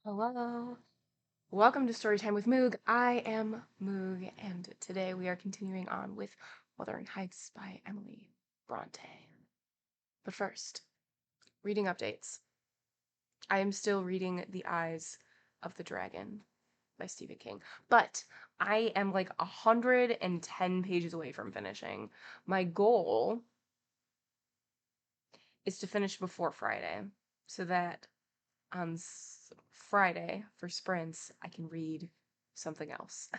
Hello. Welcome to Storytime with Moog. I am Moog, and today we are continuing on with Wuthering Heights by Emily Bronte. But first, reading updates. I am still reading The Eyes of the Dragon by Stephen King, but I am like 110 pages away from finishing. My goal is to finish before Friday so that on Friday for sprints, I can read something else.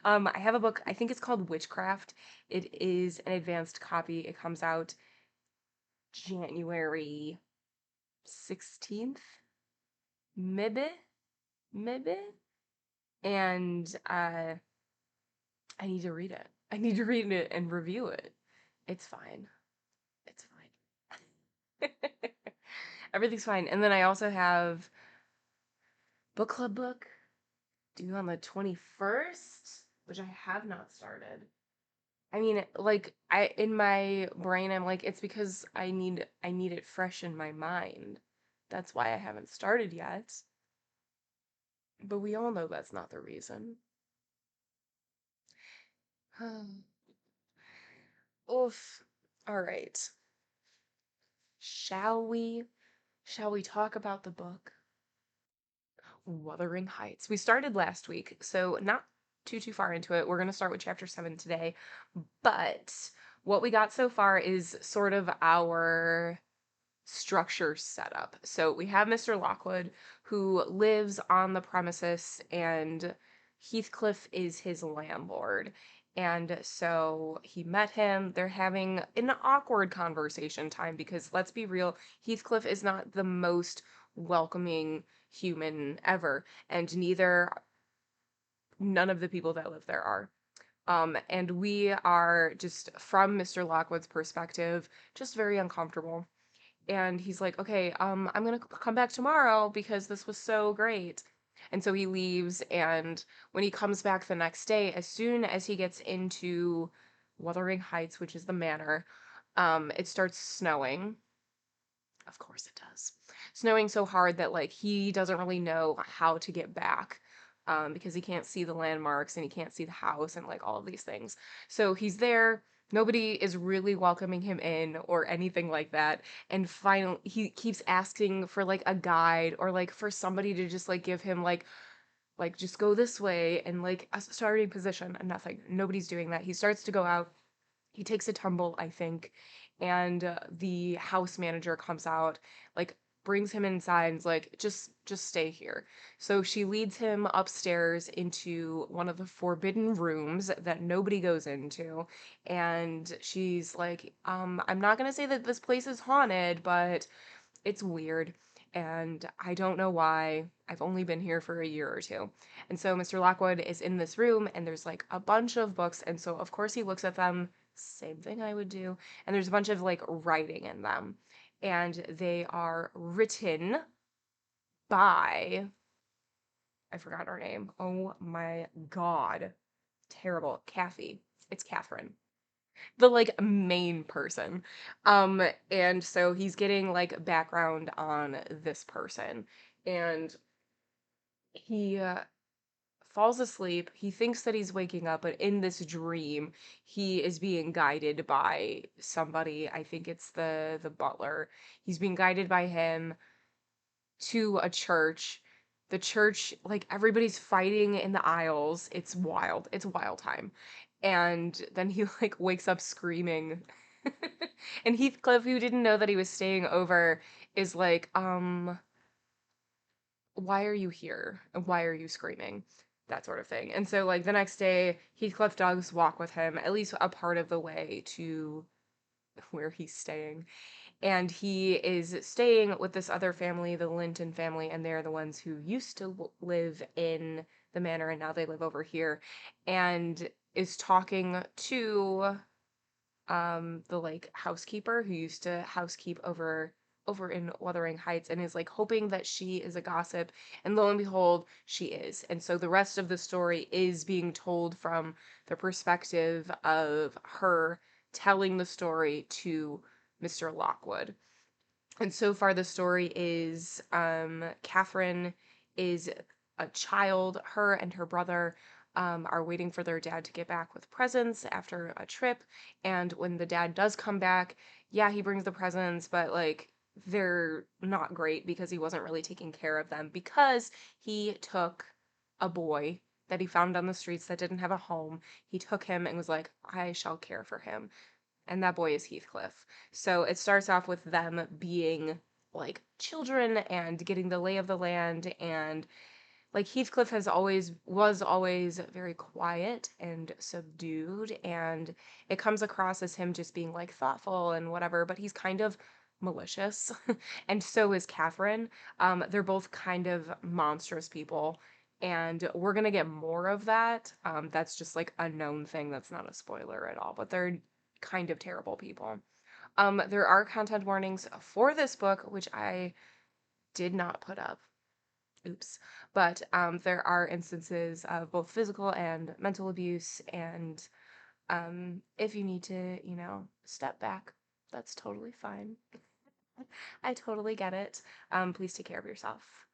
I have a book, I think it's called Witchcraft. It is an advanced copy. It comes out January 16th, maybe, maybe. And I need to read it. I need to read it and review it. It's fine. It's fine. Everything's fine. And then I also have book club book due on the 21st, which I have not started. I mean, like I in my brain I'm like it's because I need it fresh in my mind. That's why I haven't started yet. But we all know that's not the reason. Oof. All right. Shall we shall we talk about the book? Wuthering Heights. We started last week, so not too far into it. We're going to start with chapter 7 today. But what we got so far is sort of our structure setup. So we have Mr. Lockwood who lives on the premises and Heathcliff is his landlord. And so he met him. They're having an awkward conversation time because let's be real, Heathcliff is not the most welcoming human ever, and none of the people that live there are. And we are just from Mr. Lockwood's perspective, just very uncomfortable. And he's like, okay, I'm gonna come back tomorrow because this was so great. And so he leaves, and when he comes back the next day, as soon as he gets into Wuthering Heights, which is the manor, it starts snowing. Of course it does. Snowing so hard that like he doesn't really know how to get back. Because he can't see the landmarks and he can't see the house and like all of these things. So he's there. Nobody is really welcoming him in or anything like that. And finally, he keeps asking for like a guide or like for somebody to just like give him like just go this way and like a starting position and nothing. Nobody's doing that. He starts to go out. He takes a tumble, I think, and the house manager comes out, like brings him inside and is like, just stay here. So she leads him upstairs into one of the forbidden rooms that nobody goes into, and she's like, I'm not gonna say that this place is haunted, but it's weird. And I don't know why. I've only been here for a year or two. And so Mr. Lockwood is in this room, and there's like a bunch of books. And so, of course, he looks at them. Same thing I would do. And there's a bunch of like writing in them. And they are written by, I forgot her name. Oh my God. Terrible. Kathy. It's Catherine, the like main person. And so he's getting like background on this person, and he falls asleep. He thinks that he's waking up, but in this dream, he is being guided by somebody. I think it's the butler. He's being guided by him to a church. The church, like everybody's fighting in the aisles. It's wild. It's a wild time. And then he like wakes up screaming. And Heathcliff, who didn't know that he was staying over, is like, why are you here? And why are you screaming? That sort of thing. And so like the next day, Heathcliff does walk with him, at least a part of the way to where he's staying. And he is staying with this other family, the Linton family, and they're the ones who used to live in the manor and now they live over here, and is talking to the like housekeeper who used to housekeep over in Wuthering Heights, and is like hoping that she is a gossip, and lo and behold she is. And so the rest of the story is being told from the perspective of her telling the story to Mr. Lockwood. And so far, the story is Catherine is a child. Her and her brother are waiting for their dad to get back with presents after a trip. And when the dad does come back, yeah, he brings the presents, but like they're not great because he wasn't really taking care of them because he took a boy that he found on the streets that didn't have a home. He took him and was like, I shall care for him, and that boy is Heathcliff. So it starts off with them being like children and getting the lay of the land, and like Heathcliff was always very quiet and subdued, and it comes across as him just being like thoughtful and whatever, but he's kind of malicious. And so is Catherine. They're both kind of monstrous people, and we're gonna get more of that. That's just like a known thing. That's not a spoiler at all, but they're kind of terrible people. There are content warnings for this book, which I did not put up. Oops. But there are instances of both physical and mental abuse, and if you need to, step back, that's totally fine. I totally get it. Please take care of yourself.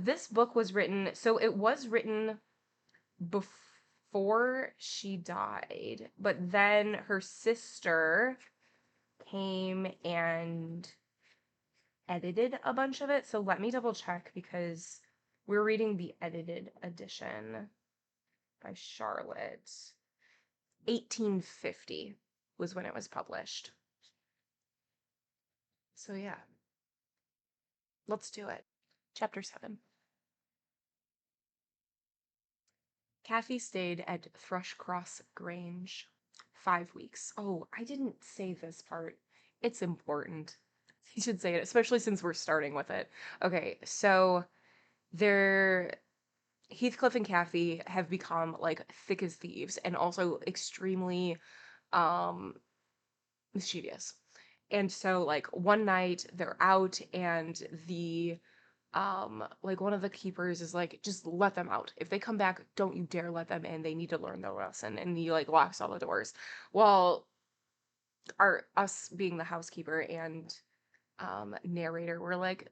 This book was written, so it was written before she died, but then her sister came and edited a bunch of it. So let me double check because we're reading the edited edition by Charlotte. 1850 was when it was published. So yeah, let's do it. Chapter 7. Kathy stayed at Thrushcross Grange 5 weeks. Oh, I didn't say this part. It's important. You should say it, especially since we're starting with it. Okay, so there Heathcliff and Kathy have become like thick as thieves and also extremely um mischievous. And so like one night they're out and the like one of the keepers is like, just let them out. If they come back, don't you dare let them in. They need to learn their lesson. And he like locks all the doors. Well, our us being the housekeeper and narrator were like,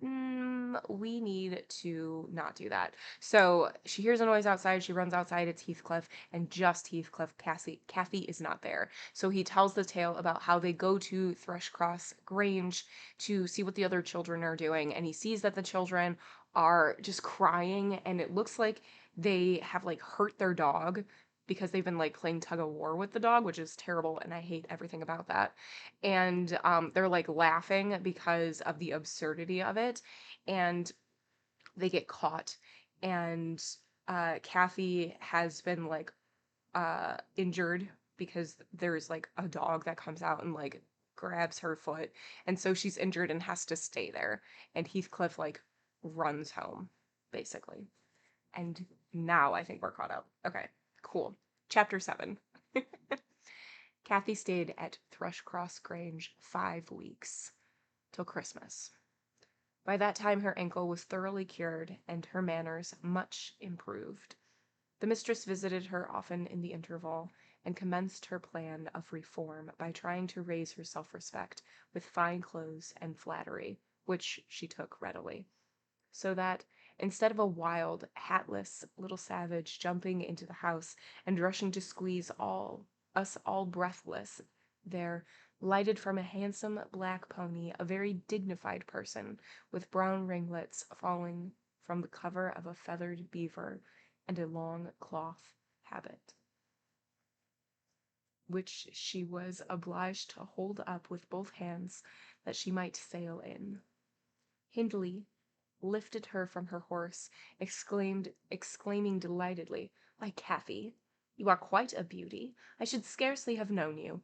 we need to not do that. So she hears a noise outside. She runs outside. It's Heathcliff, and just Heathcliff. Kathy is not there. So he tells the tale about how they go to Thrushcross Grange to see what the other children are doing, and he sees that the children are just crying, and it looks like they have like hurt their dog because they've been like playing tug of war with the dog, which is terrible, and I hate everything about that. And they're like laughing because of the absurdity of it, and they get caught. And Kathy has been like injured because there's like a dog that comes out and like grabs her foot, and so she's injured and has to stay there. And Heathcliff like runs home, basically. And now I think we're caught up. Okay, cool. Chapter 7. Kathy stayed at Thrushcross Grange 5 weeks, till Christmas. By that time her ankle was thoroughly cured and her manners much improved. The mistress visited her often in the interval, and commenced her plan of reform by trying to raise her self-respect with fine clothes and flattery, which she took readily. So that, instead of a wild, hatless little savage jumping into the house and rushing to squeeze us all breathless, there lighted from a handsome black pony a very dignified person, with brown ringlets falling from the cover of a feathered beaver, and a long cloth habit, which she was obliged to hold up with both hands that she might sail in. Hindley lifted her from her horse, exclaiming delightedly, "Why, Kathy, you are quite a beauty. I should scarcely have known you.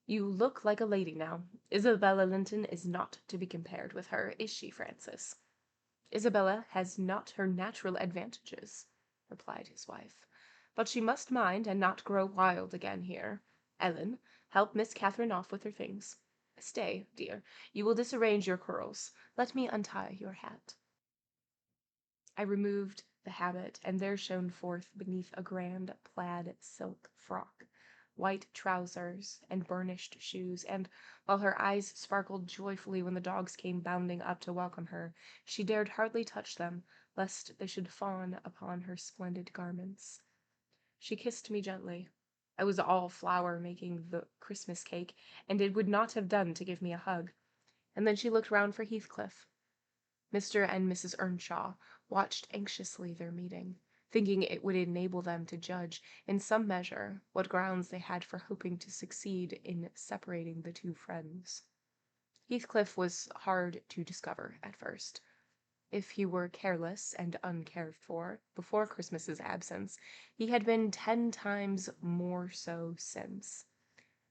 You look like a lady now. Isabella Linton is not to be compared with her, is she, Francis?" "Isabella has not her natural advantages," replied his wife, "but she must mind and not grow wild again here. Ellen, help Miss Catherine off with her things. Stay, dear, you will disarrange your curls. Let me untie your hat." I removed the habit, and there shone forth beneath a grand plaid silk frock white trousers and burnished shoes, and, while her eyes sparkled joyfully when the dogs came bounding up to welcome her, she dared hardly touch them, lest they should fawn upon her splendid garments. She kissed me gently. I was all flour making the Christmas cake, and it would not have done to give me a hug. And then she looked round for Heathcliff. Mr. and Mrs. Earnshaw watched anxiously their meeting, thinking it would enable them to judge, in some measure, what grounds they had for hoping to succeed in separating the two friends. Heathcliff was hard to discover at first. If he were careless and uncared for before Christmas's absence, he had been 10 times more so since.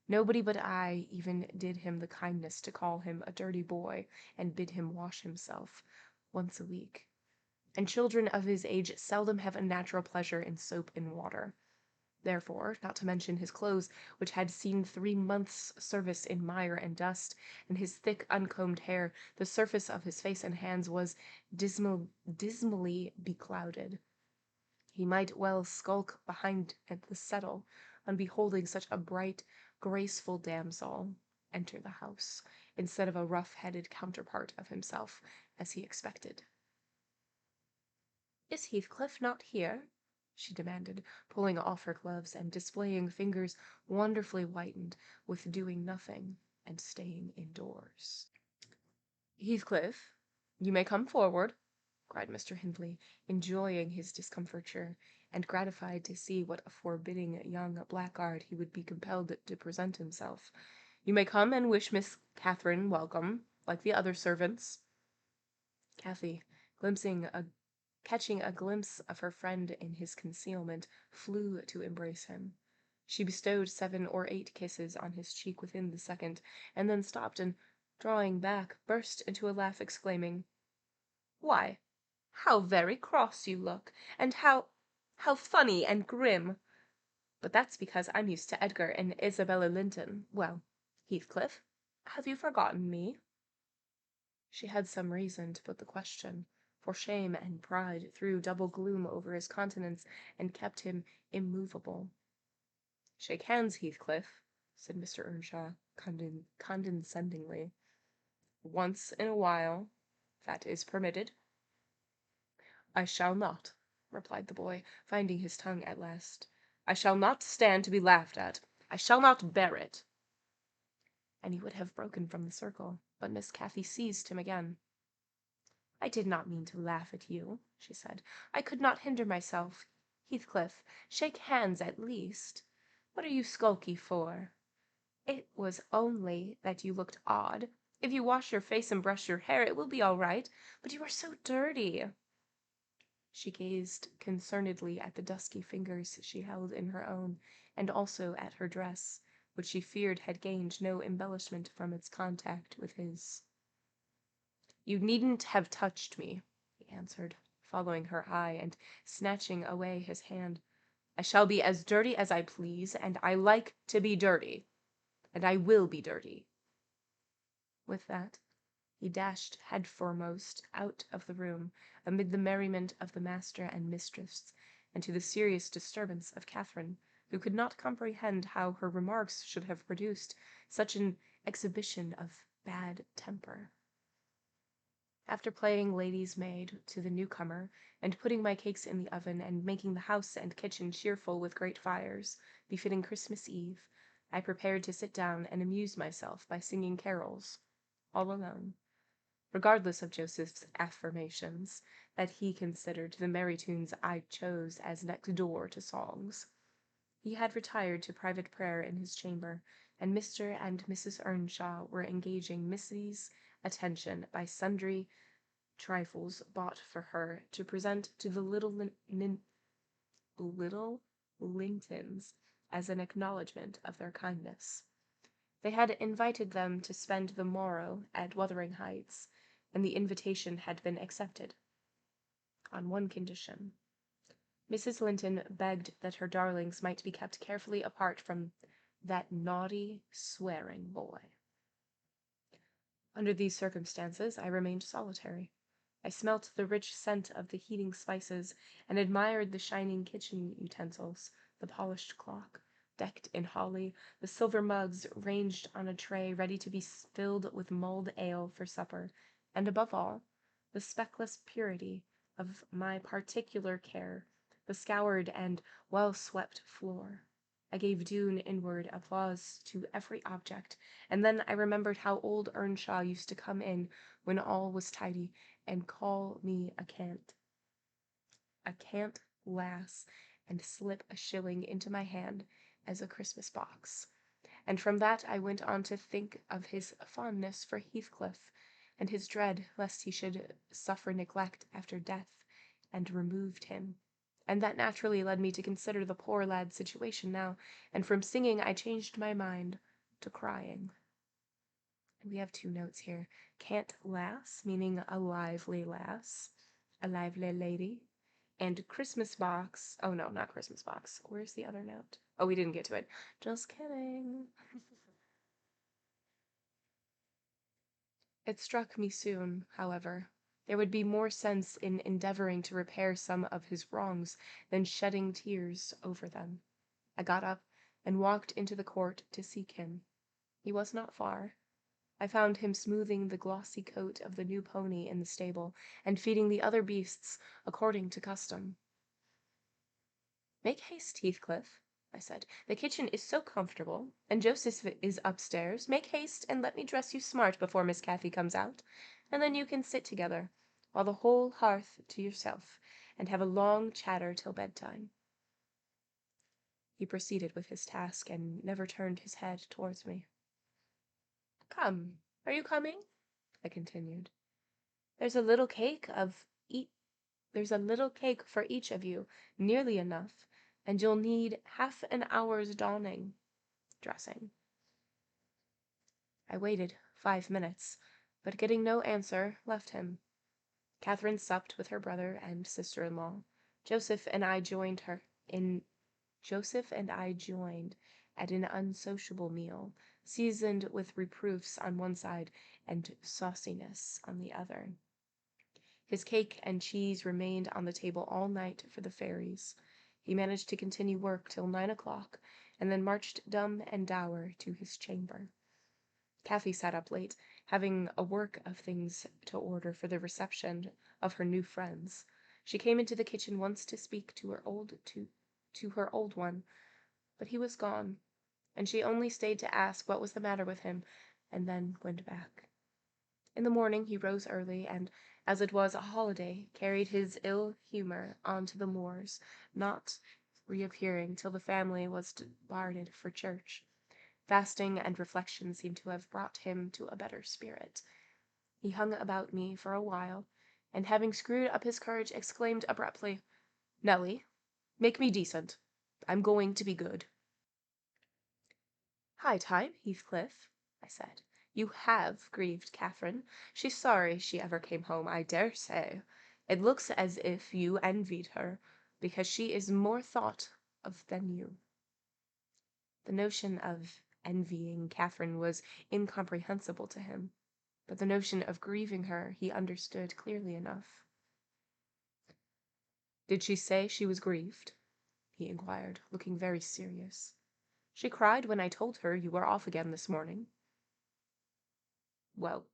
Nobody but I even did him the kindness to call him a dirty boy and bid him wash himself once a week. And children of his age seldom have a natural pleasure in soap and water. Therefore, not to mention his clothes, which had seen 3 months' service in mire and dust, and his thick, uncombed hair, the surface of his face and hands was dismally beclouded. He might well skulk behind at the settle on beholding such a bright, graceful damsel enter the house, instead of a rough-headed counterpart of himself, as he expected. "Is Heathcliff not here?" she demanded, pulling off her gloves and displaying fingers wonderfully whitened with doing nothing and staying indoors. "Heathcliff, you may come forward," cried Mr. Hindley, enjoying his discomfiture, and gratified to see what a forbidding young blackguard he would be compelled to present himself. "You may come and wish Miss Catherine welcome, like the other servants." Cathy, catching a glimpse of her friend in his concealment, flew to embrace him. She bestowed 7 or 8 kisses on his cheek within the second, and then stopped and, drawing back, burst into a laugh, exclaiming, "Why, how very cross you look, and how funny and grim! But that's because I'm used to Edgar and Isabella Linton. Well, Heathcliff, have you forgotten me?" She had some reason to put the question, for shame and pride threw double gloom over his countenance and kept him immovable. "Shake hands, Heathcliff," said Mr. Earnshaw, condescendingly. "Once in a while, that is permitted." "I shall not," replied the boy, finding his tongue at last. "I shall not stand to be laughed at. I shall not bear it." And he would have broken from the circle, but Miss Cathy seized him again. "I did not mean to laugh at you," she said. "I could not hinder myself. Heathcliff, shake hands at least. What are you sulky for? It was only that you looked odd. If you wash your face and brush your hair, it will be all right, but you are so dirty." She gazed concernedly at the dusky fingers she held in her own, and also at her dress, which she feared had gained no embellishment from its contact with his. "You needn't have touched me," he answered, following her eye and snatching away his hand. "I shall be as dirty as I please, and I like to be dirty, and I will be dirty." With that, he dashed headforemost out of the room, amid the merriment of the master and mistress, and to the serious disturbance of Catherine, who could not comprehend how her remarks should have produced such an exhibition of bad temper. After playing lady's maid to the newcomer, and putting my cakes in the oven, and making the house and kitchen cheerful with great fires, befitting Christmas Eve, I prepared to sit down and amuse myself by singing carols, all alone, regardless of Joseph's affirmations that he considered the merry tunes I chose as next door to songs. He had retired to private prayer in his chamber, and Mr. and Mrs. Earnshaw were engaging Missy's attention by sundry trifles bought for her to present to the little Lintons as an acknowledgment of their kindness. They had invited them to spend the morrow at Wuthering Heights, and the invitation had been accepted, on one condition. Mrs. Linton begged that her darlings might be kept carefully apart from "that naughty, swearing boy." Under these circumstances I remained solitary. I smelt the rich scent of the heating spices, and admired the shining kitchen utensils, the polished clock, decked in holly, the silver mugs ranged on a tray ready to be filled with mulled ale for supper, and above all, the speckless purity of my particular care, the scoured and well-swept floor. I gave due inward applause to every object, and then I remembered how old Earnshaw used to come in when all was tidy, and call me a cant lass, and slip a shilling into my hand as a Christmas box. And from that I went on to think of his fondness for Heathcliff, and his dread lest he should suffer neglect after death, and removed him. And that naturally led me to consider the poor lad's situation now, and from singing I changed my mind to crying. And we have 2 notes here. Cant lass, meaning a lively lass, a lively lady, and Christmas box. Oh no, not Christmas box. Where's the other note? Oh, we didn't get to it. Just kidding. It struck me soon, however, there would be more sense in endeavoring to repair some of his wrongs than shedding tears over them. I got up and walked into the court to seek him. He was not far. I found him smoothing the glossy coat of the new pony in the stable, and feeding the other beasts according to custom. "Make haste, Heathcliff," I said. "The kitchen is so comfortable, and Joseph is upstairs. Make haste, and let me dress you smart before Miss Cathy comes out, and then you can sit together, while the whole hearth to yourself, and have a long chatter till bedtime." He proceeded with his task, and never turned his head towards me. "Come, are you coming?" I continued. There's a little cake for each of you, nearly enough, and you'll need half an hour's dressing." I waited 5 minutes, but getting no answer, left him. Catherine supped with her brother and sister-in-law. Joseph and I joined at an unsociable meal, seasoned with reproofs on one side and sauciness on the other. His cake and cheese remained on the table all night for the fairies. He managed to continue work till 9 o'clock, and then marched dumb and dour to his chamber. Cathy sat up late, having a work of things to order for the reception of her new friends. She came into the kitchen once to speak to her old one, but he was gone, and she only stayed to ask what was the matter with him, and then went back. In the morning he rose early, and, as it was a holiday, carried his ill humour on to the moors, not reappearing till the family was departed for church. Fasting and reflection seemed to have brought him to a better spirit. He hung about me for a while, and having screwed up his courage, exclaimed abruptly, "Nelly, make me decent. I'm going to be good." "High time, Heathcliff," I said. "You have grieved Catherine. She's sorry she ever came home, I dare say. It looks as if you envied her, because she is more thought of than you." The notion of envying Catherine was incomprehensible to him, but the notion of grieving her he understood clearly enough. "Did she say she was grieved?" he inquired, looking very serious. "She cried when I told her you were off again this morning." "Well,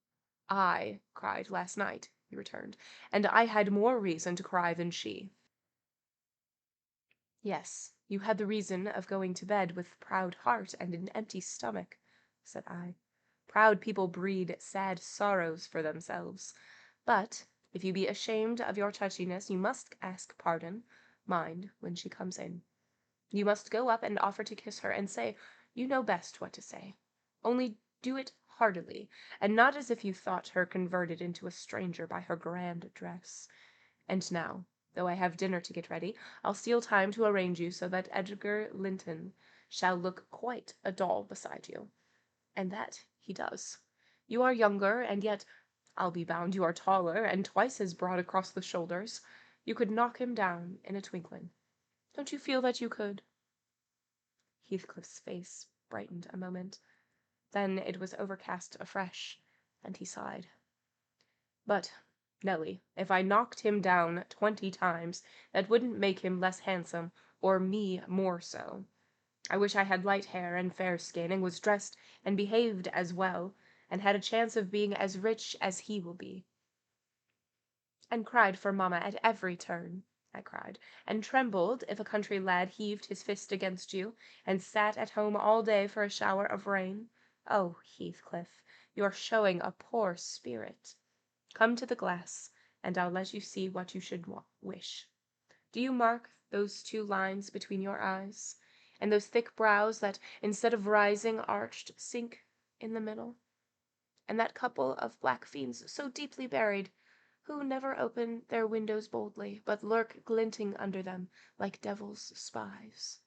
I cried last night," he returned, "and I had more reason to cry than she." "Yes, you had the reason of going to bed with proud heart and an empty stomach," said I. "Proud people breed sad sorrows for themselves. But, if you be ashamed of your touchiness, you must ask pardon, mind, when she comes in. You must go up and offer to kiss her, and say, you know best what to say. Only do it heartily, and not as if you thought her converted into a stranger by her grand dress. And now, though I have dinner to get ready, I'll steal time to arrange you so that Edgar Linton shall look quite a doll beside you. And that he does. You are younger, and yet, I'll be bound you are taller, and twice as broad across the shoulders. You could knock him down in a twinkling. Don't you feel that you could?" Heathcliff's face brightened a moment. Then it was overcast afresh, and he sighed. "But, Nelly, if I knocked him down 20 times, that wouldn't make him less handsome, or me more so. I wish I had light hair and fair skin, and was dressed and behaved as well, and had a chance of being as rich as he will be." "And cried for mamma at every turn," I cried, "and trembled if a country lad heaved his fist against you, and sat at home all day for a shower of rain. Oh, Heathcliff, you are showing a poor spirit. Come to the glass, and I'll let you see what you should wish. Do you mark those 2 lines between your eyes, and those thick brows that, instead of rising arched, sink in the middle? And that couple of black fiends so deeply buried, who never open their windows boldly, but lurk glinting under them like devil's spies?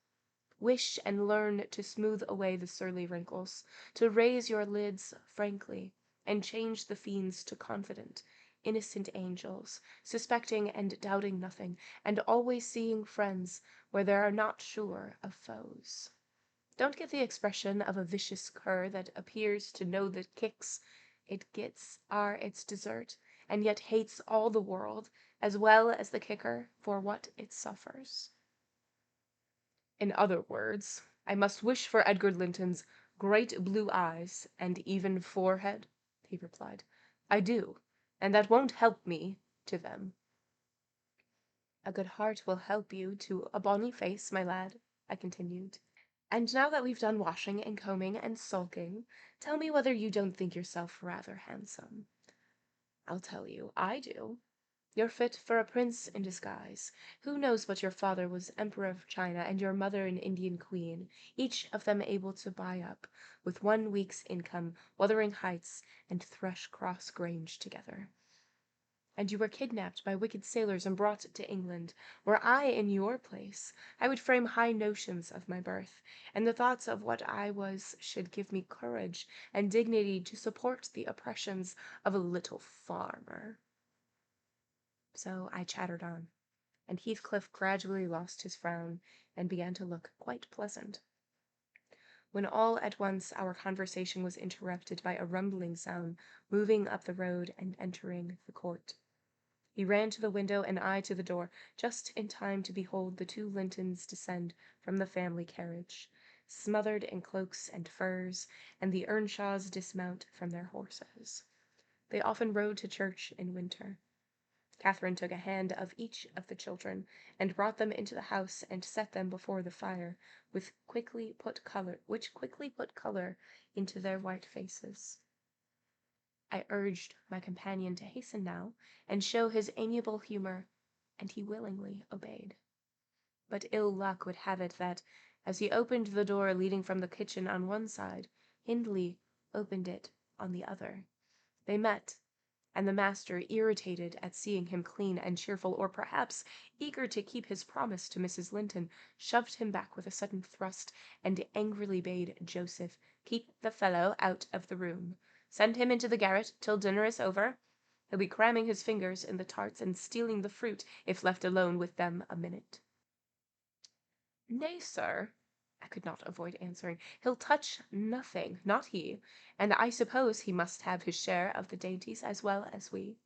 Wish and learn to smooth away the surly wrinkles, to raise your lids frankly, and change the fiends to confident, innocent angels, suspecting and doubting nothing, and always seeing friends where they are not sure of foes. Don't get the expression of a vicious cur that appears to know the kicks it gets are its desert, and yet hates all the world, as well as the kicker, for what it suffers. In other words, I must wish for Edgar Linton's great blue eyes and even forehead, he replied. I do, and that won't help me to them. A good heart will help you to a bonny face, my lad, I continued. And now that we've done washing and combing and sulking, tell me whether you don't think yourself rather handsome. I'll tell you, I do. You're fit for a prince in disguise. Who knows but your father was Emperor of China and your mother an Indian queen, each of them able to buy up, with 1 week's income, Wuthering Heights and Thrushcross Grange together. And you were kidnapped by wicked sailors and brought to England. Were I in your place, I would frame high notions of my birth, and the thoughts of what I was should give me courage and dignity to support the oppressions of a little farmer. So I chattered on, and Heathcliff gradually lost his frown and began to look quite pleasant, when all at once our conversation was interrupted by a rumbling sound moving up the road and entering the court. He ran to the window and I to the door, just in time to behold the 2 Lintons descend from the family carriage, smothered in cloaks and furs, and the Earnshaws dismount from their horses. They often rode to church in winter. Catherine took a hand of each of the children, and brought them into the house and set them before the fire, which quickly put color into their white faces. I urged my companion to hasten now, and show his amiable humour, and he willingly obeyed. But ill luck would have it that, as he opened the door leading from the kitchen on one side, Hindley opened it on the other. They met, and the master, irritated at seeing him clean and cheerful, or perhaps eager to keep his promise to Mrs. Linton, shoved him back with a sudden thrust, and angrily bade Joseph keep the fellow out of the room. Send him into the garret till dinner is over. He'll be cramming his fingers in the tarts and stealing the fruit if left alone with them a minute. Nay, sir, I could not avoid answering, he'll touch nothing, not he, and I suppose he must have his share of the dainties as well as we.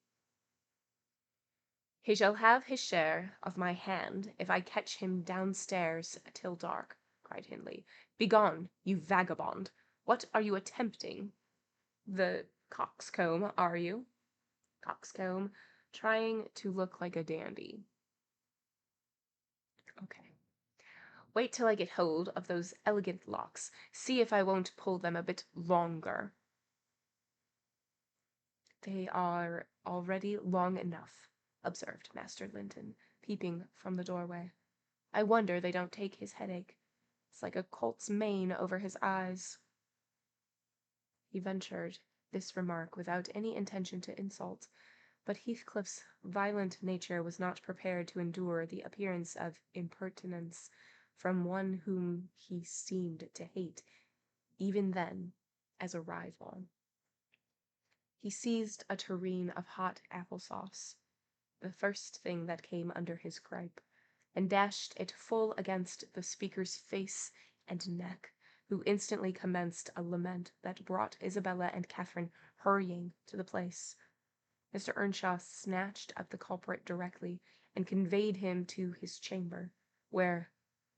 He shall have his share of my hand if I catch him downstairs till dark, cried Hindley. Begone, you vagabond! What are you attempting? The coxcomb, are you? Coxcomb, trying to look like a dandy. Okay. Wait till I get hold of those elegant locks. See if I won't pull them a bit longer. They are already long enough, observed Master Linton, peeping from the doorway. I wonder they don't take his headache. It's like a colt's mane over his eyes. He ventured this remark without any intention to insult, but Heathcliff's violent nature was not prepared to endure the appearance of impertinence from one whom he seemed to hate, even then, as a rival. He seized a tureen of hot apple-sauce, the first thing that came under his gripe, and dashed it full against the speaker's face and neck, who instantly commenced a lament that brought Isabella and Catherine hurrying to the place. Mr. Earnshaw snatched up the culprit directly, and conveyed him to his chamber, where,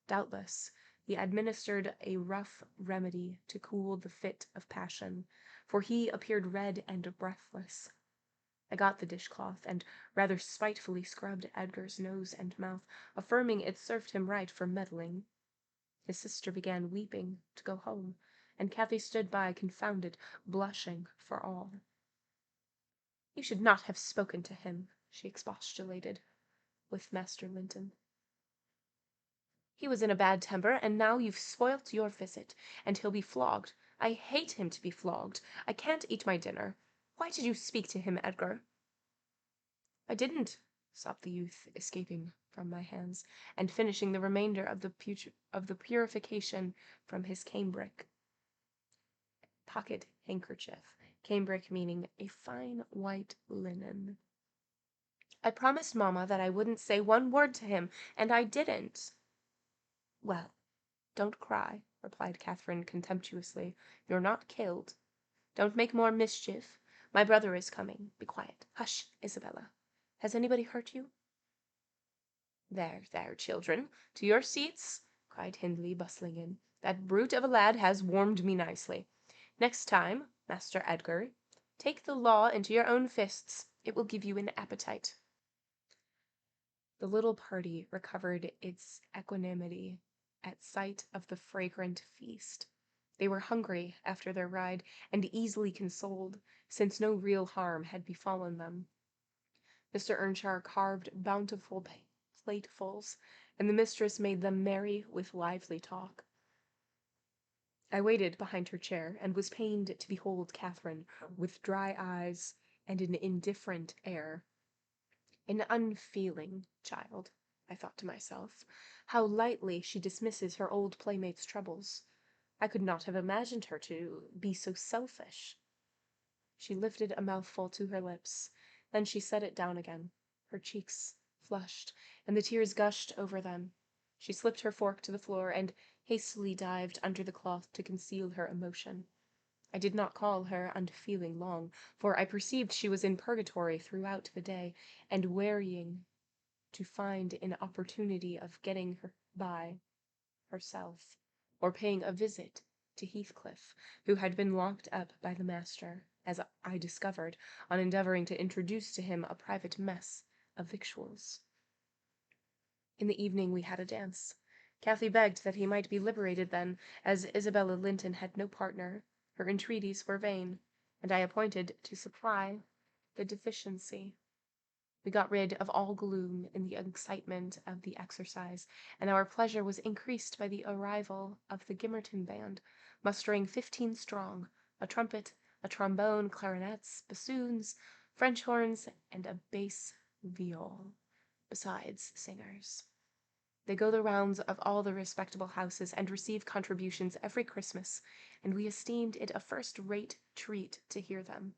doubtless, He administered a rough remedy to cool the fit of passion, for he appeared red and breathless. I got the dishcloth, and rather spitefully scrubbed Edgar's nose and mouth, affirming it served him right for meddling. His sister began weeping to go home, and Cathy stood by, confounded, blushing for all. "You should not have spoken to him," she expostulated with Master Linton. "He was in a bad temper, and now you've spoilt your visit, and he'll be flogged. I hate him to be flogged. I can't eat my dinner. Why did you speak to him, Edgar?" "I didn't," sobbed the youth, escaping from my hands, and finishing the remainder of the purification from his cambric pocket handkerchief, cambric meaning a fine white linen. "I promised Mamma that I wouldn't say one word to him, and I didn't." "Well, don't cry," replied Catherine contemptuously. "You're not killed. Don't make more mischief. My brother is coming. Be quiet. Hush, Isabella. Has anybody hurt you?" "There, there, children, to your seats," cried Hindley, bustling in. "That brute of a lad has warmed me nicely. Next time, Master Edgar, take the law into your own fists. It will give you an appetite." The little party recovered its equanimity at sight of the fragrant feast. They were hungry after their ride, and easily consoled, since no real harm had befallen them. Mr Earnshaw carved bountiful platefuls, and the mistress made them merry with lively talk. I waited behind her chair, and was pained to behold Catherine, with dry eyes and an indifferent air. An unfeeling child, I thought to myself. How lightly she dismisses her old playmate's troubles. I could not have imagined her to be so selfish. She lifted a mouthful to her lips, then she set it down again. Her cheeks flushed, and the tears gushed over them. She slipped her fork to the floor, and hastily dived under the cloth to conceal her emotion. I did not call her unfeeling long, for I perceived she was in purgatory throughout the day, and wearying to find an opportunity of getting her by herself, or paying a visit to Heathcliff, who had been locked up by the master, as I discovered, on endeavouring to introduce to him a private mess of victuals. In the evening we had a dance. Cathy begged that he might be liberated then, as Isabella Linton had no partner. Her entreaties were vain, and I appointed to supply the deficiency. We got rid of all gloom in the excitement of the exercise, and our pleasure was increased by the arrival of the Gimmerton band, mustering 15 strong, a trumpet, a trombone, clarinets, bassoons, French horns, and a bass viol, besides singers. They go the rounds of all the respectable houses, and receive contributions every Christmas, and we esteemed it a first-rate treat to hear them.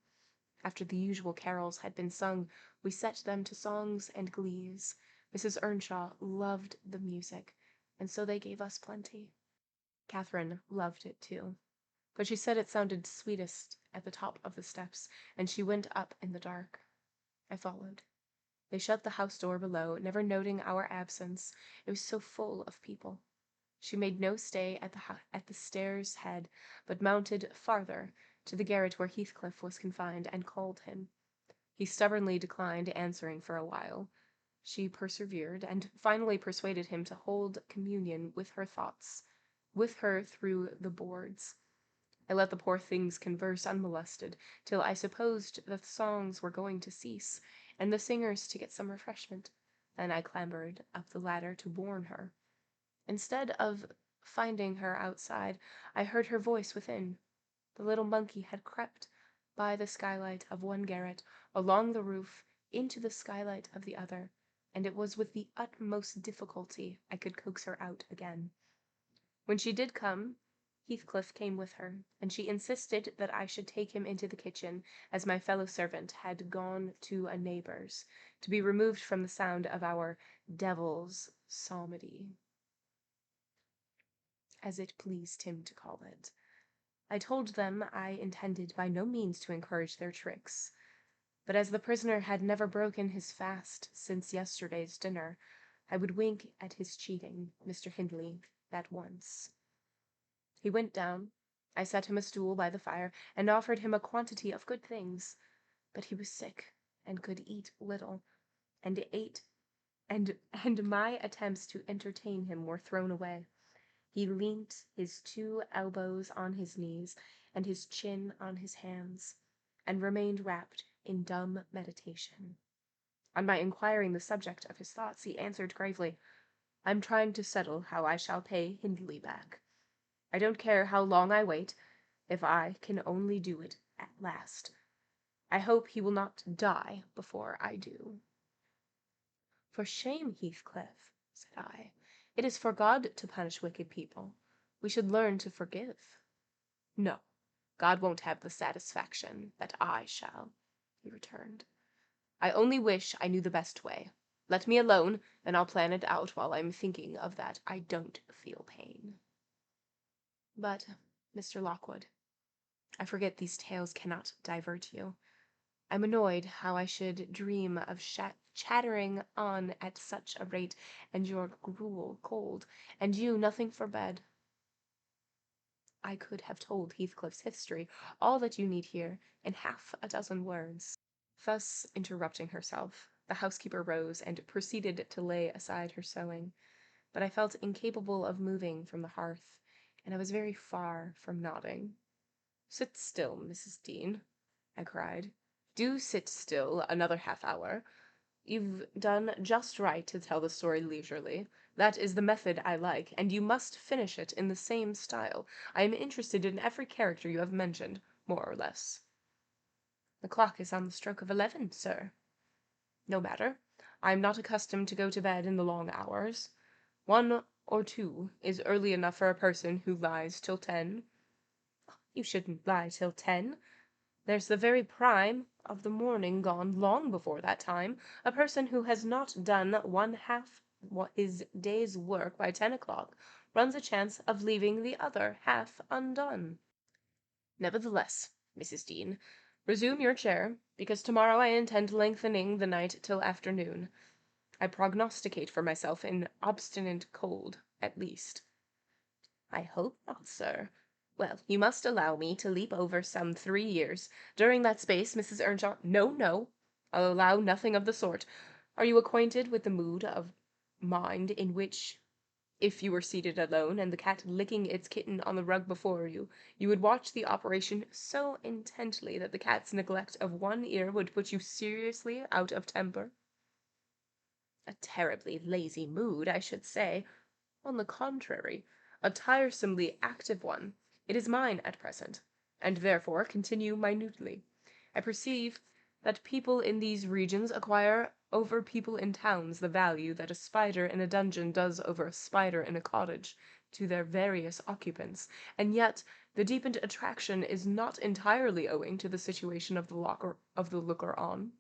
After the usual carols had been sung, we set them to songs and glees. Mrs. Earnshaw loved the music, and so they gave us plenty. Catherine loved it too, but she said it sounded sweetest at the top of the steps, and she went up in the dark. I followed. They shut the house door below, never noting our absence. It was so full of people. She made no stay at the stairs' head, but mounted farther, to the garret where Heathcliff was confined, and called him. He stubbornly declined answering for a while. She persevered, and finally persuaded him to hold communion with her thoughts, with her through the boards. I let the poor things converse unmolested, till I supposed that the songs were going to cease, and the singers to get some refreshment. Then I clambered up the ladder to warn her. Instead of finding her outside, I heard her voice within. The little monkey had crept by the skylight of one garret, along the roof, into the skylight of the other, and it was with the utmost difficulty I could coax her out again. When she did come, Heathcliff came with her, and she insisted that I should take him into the kitchen, as my fellow servant had gone to a neighbour's, to be removed from the sound of our devil's psalmody, as it pleased him to call it. I told them I intended by no means to encourage their tricks, but as the prisoner had never broken his fast since yesterday's dinner, I would wink at his cheating Mr. Hindley that once. He went down. I set him a stool by the fire, and offered him a quantity of good things. But he was sick, and could eat little, and ate, and my attempts to entertain him were thrown away. He leant his 2 elbows on his knees, and his chin on his hands, and remained wrapped in dumb meditation. On my inquiring the subject of his thoughts, he answered gravely, "I'm trying to settle how I shall pay Hindley back. I don't care how long I wait, if I can only do it at last. I hope he will not die before I do." "For shame, Heathcliff," said I. "It is for God to punish wicked people. We should learn to forgive." "No, God won't have the satisfaction that I shall," he returned. "I only wish I knew the best way. Let me alone, and I'll plan it out while I'm thinking of that I don't feel pain." "But, Mr. Lockwood, I forget these tales cannot divert you. I'm annoyed how I should dream of chattering on at such a rate, and your gruel cold, and you nothing for bed." I could have told Heathcliff's history, all that you need hear, in half a dozen words. Thus interrupting herself, the housekeeper rose and proceeded to lay aside her sewing, but I felt incapable of moving from the hearth, and I was very far from nodding. "Sit still, Mrs. Dean," I cried. "Do sit still another half-hour. You've done just right to tell the story leisurely. That is the method I like, and you must finish it in the same style. I am interested in every character you have mentioned, more or less." "The clock is on the stroke of 11, sir." "No matter. I am not accustomed to go to bed in the long hours. 1 or 2 is early enough for a person who lies till 10. "You shouldn't lie till 10. There's the very prime of the morning gone long before that time. A person who has not done one half his day's work by 10 o'clock runs a chance of leaving the other half undone. Nevertheless, Mrs. Dean, resume your chair, because tomorrow I intend lengthening the night till afternoon. I prognosticate for myself an obstinate cold, at least." "I hope not, sir. Well, you must allow me to leap over some 3 years. During that space, Mrs. Earnshaw—" "No, no, I'll allow nothing of the sort. Are you acquainted with the mood of mind in which, if you were seated alone, and the cat licking its kitten on the rug before you, you would watch the operation so intently that the cat's neglect of one ear would put you seriously out of temper?" "A terribly lazy mood, I should say." "On the contrary, a tiresomely active one. It is mine at present, and therefore continue minutely. I perceive that people in these regions acquire over people in towns the value that a spider in a dungeon does over a spider in a cottage, to their various occupants, and yet the deepened attraction is not entirely owing to the situation of the looker-on.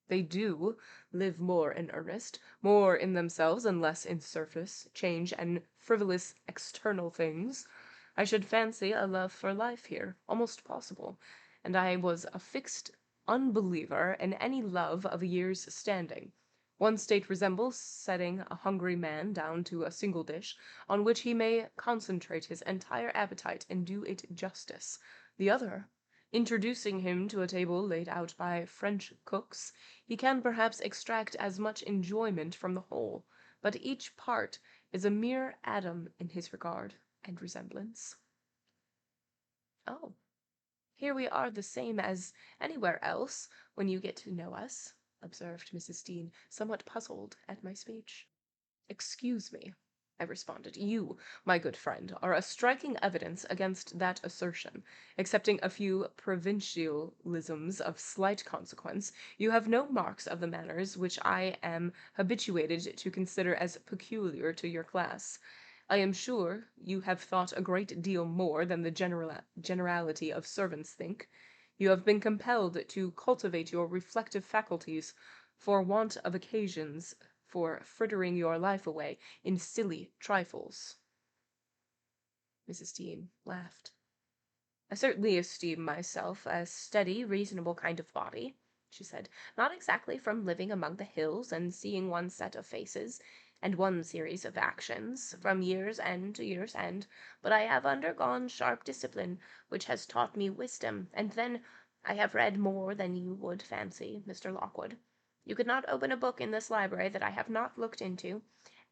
They do live more in earnest, more in themselves and less in surface, change, and frivolous external things. I should fancy a love for life here, almost possible, and I was a fixed unbeliever in any love of a year's standing. One state resembles setting a hungry man down to a single dish, on which he may concentrate his entire appetite and do it justice. The other, introducing him to a table laid out by French cooks, he can perhaps extract as much enjoyment from the whole, but each part is a mere atom in his regard and resemblance." "Oh, here we are the same as anywhere else, when you get to know us," observed Mrs. Dean, somewhat puzzled at my speech. "Excuse me," I responded. "You, my good friend, are a striking evidence against that assertion. Excepting a few provincialisms of slight consequence, you have no marks of the manners which I am habituated to consider as peculiar to your class. I am sure you have thought a great deal more than the generality of servants think. You have been compelled to cultivate your reflective faculties for want of occasions for frittering your life away in silly trifles." Mrs. Dean laughed. "I certainly esteem myself a steady, reasonable kind of body," she said, "not exactly from living among the hills and seeing one set of faces. and one series of actions, from year's end to year's end, but I have undergone sharp discipline, which has taught me wisdom, and then I have read more than you would fancy, Mr. Lockwood. You could not open a book in this library that I have not looked into,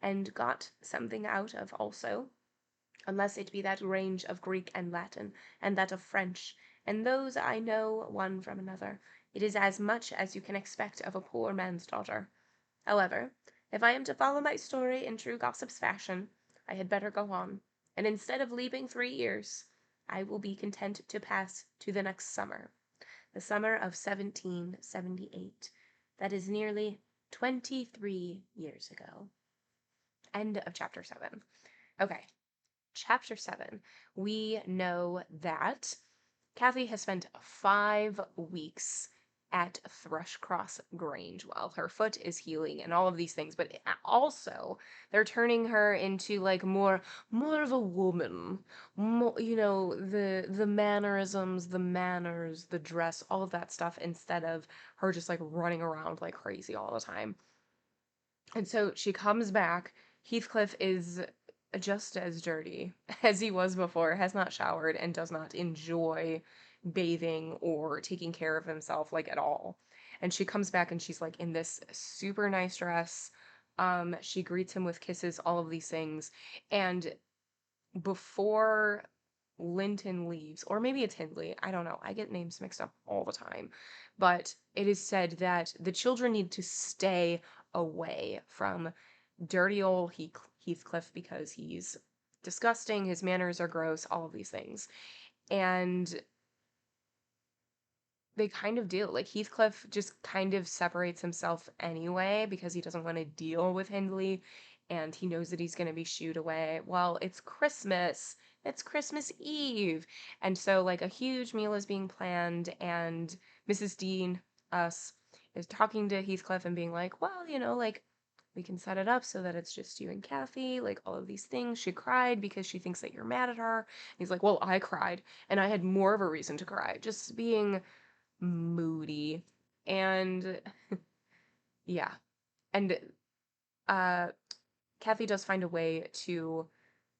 and got something out of also, unless it be that range of Greek and Latin, and that of French, and those I know one from another. It is as much as you can expect of a poor man's daughter. However, if I am to follow my story in true gossip's fashion, I had better go on, and instead of leaping 3 years, I will be content to pass to the next summer, the summer of 1778. That is nearly 23 years ago. End of chapter 7. Okay, chapter 7. We know that Kathy has spent 5 weeks at Thrushcross Grange while her foot is healing and all of these things, but also they're turning her into like more of a woman. More, the mannerisms, the manners, the dress, all of that stuff, instead of her just like running around like crazy all the time. And so she comes back. Heathcliff is just as dirty as he was before, has not showered, and does not enjoy bathing or taking care of himself like at all. And she comes back and she's like in this super nice dress. She greets him with kisses, all of these things. And before Linton leaves, or maybe it's Hindley, I don't know. I get names mixed up all the time. But it is said that the children need to stay away from dirty old Heathcliff because he's disgusting, his manners are gross, all of these things. And they kind of do. Like, Heathcliff just kind of separates himself anyway because he doesn't want to deal with Hindley, and he knows that he's going to be shooed away. Well, it's Christmas. It's Christmas Eve. And so, like, a huge meal is being planned, and Mrs. Dean, us, is talking to Heathcliff and being like, well, like, we can set it up so that it's just you and Kathy, like, all of these things. She cried because she thinks that you're mad at her. And he's like, well, I cried, and I had more of a reason to cry. Just being moody. And yeah. And uh Kathy does find a way to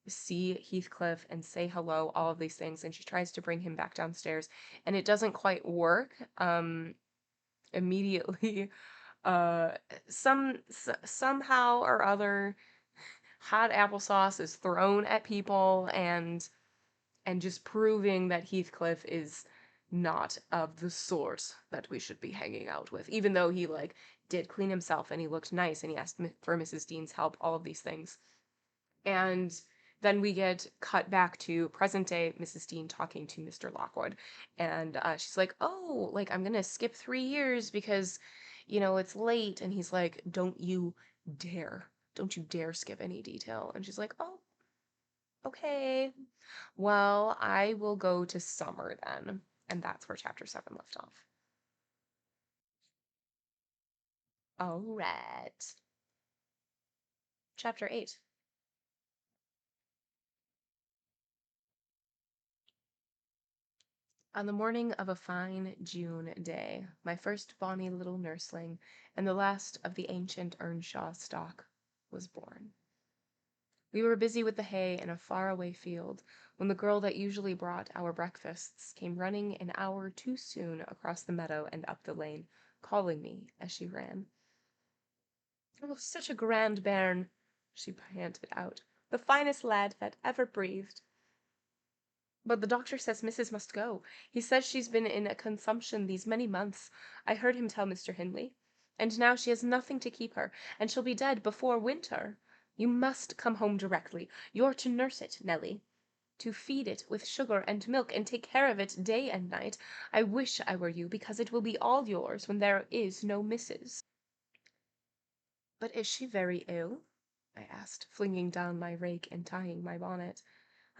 see Heathcliff and say hello, all of these things, and she tries to bring him back downstairs, and it doesn't quite work. Immediately, uh somehow or other, hot applesauce is thrown at people, and just proving that Heathcliff is not of the sort that we should be hanging out with, even though he like did clean himself and he looked nice and he asked for Mrs. Dean's help, all of these things. And then we get cut back to present day Mrs. Dean talking to Mr. Lockwood, and she's like, oh, like, I'm gonna skip 3 years because it's late. And he's like, don't you dare skip any detail. And she's like, oh, okay, well, I will go to summer then. And that's where chapter 7 left off. All right. Chapter 8. On the morning of a fine June day, my first bonny little nursling, and the last of the ancient Earnshaw stock, was born. We were busy with the hay in a far-away field, when the girl that usually brought our breakfasts came running an hour too soon across the meadow and up the lane, calling me as she ran. "Oh, such a grand bairn!" she panted out. "The finest lad that ever breathed." "But the doctor says Missus must go. He says she's been in a consumption these many months. I heard him tell Mr. Hindley. And now she has nothing to keep her, and she'll be dead before winter. You must come home directly. You're to nurse it, Nelly. To feed it with sugar and milk, and take care of it day and night. I wish I were you, because it will be all yours when there is no missus." "But is she very ill?" I asked, flinging down my rake and tying my bonnet.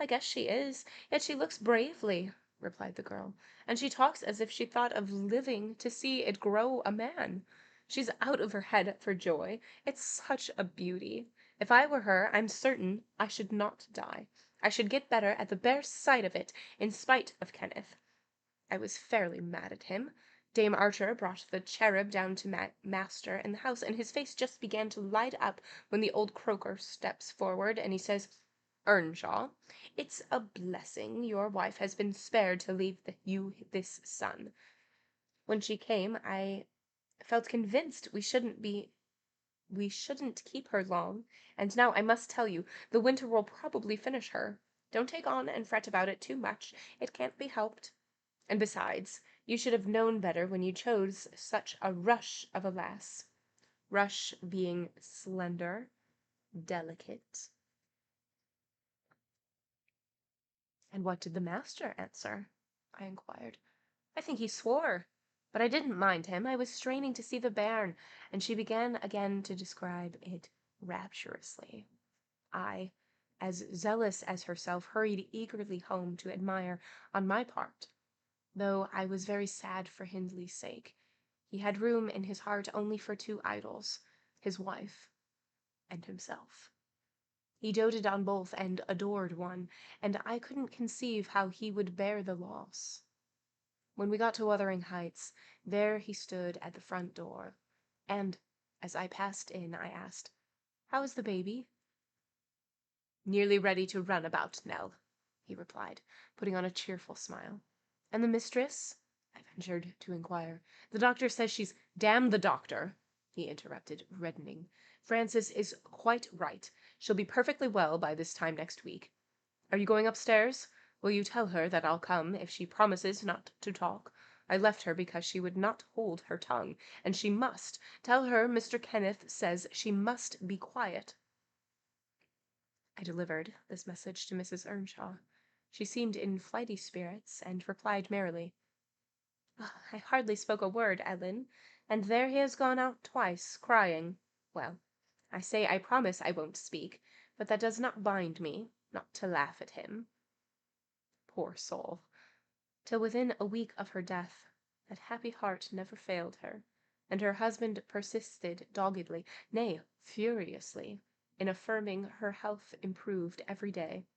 "I guess she is, yet she looks bravely," replied the girl, "and she talks as if she thought of living to see it grow a man. She's out of her head for joy. It's such a beauty. If I were her, I'm certain I should not die. I should get better at the bare sight of it, in spite of Kenneth. I was fairly mad at him. Dame Archer brought the cherub down to master in the house, and his face just began to light up when the old croaker steps forward, and he says, "Earnshaw, it's a blessing your wife has been spared to leave you this son. When she came, I felt convinced we shouldn't keep her long, and now I must tell you, the winter will probably finish her. Don't take on and fret about it too much. It can't be helped. And besides, you should have known better when you chose such a rush of a lass. Rush being slender, delicate." "And what did the master answer?" I inquired. "I think he swore. But I didn't mind him. I was straining to see the bairn," and she began again to describe it rapturously. I, as zealous as herself, hurried eagerly home to admire on my part, though I was very sad for Hindley's sake. He had room in his heart only for two idols, his wife and himself. He doted on both and adored one, and I couldn't conceive how he would bear the loss. When we got to Wuthering Heights, there he stood at the front door, and, as I passed in, I asked, "How is the baby?" "Nearly ready to run about, Nell," he replied, putting on a cheerful smile. "And the mistress?" I ventured to inquire. "The doctor says she's—" "Damn the doctor," he interrupted, reddening. "Frances is quite right. She'll be perfectly well by this time next week. Are you going upstairs? Will you tell her that I'll come if she promises not to talk? I left her because she would not hold her tongue, and she must. Tell her Mr. Kenneth says she must be quiet." I delivered this message to Mrs. Earnshaw. She seemed in flighty spirits, and replied merrily, "I hardly spoke a word, Ellen, and there he has gone out twice, crying. Well, I say I promise I won't speak, but that does not bind me not to laugh at him." Poor soul! Till within a week of her death, that happy heart never failed her, and her husband persisted doggedly, nay, furiously, in affirming her health improved every day.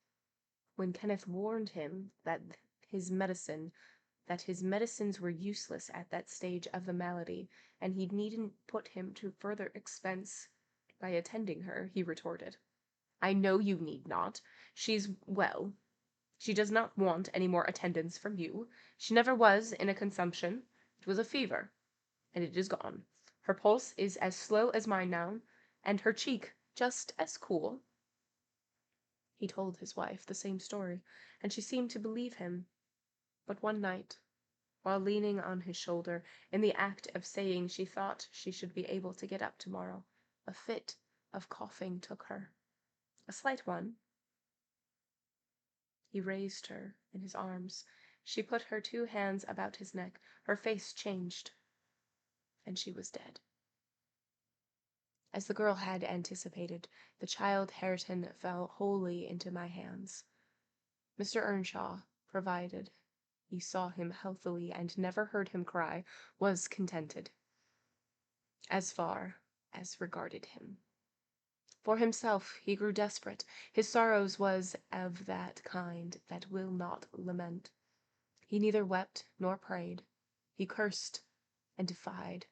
When Kenneth warned him his medicines were useless at that stage of the malady, and he needn't put him to further expense by attending her, he retorted, "I know you need not. She's well. She does not want any more attendance from you. She never was in a consumption. It was a fever, and it is gone. Her pulse is as slow as mine now, and her cheek just as cool." He told his wife the same story, and she seemed to believe him. But one night, while leaning on his shoulder, in the act of saying she thought she should be able to get up tomorrow, a fit of coughing took her. A slight one. He raised her in his arms. She put her two hands about his neck. Her face changed, and she was dead. As the girl had anticipated, the child Hareton fell wholly into my hands. Mr. Earnshaw, provided he saw him healthily and never heard him cry, was contented, as far as regarded him. For himself he grew desperate. His sorrows was of that kind that will not lament. He neither wept nor prayed. He cursed and defied.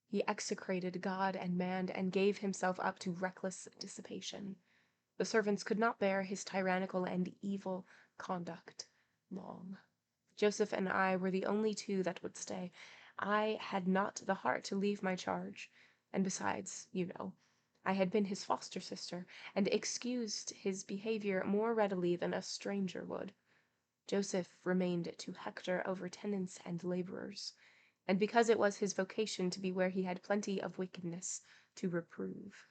He execrated God and man, and gave himself up to reckless dissipation. The servants could not bear his tyrannical and evil conduct long. Joseph and I were the only two that would stay. I had not the heart to leave my charge, and besides, I had been his foster sister, and excused his behavior more readily than a stranger would. Joseph remained to hector over tenants and laborers, and because it was his vocation to be where he had plenty of wickedness to reprove.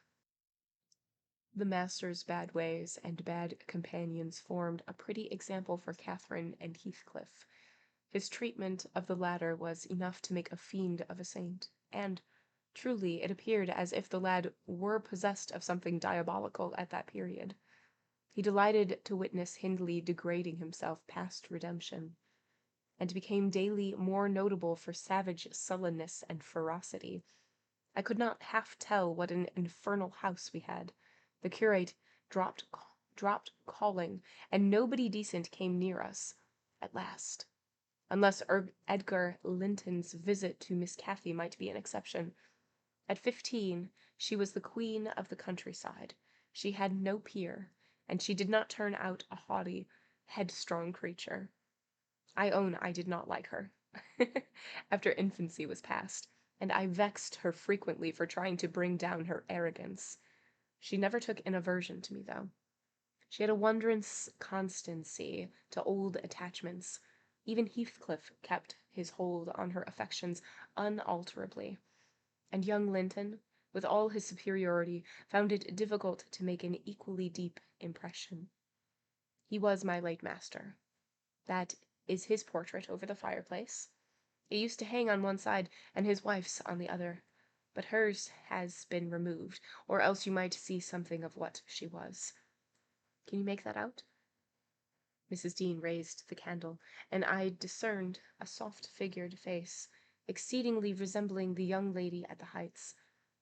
The master's bad ways and bad companions formed a pretty example for Catherine and Heathcliff. His treatment of the latter was enough to make a fiend of a saint, and, truly, it appeared as if the lad were possessed of something diabolical at that period. He delighted to witness Hindley degrading himself past redemption, and became daily more notable for savage sullenness and ferocity. I could not half tell what an infernal house we had. The curate dropped calling, and nobody decent came near us. At last, unless Edgar Linton's visit to Miss Cathy might be an exception. At 15, she was the queen of the countryside. She had no peer, and she did not turn out a haughty, headstrong creature. I own I did not like her, after infancy was past, and I vexed her frequently for trying to bring down her arrogance. She never took an aversion to me, though. She had a wondrous constancy to old attachments. Even Heathcliff kept his hold on her affections unalterably, and young Linton, with all his superiority, found it difficult to make an equally deep impression. He was my late master. That is his portrait over the fireplace. It used to hang on one side, and his wife's on the other, but hers has been removed, or else you might see something of what she was. Can you make that out? Mrs. Dean raised the candle, and I discerned a soft-figured face, exceedingly resembling the young lady at the Heights,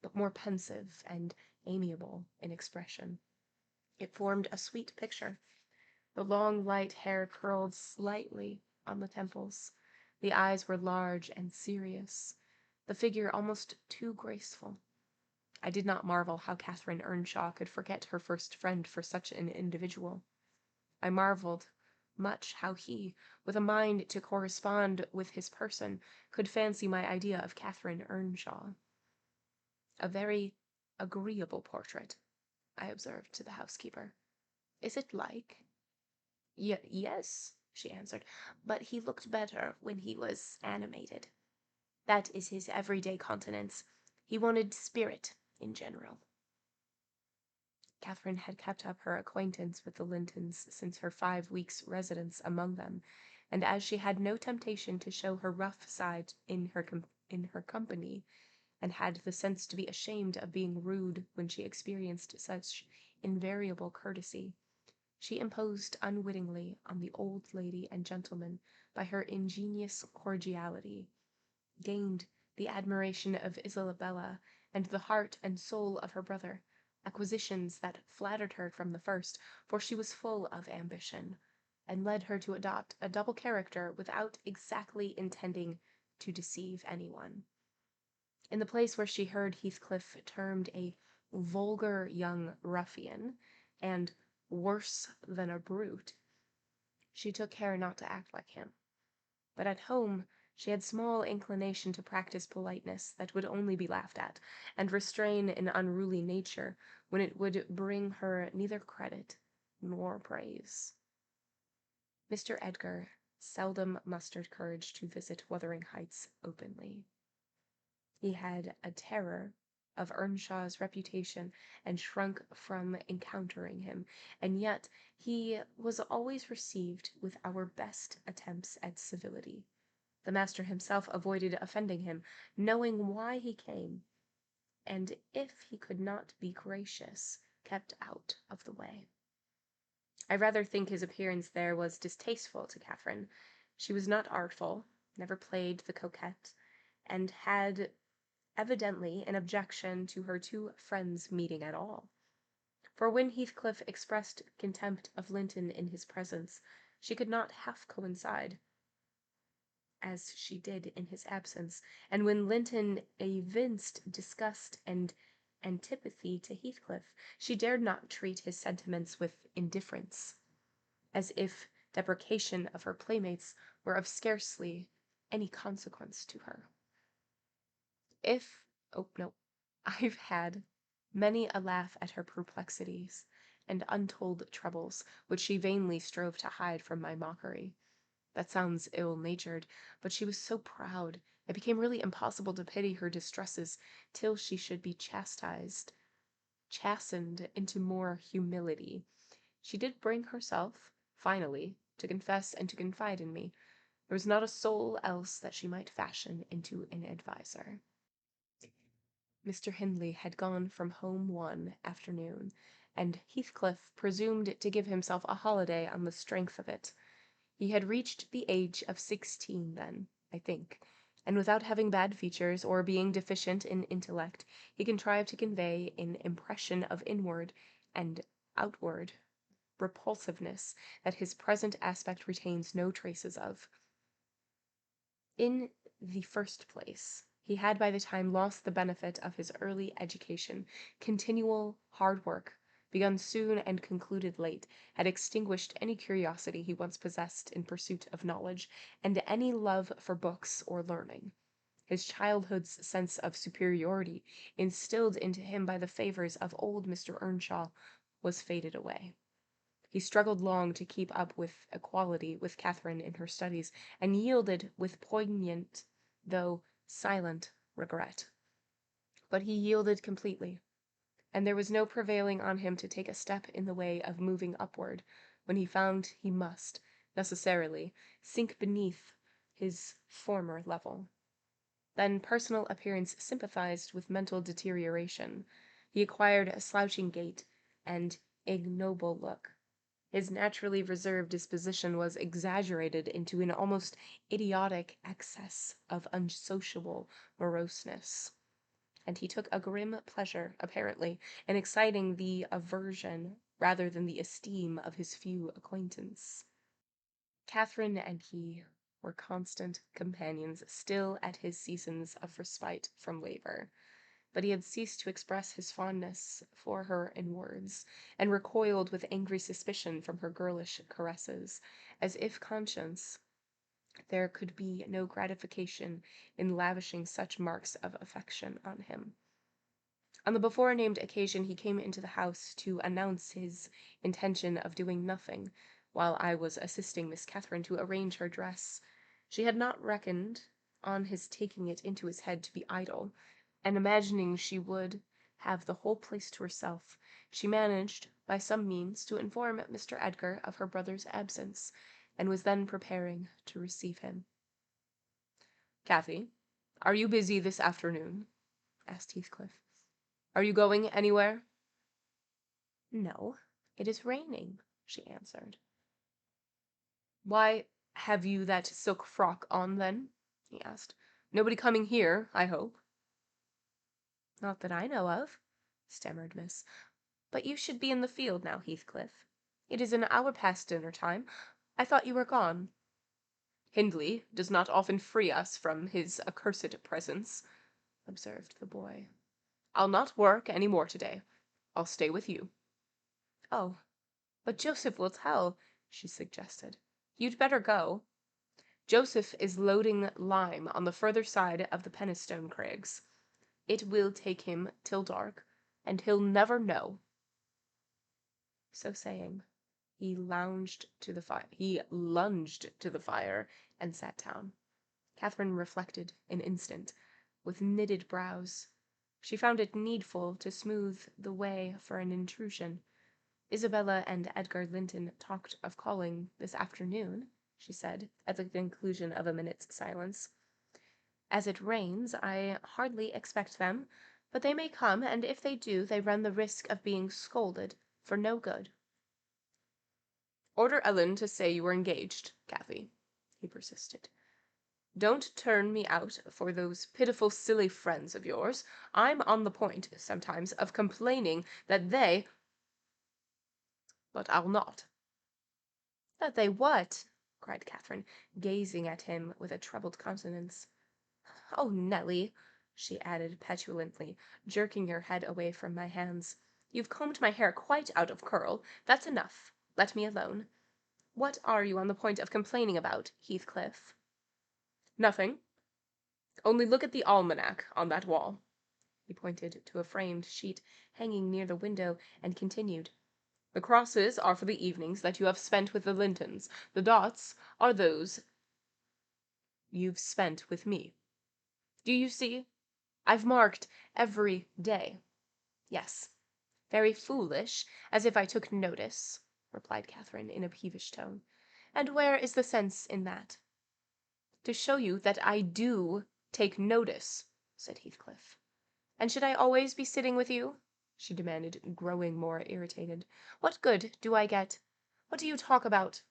but more pensive and amiable in expression. It formed a sweet picture. The long light hair curled slightly on the temples. The eyes were large and serious, the figure almost too graceful. I did not marvel how Catherine Earnshaw could forget her first friend for such an individual. I marveled much how he, with a mind to correspond with his person, could fancy my idea of Catherine Earnshaw. A very agreeable portrait, I observed to the housekeeper. Is it like? Yes, she answered, but he looked better when he was animated. That is his everyday countenance. He wanted spirit in general. Catherine had kept up her acquaintance with the Lintons since her 5 weeks' residence among them, and as she had no temptation to show her rough side in her company, and had the sense to be ashamed of being rude when she experienced such invariable courtesy, she imposed unwittingly on the old lady and gentleman by her ingenious cordiality, gained the admiration of Isabella, and the heart and soul of her brother, acquisitions that flattered her from the first, for she was full of ambition, and led her to adopt a double character without exactly intending to deceive anyone. In the place where she heard Heathcliff termed a vulgar young ruffian, and worse than a brute, she took care not to act like him. But at home she had small inclination to practice politeness that would only be laughed at, and restrain an unruly nature when it would bring her neither credit nor praise. Mr. Edgar seldom mustered courage to visit Wuthering Heights openly. He had a terror of Earnshaw's reputation and shrunk from encountering him, and yet he was always received with our best attempts at civility. The master himself avoided offending him, knowing why he came, and if he could not be gracious, kept out of the way. I rather think his appearance there was distasteful to Catherine. She was not artful, never played the coquette, and had evidently an objection to her two friends meeting at all. For when Heathcliff expressed contempt of Linton in his presence, she could not half coincide, as she did in his absence, and when Linton evinced disgust and antipathy to Heathcliff, she dared not treat his sentiments with indifference, as if deprecation of her playmates were of scarcely any consequence to her. I've had many a laugh at her perplexities and untold troubles, which she vainly strove to hide from my mockery. That sounds ill-natured, but she was so proud, it became really impossible to pity her distresses till she should be chastened into more humility. She did bring herself, finally, to confess and to confide in me. There was not a soul else that she might fashion into an adviser. Mr. Hindley had gone from home one afternoon, and Heathcliff presumed to give himself a holiday on the strength of it. He had reached the age of 16 then, I think, and without having bad features or being deficient in intellect, he contrived to convey an impression of inward and outward repulsiveness that his present aspect retains no traces of. In the first place, he had by the time lost the benefit of his early education. Continual hard work, begun soon and concluded late, had extinguished any curiosity he once possessed in pursuit of knowledge, and any love for books or learning. His childhood's sense of superiority, instilled into him by the favors of old Mr Earnshaw, was faded away. He struggled long to keep up with equality with Catherine in her studies, and yielded with poignant, though silent, regret. But he yielded completely, and there was no prevailing on him to take a step in the way of moving upward, when he found he must, necessarily, sink beneath his former level. Then personal appearance sympathized with mental deterioration. He acquired a slouching gait and ignoble look. His naturally reserved disposition was exaggerated into an almost idiotic excess of unsociable moroseness, and he took a grim pleasure, apparently, in exciting the aversion rather than the esteem of his few acquaintance. Catherine and he were constant companions still at his seasons of respite from labour, but he had ceased to express his fondness for her in words, and recoiled with angry suspicion from her girlish caresses, as if conscious there could be no gratification in lavishing such marks of affection on him. On the before-named occasion he came into the house to announce his intention of doing nothing, while I was assisting Miss Catherine to arrange her dress. She had not reckoned on his taking it into his head to be idle, and imagining she would have the whole place to herself, she managed, by some means, to inform Mr Edgar of her brother's absence, and was then preparing to receive him. "Cathy, are you busy this afternoon?" asked Heathcliff. "Are you going anywhere?" "No, it is raining," she answered. "Why have you that silk frock on, then?" he asked. "Nobody coming here, I hope?" "Not that I know of," stammered Miss. "But you should be in the field now, Heathcliff. It is an hour past dinner time. I thought you were gone." "Hindley does not often free us from his accursed presence," observed the boy. "I'll not work any more today. I'll stay with you." "Oh, but Joseph will tell," she suggested. "You'd better go." "Joseph is loading lime on the further side of the Penistone Craigs. It will take him till dark, and he'll never know." So saying, he lunged to the fire and sat down. Catherine reflected an instant, with knitted brows. She found it needful to smooth the way for an intrusion. "Isabella and Edgar Linton talked of calling this afternoon," she said, at the conclusion of a minute's silence. "As it rains, I hardly expect them, but they may come, and if they do, they run the risk of being scolded for no good." "Order Ellen to say you are engaged, Cathy," he persisted. "Don't turn me out for those pitiful silly friends of yours. I'm on the point, sometimes, of complaining that they— but I'll not." "That they what?" cried Catherine, gazing at him with a troubled countenance. "Oh, Nelly," she added petulantly, jerking her head away from my hands, "you've combed my hair quite out of curl. That's enough. Let me alone. What are you on the point of complaining about, Heathcliff?" "Nothing. Only look at the almanac on that wall." He pointed to a framed sheet hanging near the window, and continued, "The crosses are for the evenings that you have spent with the Lintons. The dots are those you've spent with me. Do you see? I've marked every day." "Yes, very foolish, as if I took notice," replied Catherine in a peevish tone. "And where is the sense in that?" "To show you that I do take notice," said Heathcliff. "And should I always be sitting with you?" she demanded, growing more irritated. "What good do I get? What do you talk about?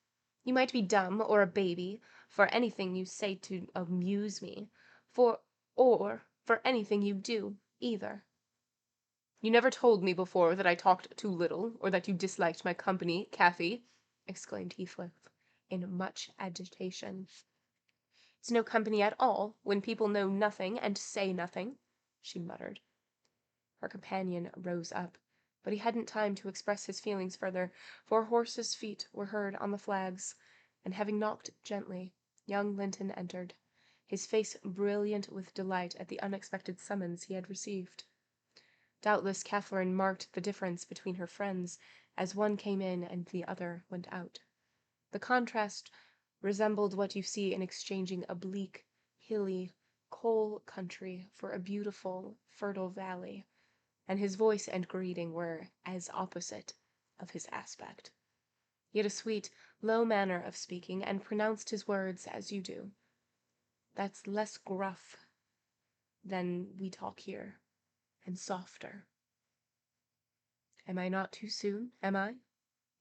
You might be dumb or a baby, for anything you say to amuse me, or for anything you do, either." "You never told me before that I talked too little, or that you disliked my company, Cathy," exclaimed Heathcliff, in much agitation. It's no company at all, when people know nothing and say nothing, she muttered. Her companion rose up, but he hadn't time to express his feelings further, for a horse's feet were heard on the flags, and having knocked gently, young Linton entered, his face brilliant with delight at the unexpected summons he had received. Doubtless Catherine marked the difference between her friends, as one came in and the other went out. The contrast resembled what you see in exchanging a bleak, hilly, coal country for a beautiful, fertile valley, and his voice and greeting were as opposite of his aspect. He had a sweet, low manner of speaking, and pronounced his words as you do. That's less gruff than we talk here, and softer. Am I not too soon, am I?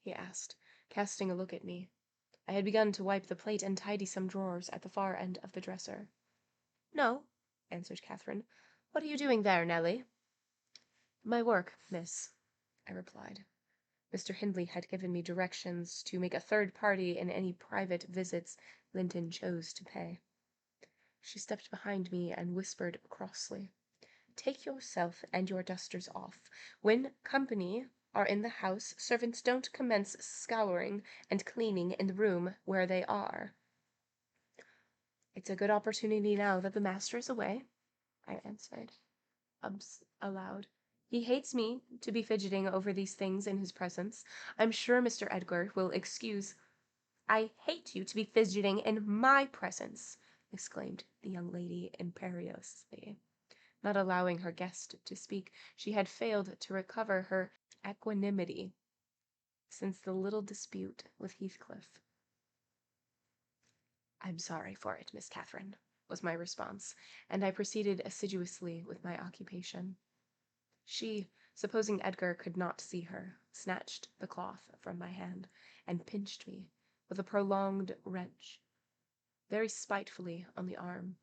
He asked, casting a look at me. I had begun to wipe the plate and tidy some drawers at the far end of the dresser. No, answered Catherine. What are you doing there, Nellie? My work, miss, I replied. Mr. Hindley had given me directions to make a third party in any private visits Linton chose to pay. She stepped behind me and whispered crossly, Take yourself and your dusters off. When company are in the house, servants don't commence scouring and cleaning in the room where they are. It's a good opportunity now that the master is away, I answered, aloud. He hates me to be fidgeting over these things in his presence. I'm sure Mr. Edgar will excuse. I hate you to be fidgeting in my presence, exclaimed the young lady imperiously. Not allowing her guest to speak, she had failed to recover her equanimity since the little dispute with Heathcliff. I'm sorry for it, Miss Catherine, was my response, and I proceeded assiduously with my occupation. She, supposing Edgar could not see her, snatched the cloth from my hand, and pinched me, with a prolonged wrench, very spitefully on the arm.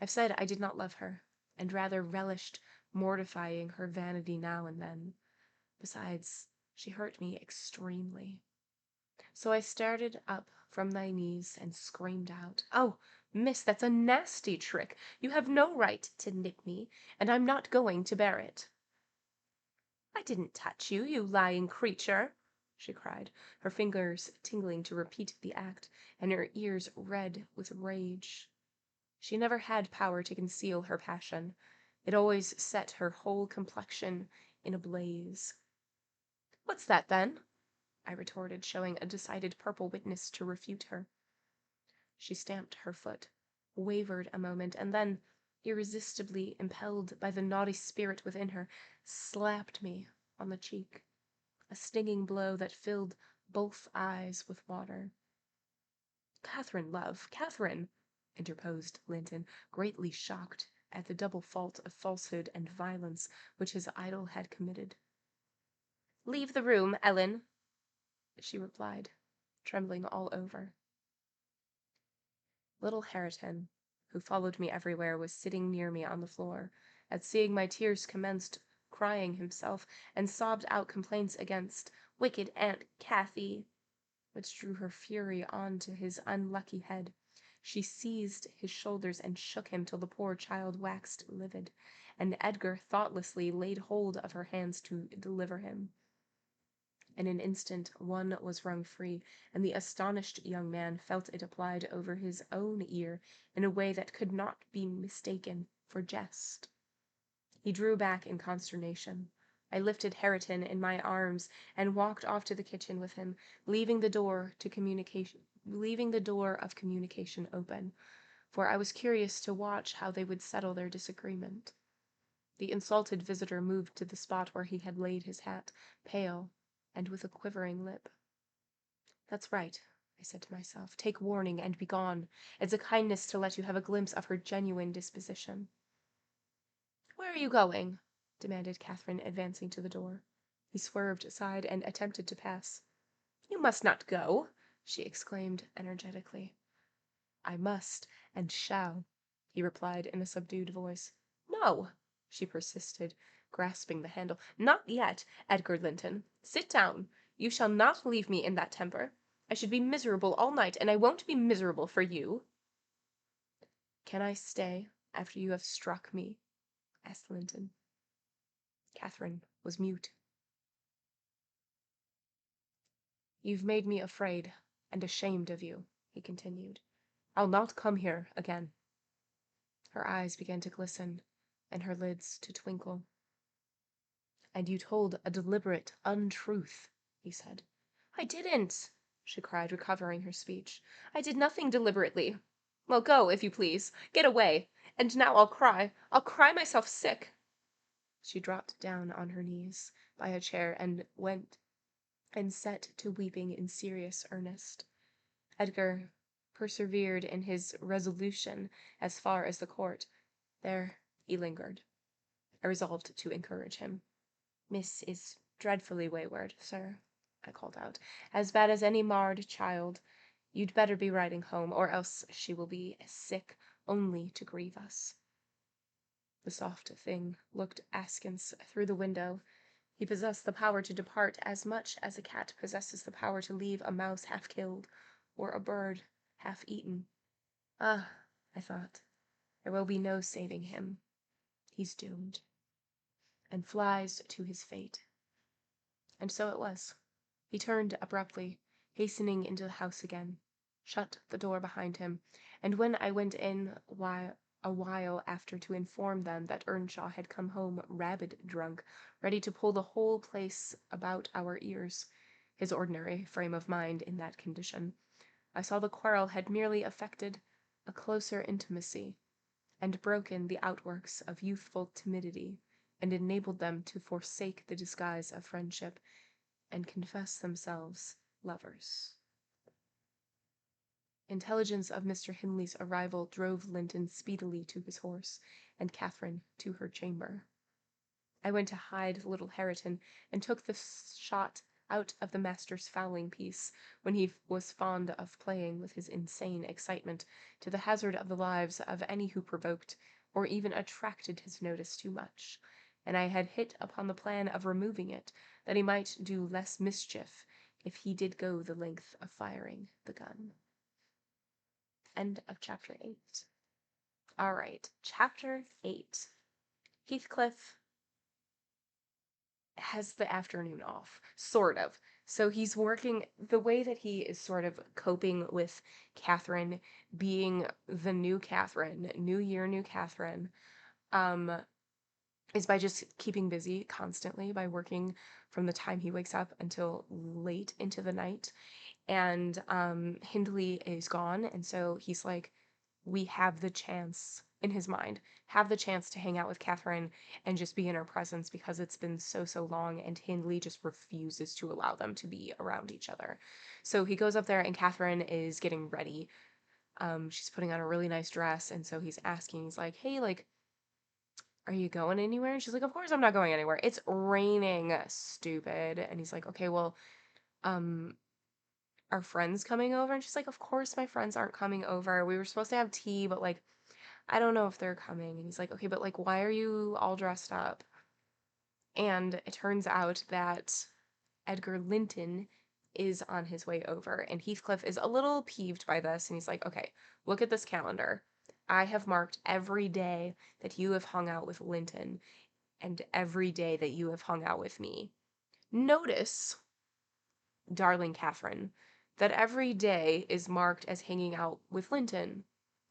I've said I did not love her, and rather relished mortifying her vanity now and then. Besides, she hurt me extremely. So I started up from my knees and screamed out, Oh, miss, that's a nasty trick. You have no right to nip me, and I'm not going to bear it. I didn't touch you, you lying creature, she cried, her fingers tingling to repeat the act, and her ears red with rage. She never had power to conceal her passion. It always set her whole complexion in a blaze. What's that, then? I retorted, showing a decided purple witness to refute her. She stamped her foot, wavered a moment, and then, irresistibly impelled by the naughty spirit within her, slapped me on the cheek, a stinging blow that filled both eyes with water. Catherine, love, Catherine, interposed Linton, greatly shocked at the double fault of falsehood and violence which his idol had committed. Leave the room, Ellen, she replied, trembling all over. Little Hareton, who followed me everywhere, was sitting near me on the floor. At seeing my tears commenced crying himself, and sobbed out complaints against wicked Aunt Cathy, which drew her fury on to his unlucky head. She seized his shoulders and shook him till the poor child waxed livid, and Edgar thoughtlessly laid hold of her hands to deliver him. In an instant one was wrung free, and the astonished young man felt it applied over his own ear in a way that could not be mistaken for jest. He drew back in consternation. I lifted Hareton in my arms and walked off to the kitchen with him, leaving the door of communication open, for I was curious to watch how they would settle their disagreement. The insulted visitor moved to the spot where he had laid his hat, pale, and with a quivering lip. That's right, I said to myself. Take warning and be gone. It's a kindness to let you have a glimpse of her genuine disposition. Where are you going? Demanded Catherine, advancing to the door. He swerved aside and attempted to pass. You must not go, she exclaimed energetically. I must and shall, he replied in a subdued voice. No, she persisted, grasping the handle. Not yet, Edgar Linton. Sit down. You shall not leave me in that temper. I should be miserable all night, and I won't be miserable for you. Can I stay after you have struck me? Asked Linton. Catherine was mute. You've made me afraid and ashamed of you, he continued. I'll not come here again. Her eyes began to glisten, and her lids to twinkle. And you told a deliberate untruth, he said. I didn't, she cried, recovering her speech. I did nothing deliberately. Well, go, if you please. Get away. And now I'll cry. I'll cry myself sick. She dropped down on her knees by a chair and went and set to weeping in serious earnest. Edgar persevered in his resolution as far as the court. There he lingered. I resolved to encourage him. Miss is dreadfully wayward, sir, I called out. As bad as any marred child. You'd better be riding home, or else she will be sick only to grieve us. The soft thing looked askance through the window. He possessed the power to depart as much as a cat possesses the power to leave a mouse half killed, or a bird half eaten. Ah, I thought, there will be no saving him. He's doomed, and flies to his fate. And so it was. He turned abruptly, hastening into the house again, shut the door behind him, and when I went in a while after to inform them that Earnshaw had come home rabid drunk, ready to pull the whole place about our ears, his ordinary frame of mind in that condition, I saw the quarrel had merely effected a closer intimacy, and broken the outworks of youthful timidity, and enabled them to forsake the disguise of friendship, and confess themselves lovers. Intelligence of Mr. Hindley's arrival drove Linton speedily to his horse, and Catherine to her chamber. I went to hide little Hareton, and took the shot out of the master's fowling piece, when he was fond of playing with his insane excitement, to the hazard of the lives of any who provoked, or even attracted his notice too much, and I had hit upon the plan of removing it, that he might do less mischief if he did go the length of firing the gun. End of chapter 8. All right, chapter 8. Heathcliff has the afternoon off, sort of. So he's working, the way that he is sort of coping with Catherine being the new Catherine, new year, new Catherine, is by just keeping busy constantly, by working from the time he wakes up until late into the night. And Hindley is gone, and so he's like, we have the chance, in his mind, have the chance to hang out with Catherine and just be in her presence, because it's been so long, and Hindley just refuses to allow them to be around each other. So he goes up there, and Catherine is getting ready. She's putting on a really nice dress, and so he's asking, he's like, hey, like, are you going anywhere? And she's like, of course I'm not going anywhere. It's raining, stupid. And he's like, okay, well, are friends coming over? And she's like, of course my friends aren't coming over. We were supposed to have tea, but like, I don't know if they're coming. And he's like, okay, but like, why are you all dressed up? And it turns out that Edgar Linton is on his way over, and Heathcliff is a little peeved by this, and he's like, okay, look at this calendar. I have marked every day that you have hung out with Linton, and every day that you have hung out with me. Notice, darling Catherine, that every day is marked as hanging out with Linton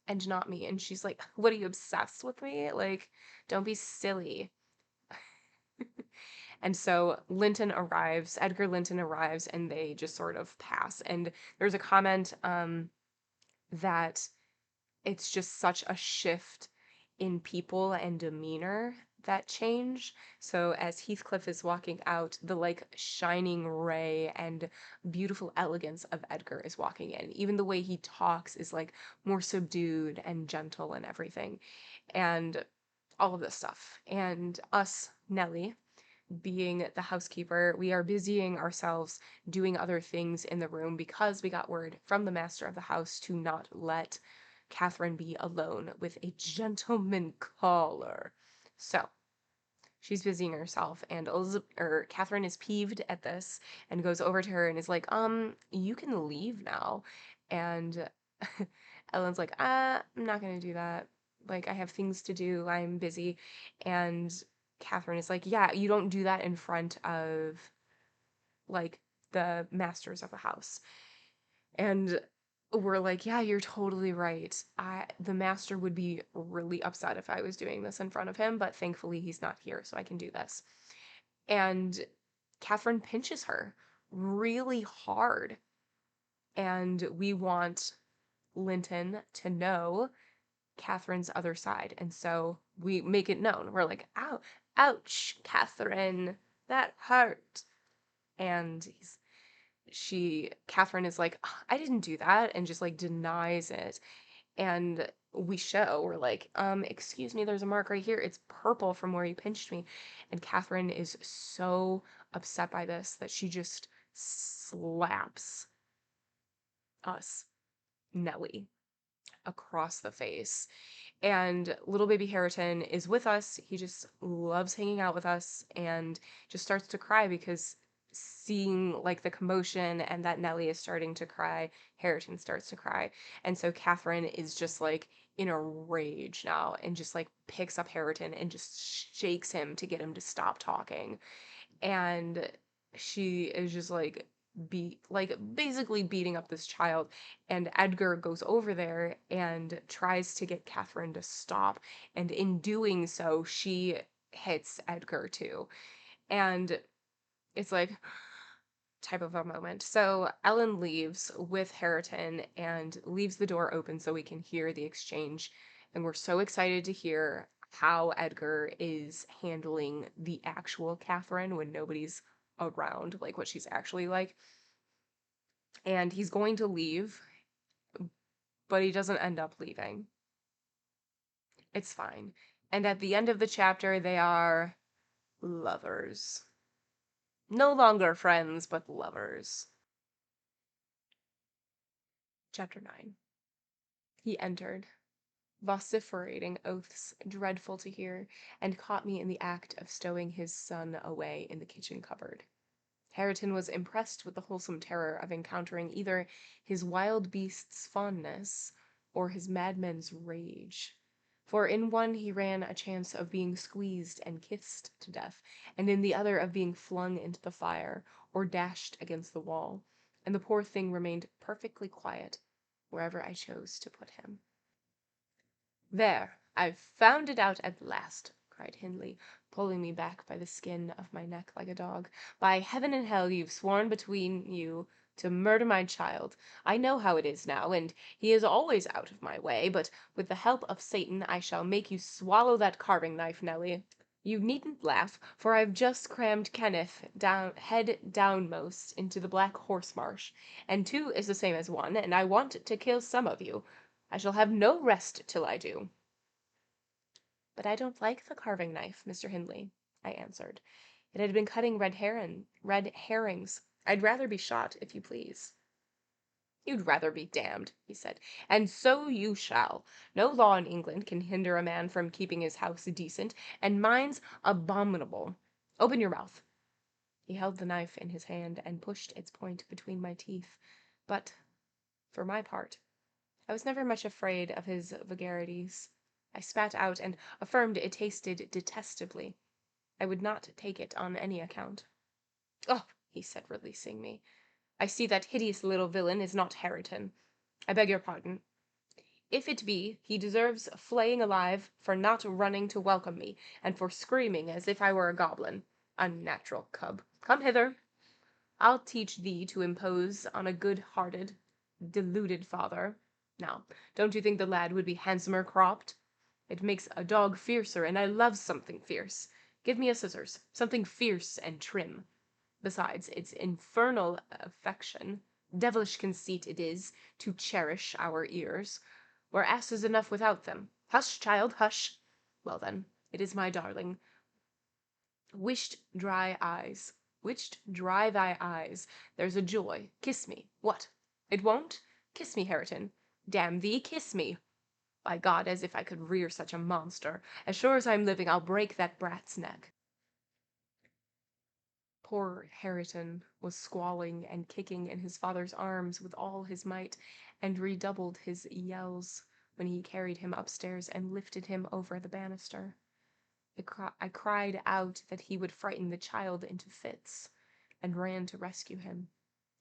and not me. And she's like, what, are you obsessed with me? Like, don't be silly. And so Edgar Linton arrives, and they just sort of pass. And there's a comment that it's just such a shift in people and demeanor that change. So as Heathcliff is walking out, the like shining ray and beautiful elegance of Edgar is walking in. Even the way he talks is like more subdued and gentle and everything. And all of this stuff. And us, Nellie, being the housekeeper, we are busying ourselves doing other things in the room, because we got word from the master of the house to not let Catherine be alone with a gentleman caller. So she's busying herself, and Catherine is peeved at this and goes over to her and is like, you can leave now. And Ellen's like, I'm not gonna do that. Like, I have things to do. I'm busy. And Catherine is like, yeah, you don't do that in front of, like, the masters of the house. And we're like, yeah, you're totally right. The master would be really upset if I was doing this in front of him, but thankfully he's not here, so I can do this. And Catherine pinches her really hard. And we want Linton to know Catherine's other side. And so we make it known. We're like, ow, ouch, Catherine, that hurt. And Catherine is like, I didn't do that, and just like denies it. And we're like, excuse me, there's a mark right here. It's purple from where you pinched me. And Catherine is so upset by this that she just slaps us, Nellie, across the face. And little baby Harriton is with us. He just loves hanging out with us and just starts to cry because seeing like the commotion and that Nellie is starting to cry, Harriton starts to cry. And so Catherine is just like in a rage now and just like picks up Harriton and just shakes him to get him to stop talking. And she is just like basically beating up this child, and Edgar goes over there and tries to get Catherine to stop, and in doing so she hits Edgar too. And it's like type of a moment. So Ellen leaves with Harriton and leaves the door open so we can hear the exchange, and we're so excited to hear how Edgar is handling the actual Catherine when nobody's around, like what she's actually like. And he's going to leave, but he doesn't end up leaving. It's fine. And at the end of the chapter, they are lovers. No longer friends, but lovers. Chapter 9. He entered, vociferating oaths dreadful to hear, and caught me in the act of stowing his son away in the kitchen cupboard. Hareton was impressed with the wholesome terror of encountering either his wild beast's fondness or his madman's rage. For in one he ran a chance of being squeezed and kissed to death, and in the other of being flung into the fire or dashed against the wall, and the poor thing remained perfectly quiet wherever I chose to put him. "There, I've found it out at last," cried Hindley, pulling me back by the skin of my neck like a dog. "By heaven and hell, you've sworn between you to murder my child. I know how it is now, and he is always out of my way, but with the help of Satan I shall make you swallow that carving knife, Nellie. You needn't laugh, for I've just crammed Kenneth head downmost into the Black Horse Marsh, and 2 is the same as 1, and I want to kill some of you. I shall have no rest till I do." "But I don't like the carving knife, Mr. Hindley," I answered. "It had been cutting red herrings. I'd rather be shot, if you please." "You'd rather be damned," he said, "and so you shall. No law in England can hinder a man from keeping his house decent, and mine's abominable. Open your mouth." He held the knife in his hand and pushed its point between my teeth, but, for my part, I was never much afraid of his vagaries. I spat out and affirmed it tasted detestably. I would not take it on any account. "Oh," he said, releasing me, "I see that hideous little villain is not Hareton. I beg your pardon. If it be, he deserves flaying alive for not running to welcome me, and for screaming as if I were a goblin. Unnatural cub. Come hither. I'll teach thee to impose on a good-hearted, deluded father. Now, don't you think the lad would be handsomer cropped? It makes a dog fiercer, and I love something fierce. Give me a scissors, something fierce and trim. Besides, it's infernal affection, devilish conceit it is, to cherish our ears. We're asses enough without them. Hush, child, hush. Well then, it is my darling. Wisht dry eyes. Wisht dry thy eyes. There's a joy. Kiss me. What? It won't? Kiss me, Hareton. Damn thee, kiss me. By God, as if I could rear such a monster. As sure as I'm living, I'll break that brat's neck." Poor Hareton was squalling and kicking in his father's arms with all his might, and redoubled his yells when he carried him upstairs and lifted him over the banister. I cried out that he would frighten the child into fits, and ran to rescue him.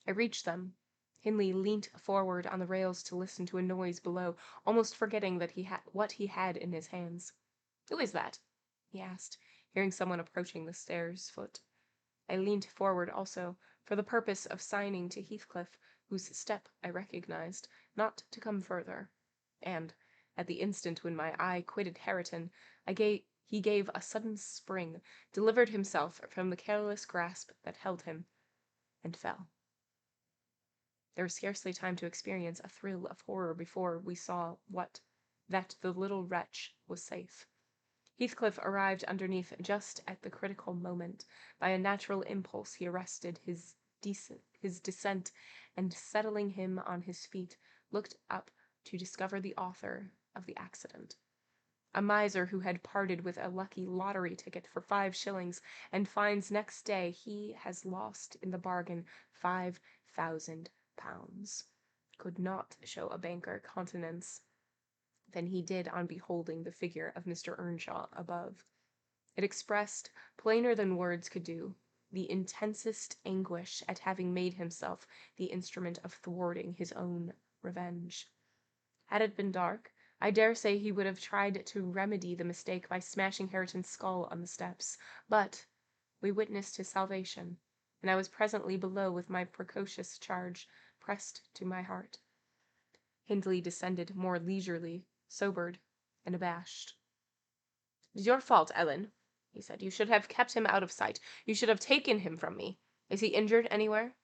I reached them. Hindley leant forward on the rails to listen to a noise below, almost forgetting that what he had in his hands. "Who is that?" he asked, hearing someone approaching the stairs foot. I leaned forward also, for the purpose of signing to Heathcliff, whose step I recognized, not to come further. And, at the instant when my eye quitted Hareton, he gave a sudden spring, delivered himself from the careless grasp that held him, and fell. There was scarcely time to experience a thrill of horror before we saw that the little wretch was safe. Heathcliff arrived underneath just at the critical moment. By a natural impulse he arrested his descent, and settling him on his feet, looked up to discover the author of the accident. A miser who had parted with a lucky lottery ticket for 5 shillings, and finds next day he has lost in the bargain 5,000 pounds, could not show a banker countenance than he did on beholding the figure of Mr Earnshaw above. It expressed, plainer than words could do, the intensest anguish at having made himself the instrument of thwarting his own revenge. Had it been dark, I dare say he would have tried to remedy the mistake by smashing Hareton's skull on the steps, but we witnessed his salvation, and I was presently below with my precocious charge pressed to my heart. Hindley descended more leisurely, sobered, and abashed. "It is your fault, Ellen," he said. "You should have kept him out of sight. You should have taken him from me. Is he injured anywhere?"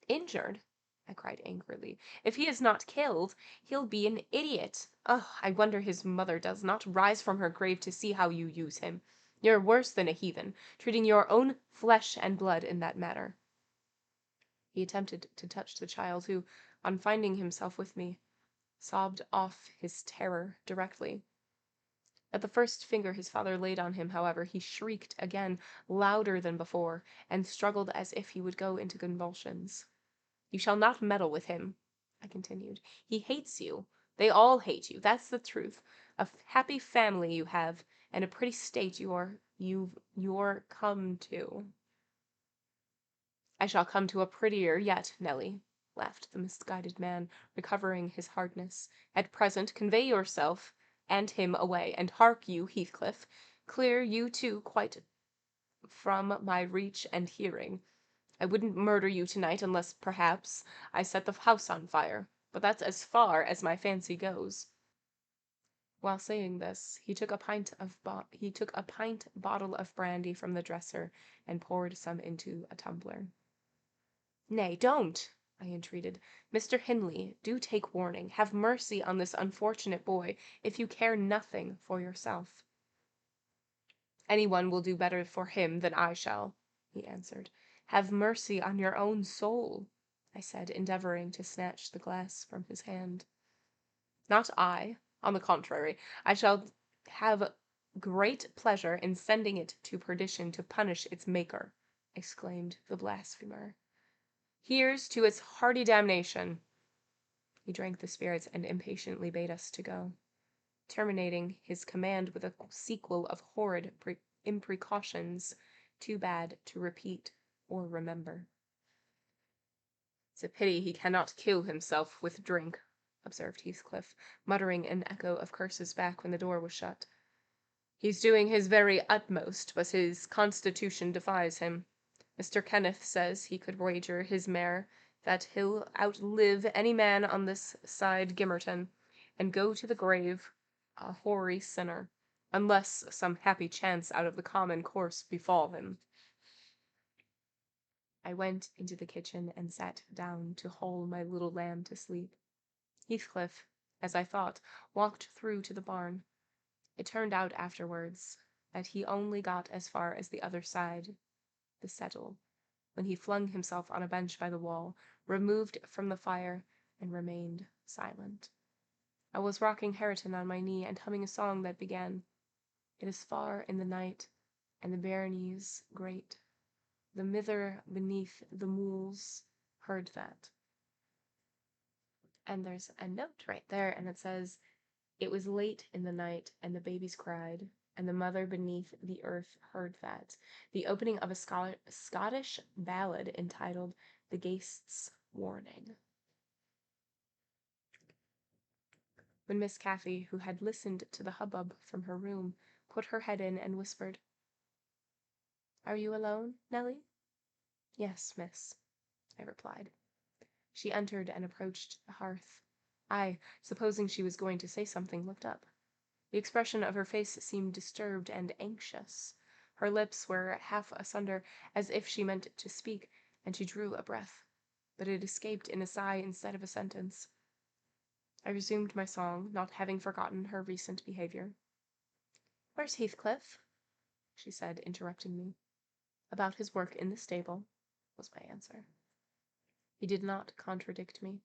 "Injured?" I cried angrily. "If he is not killed, he'll be an idiot. Oh, I wonder his mother does not rise from her grave to see how you use him. You're worse than a heathen, treating your own flesh and blood in that manner." He attempted to touch the child, who, on finding himself with me, sobbed off his terror directly. At the first finger his father laid on him, however, he shrieked again, louder than before, and struggled as if he would go into convulsions. "You shall not meddle with him," I continued. "He hates you. They all hate you. That's the truth. A happy family you have, and a pretty state you're come to." "I shall come to a prettier yet, Nelly," laughed the misguided man, recovering his hardness. "At present, convey yourself and him away, and hark you, Heathcliff, clear you too quite from my reach and hearing. I wouldn't murder you tonight unless, perhaps, I set the house on fire, but that's as far as my fancy goes." While saying this, he took a pint bottle of brandy from the dresser and poured some into a tumbler. "Nay, don't," I entreated. "Mr Hindley, do take warning. Have mercy on this unfortunate boy, if you care nothing for yourself." "Anyone will do better for him than I shall," he answered. "Have mercy on your own soul," I said, endeavouring to snatch the glass from his hand. "Not I. On the contrary, I shall have great pleasure in sending it to perdition to punish its maker," exclaimed the blasphemer. "Here's to its hearty damnation." He drank the spirits and impatiently bade us to go, terminating his command with a sequel of horrid imprecautions too bad to repeat or remember. "It's a pity he cannot kill himself with drink," observed Heathcliff, muttering an echo of curses back when the door was shut. "He's doing his very utmost, but his constitution defies him. Mr Kenneth says he could wager his mare that he'll outlive any man on this side Gimmerton, and go to the grave a hoary sinner, unless some happy chance out of the common course befall him." I went into the kitchen and sat down to hull my little lamb to sleep. Heathcliff, as I thought, walked through to the barn. It turned out afterwards that he only got as far as the other side, the settle, when he flung himself on a bench by the wall, removed from the fire, and remained silent. I was rocking Hareton on my knee and humming a song that began, "It is far in the night, and the bairnies great. The mither beneath the mools heard that." And there's a note right there, and it says, "It was late in the night, and the babies cried, and the mother beneath the earth heard that." The opening of a Scottish ballad entitled "The Ghast's Warning." When Miss Cathy, who had listened to the hubbub from her room, put her head in and whispered, "Are you alone, Nellie?" "Yes, miss," I replied. She entered and approached the hearth. I, supposing she was going to say something, looked up. The expression of her face seemed disturbed and anxious. Her lips were half asunder, as if she meant to speak, and she drew a breath, but it escaped in a sigh instead of a sentence. I resumed my song, not having forgotten her recent behavior. "Where's Heathcliff?" she said, interrupting me. "About his work in the stable," was my answer. He did not contradict me.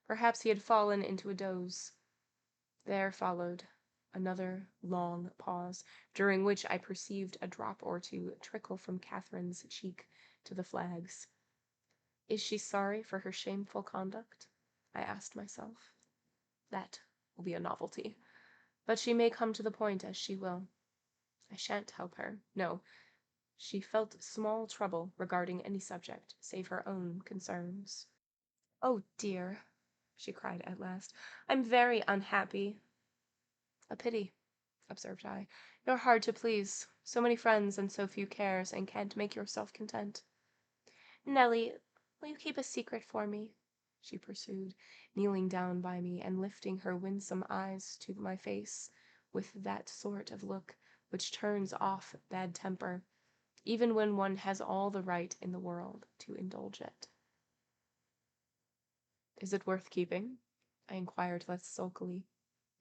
Perhaps he had fallen into a doze. There followed another long pause, during which I perceived a drop or two trickle from Catherine's cheek to the flags. Is she sorry for her shameful conduct? I asked myself. That will be a novelty. But she may come to the point as she will. I shan't help her. No, she felt small trouble regarding any subject save her own concerns. "Oh dear," she cried at last, "I'm very unhappy." "A pity," observed I. "You're hard to please. So many friends and so few cares, and can't make yourself content." "Nellie, will you keep a secret for me?" she pursued, kneeling down by me and lifting her winsome eyes to my face with that sort of look which turns off bad temper, even when one has all the right in the world to indulge it. "Is it worth keeping?" I inquired less sulkily.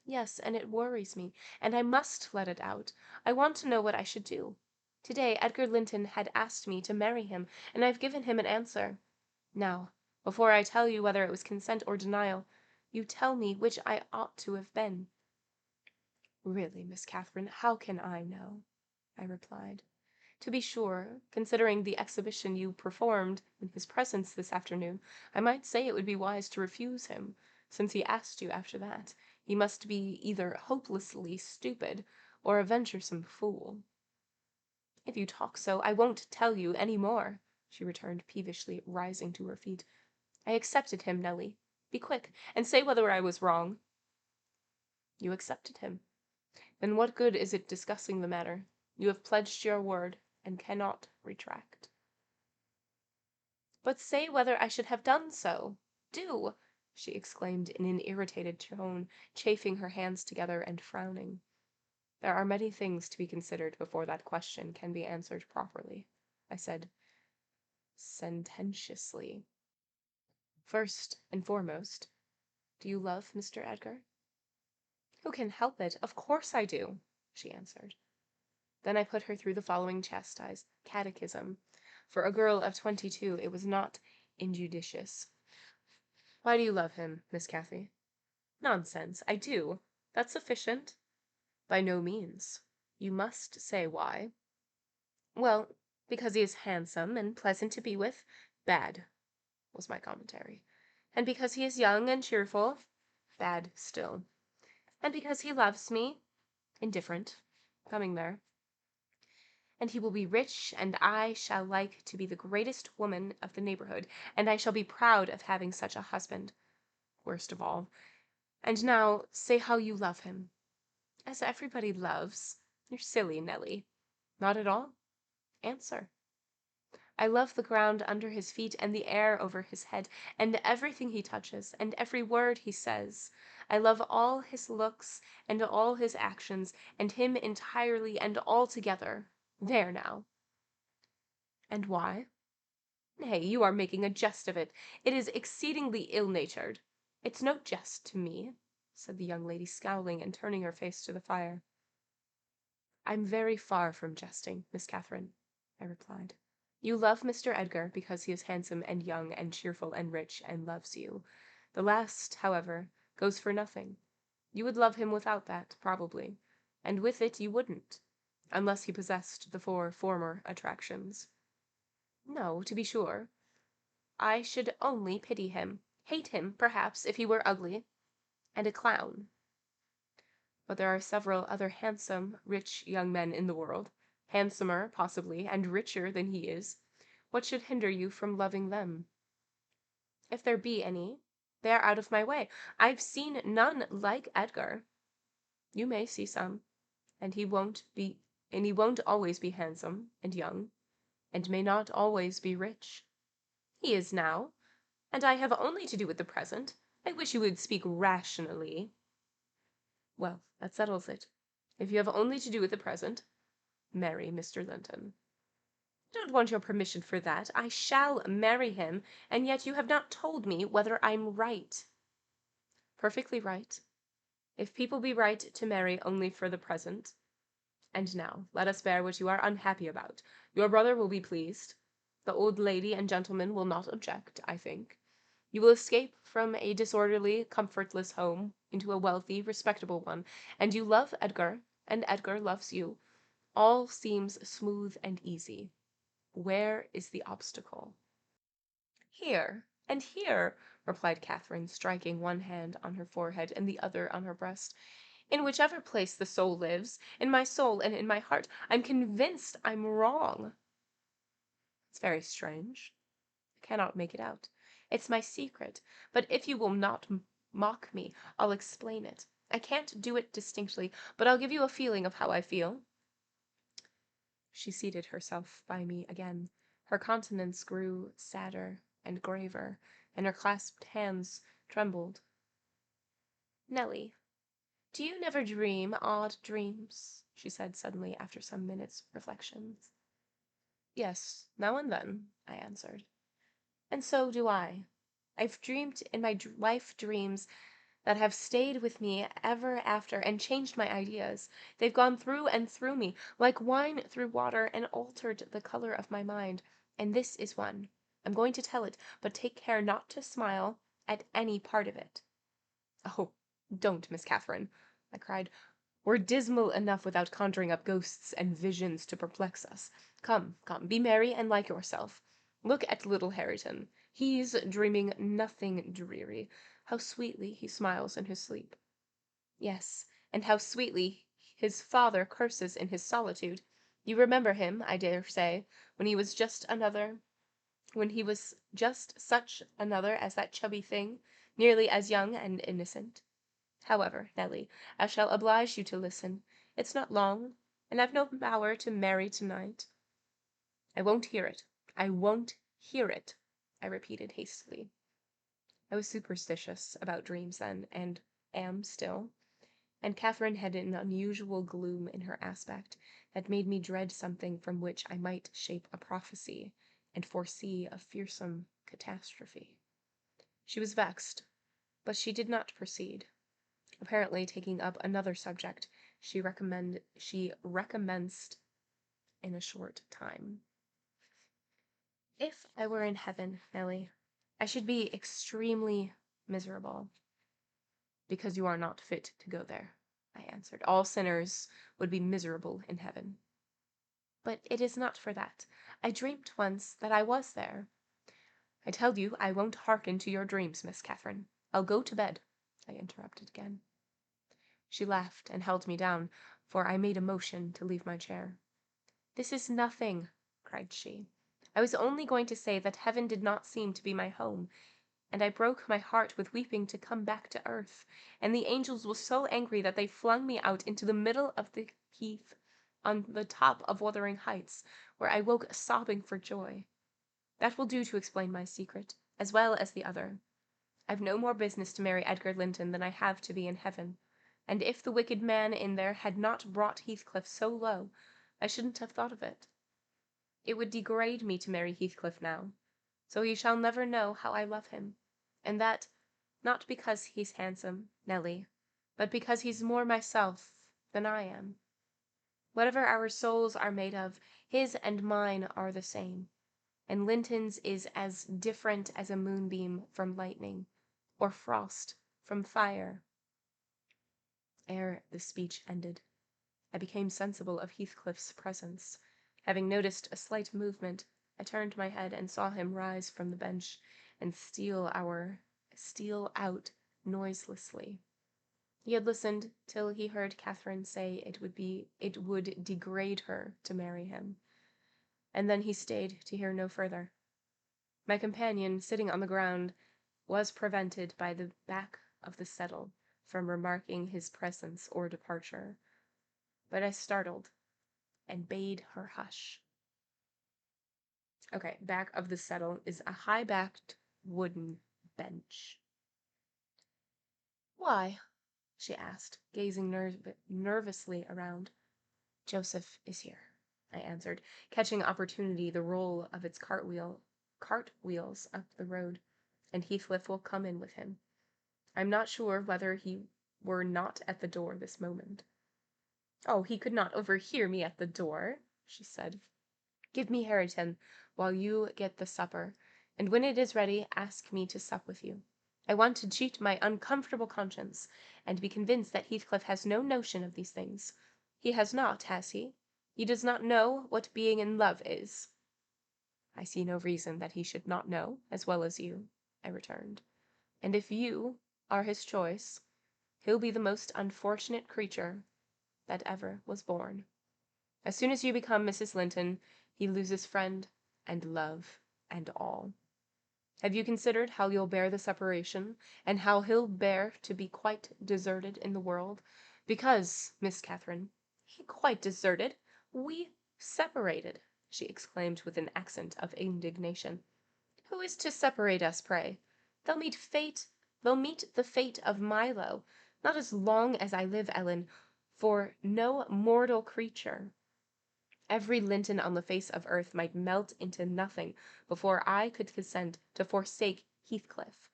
"Yes, and it worries me, and I must let it out. I want to know what I should do. Today Edgar Linton had asked me to marry him, and I've given him an answer. Now, before I tell you whether it was consent or denial, you tell me which I ought to have been." "Really, Miss Catherine, how can I know?" I replied. "To be sure, considering the exhibition you performed in his presence this afternoon, I might say it would be wise to refuse him. Since he asked you after that, he must be either hopelessly stupid or a venturesome fool." "If you talk so, I won't tell you any more," she returned peevishly, rising to her feet. "I accepted him, Nellie. Be quick, and say whether I was wrong." "You accepted him. Then what good is it discussing the matter? You have pledged your word, and cannot retract." "But say whether I should have done so. Do!" she exclaimed in an irritated tone, chafing her hands together and frowning. "There are many things to be considered before that question can be answered properly," I said sententiously. "First and foremost, do you love Mr. Edgar?" "Who can help it? Of course I do," she answered. Then I put her through the following chastised catechism. For a girl of 22, it was not injudicious. "Why do you love him, Miss Cathy?" "Nonsense, I do. That's sufficient." "By no means. You must say why." "Well, because he is handsome and pleasant to be with." "Bad," was my commentary. "And because he is young and cheerful." "Bad still." "And because he loves me." "Indifferent. Coming there." "And he will be rich, and I shall like to be the greatest woman of the neighborhood, and I shall be proud of having such a husband." "Worst of all. And now, say how you love him." "As everybody loves." "You're silly, Nellie." "Not at all. Answer." "I love the ground under his feet, and the air over his head, and everything he touches, and every word he says. I love all his looks, and all his actions, and him entirely and altogether. There now." "And why?" "Nay, you are making a jest of it. It is exceedingly ill-natured." "It's no jest to me," said the young lady, scowling and turning her face to the fire. "I'm very far from jesting, Miss Catherine," I replied. "You love Mr. Edgar because he is handsome and young and cheerful and rich and loves you. The last, however, goes for nothing. You would love him without that, probably, and with it you wouldn't, unless he possessed the four former attractions." "No, to be sure. I should only pity him. hate him, perhaps, if he were ugly, and a clown. But there are several other handsome, rich young men in the world, handsomer, possibly, and richer than he is. What should hinder you from loving them? If there be any, they are out of my way. I've seen none like Edgar. You may see some, and he won't always be handsome and young, and may not always be rich. He is now, and I have only to do with the present. I wish you would speak rationally. Well, that settles it. If you have only to do with the present, marry Mr. Linton. I don't want your permission for that. I shall marry him, and yet you have not told me whether I'm right. Perfectly right. If people be right to marry only for the present. And now, let us bear what you are unhappy about. Your brother will be pleased. The old lady and gentleman will not object, I think. You will escape from a disorderly, comfortless home into a wealthy, respectable one, and you love Edgar, and Edgar loves you. All seems smooth and easy. Where is the obstacle? Here, and here, replied Catherine, striking one hand on her forehead and the other on her breast. In whichever place the soul lives, in my soul and in my heart, I'm convinced I'm wrong. It's very strange. I cannot make it out. It's my secret, but if you will not mock me, I'll explain it. I can't do it distinctly, but I'll give you a feeling of how I feel. She seated herself by me again. Her countenance grew sadder and graver, and her clasped hands trembled. Nellie, do you never dream odd dreams? She said suddenly after some minutes' reflections. Yes, now and then, I answered. And so do I. I've dreamed in my life dreams that have stayed with me ever after and changed my ideas. They've gone through and through me, like wine through water, and altered the color of my mind. And this is one. I'm going to tell it, but take care not to smile at any part of it. Oh, don't, Miss Catherine, I cried. We're dismal enough without conjuring up ghosts and visions to perplex us. Come, come, be merry and like yourself. Look at little Hareton. He's dreaming nothing dreary. How sweetly he smiles in his sleep. Yes, and how sweetly his father curses in his solitude. You remember him, I dare say, when he was just such another as that chubby thing, nearly as young and innocent. However, Nellie, I shall oblige you to listen. It's not long, and I've no power to marry tonight. I won't hear it. I won't hear it, I repeated hastily. I was superstitious about dreams then, and am still, and Catherine had an unusual gloom in her aspect that made me dread something from which I might shape a prophecy and foresee a fearsome catastrophe. She was vexed, but she did not proceed. Apparently taking up another subject, she recommenced in a short time. If I were in heaven, Nellie, I should be extremely miserable. Because you are not fit to go there, I answered. All sinners would be miserable in heaven. But it is not for that. I dreamed once that I was there. I tell you, I won't hearken to your dreams, Miss Catherine. I'll go to bed, I interrupted again. She laughed and held me down, for I made a motion to leave my chair. This is nothing, cried she. I was only going to say that heaven did not seem to be my home, and I broke my heart with weeping to come back to earth, and the angels were so angry that they flung me out into the middle of the heath on the top of Wuthering Heights, where I woke sobbing for joy. That will do to explain my secret, as well as the other. I've no more business to marry Edgar Linton than I have to be in heaven, and if the wicked man in there had not brought Heathcliff so low, I shouldn't have thought of it. It would degrade me to marry Heathcliff now, so he shall never know how I love him, and that, not because he's handsome, Nellie, but because he's more myself than I am. Whatever our souls are made of, his and mine are the same, and Linton's is as different as a moonbeam from lightning, or frost from fire. Ere the speech ended, I became sensible of Heathcliff's presence. Having noticed a slight movement, I turned my head and saw him rise from the bench and steal our steal out noiselessly. He had listened till he heard Catherine say it would degrade her to marry him, and then he stayed to hear no further. My companion, sitting on the ground, was prevented by the back of the settle from remarking his presence or departure, but I startled and bade her hush. Okay, back of the settle is a high-backed wooden bench. "Why?" she asked, gazing nervously around. "Joseph is here," I answered, catching opportunity the roll of its cartwheels up the road, "and Heathcliff will come in with him. I'm not sure whether he were not at the door this moment." "Oh, he could not overhear me at the door," she said. "Give me Hareton while you get the supper, and when it is ready, ask me to sup with you. I want to cheat my uncomfortable conscience, and be convinced that Heathcliff has no notion of these things. He has not, has he? He does not know what being in love is." "I see no reason that he should not know, as well as you," I returned. "And if you are his choice, he'll be the most unfortunate creature that ever was born. As soon as you become Mrs. Linton, he loses friend and love and all. Have you considered how you'll bear the separation, and how he'll bear to be quite deserted in the world? Because, Miss Catherine—" "He quite deserted? We separated!" she exclaimed with an accent of indignation. "Who is to separate us, pray? They'll meet the fate of Milo, not as long as I live, Ellen, for no mortal creature. Every Linton on the face of earth might melt into nothing before I could consent to forsake Heathcliff.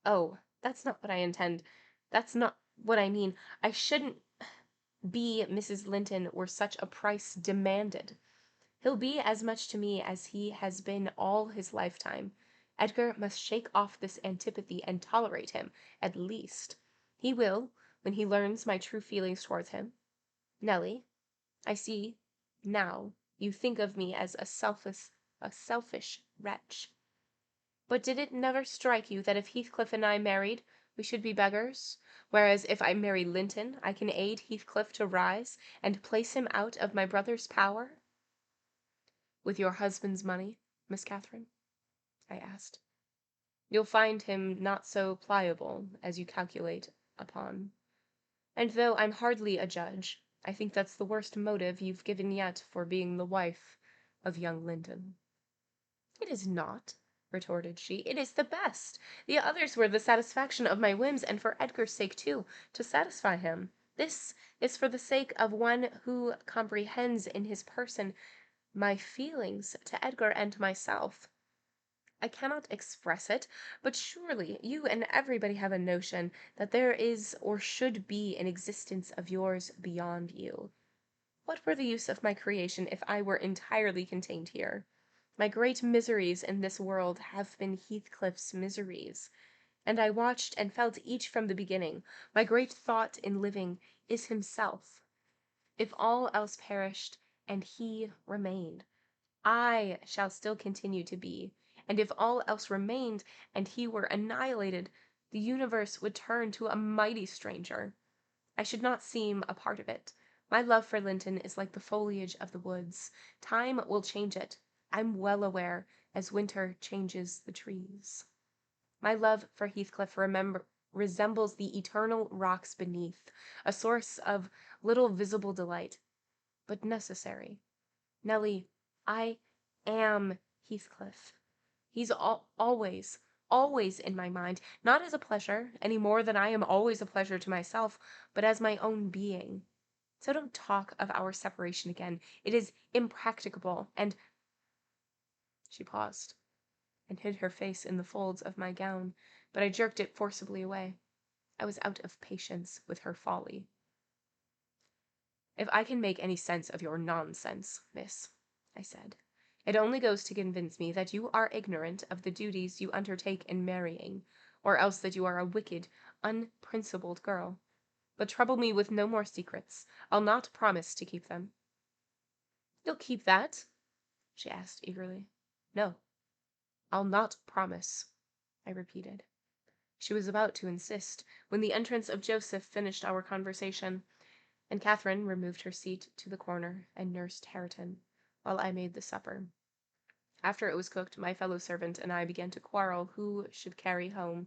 Oh, that's not what I intend. That's not what I mean. I shouldn't be Mrs. Linton were such a price demanded. He'll be as much to me as he has been all his lifetime. Edgar must shake off this antipathy and tolerate him, at least. He will, when he learns my true feelings towards him. Nellie, I see now you think of me as a selfish wretch. But did it never strike you that if Heathcliff and I married, we should be beggars, whereas if I marry Linton, I can aid Heathcliff to rise, and place him out of my brother's power?" "With your husband's money, Miss Catherine?" I asked. "You'll find him not so pliable as you calculate upon. And though I'm hardly a judge, I think that's the worst motive you've given yet for being the wife of young Linton." "It is not," retorted she. "It is the best. The others were the satisfaction of my whims, and for Edgar's sake too, to satisfy him. This is for the sake of one who comprehends in his person my feelings to Edgar and myself. I cannot express it, but surely you and everybody have a notion that there is or should be an existence of yours beyond you. What were the use of my creation if I were entirely contained here? My great miseries in this world have been Heathcliff's miseries, and I watched and felt each from the beginning. My great thought in living is himself. If all else perished and he remained, I shall still continue to be, and if all else remained and he were annihilated, the universe would turn to a mighty stranger. I should not seem a part of it. My love for Linton is like the foliage of the woods. Time will change it, I'm well aware, as winter changes the trees. My love for Heathcliff resembles the eternal rocks beneath, a source of little visible delight, but necessary. Nellie, I am Heathcliff. He's always, always in my mind, not as a pleasure, any more than I am always a pleasure to myself, but as my own being. So don't talk of our separation again. It is impracticable, and—" She paused, and hid her face in the folds of my gown, but I jerked it forcibly away. I was out of patience with her folly. "If I can make any sense of your nonsense, miss," I said, "it only goes to convince me that you are ignorant of the duties you undertake in marrying, or else that you are a wicked, unprincipled girl. But trouble me with no more secrets. I'll not promise to keep them." "You'll keep that?" she asked eagerly. "No, I'll not promise," I repeated. She was about to insist, when the entrance of Joseph finished our conversation, and Catherine removed her seat to the corner and nursed Hareton, while I made the supper. After it was cooked, my fellow servant and I began to quarrel who should carry some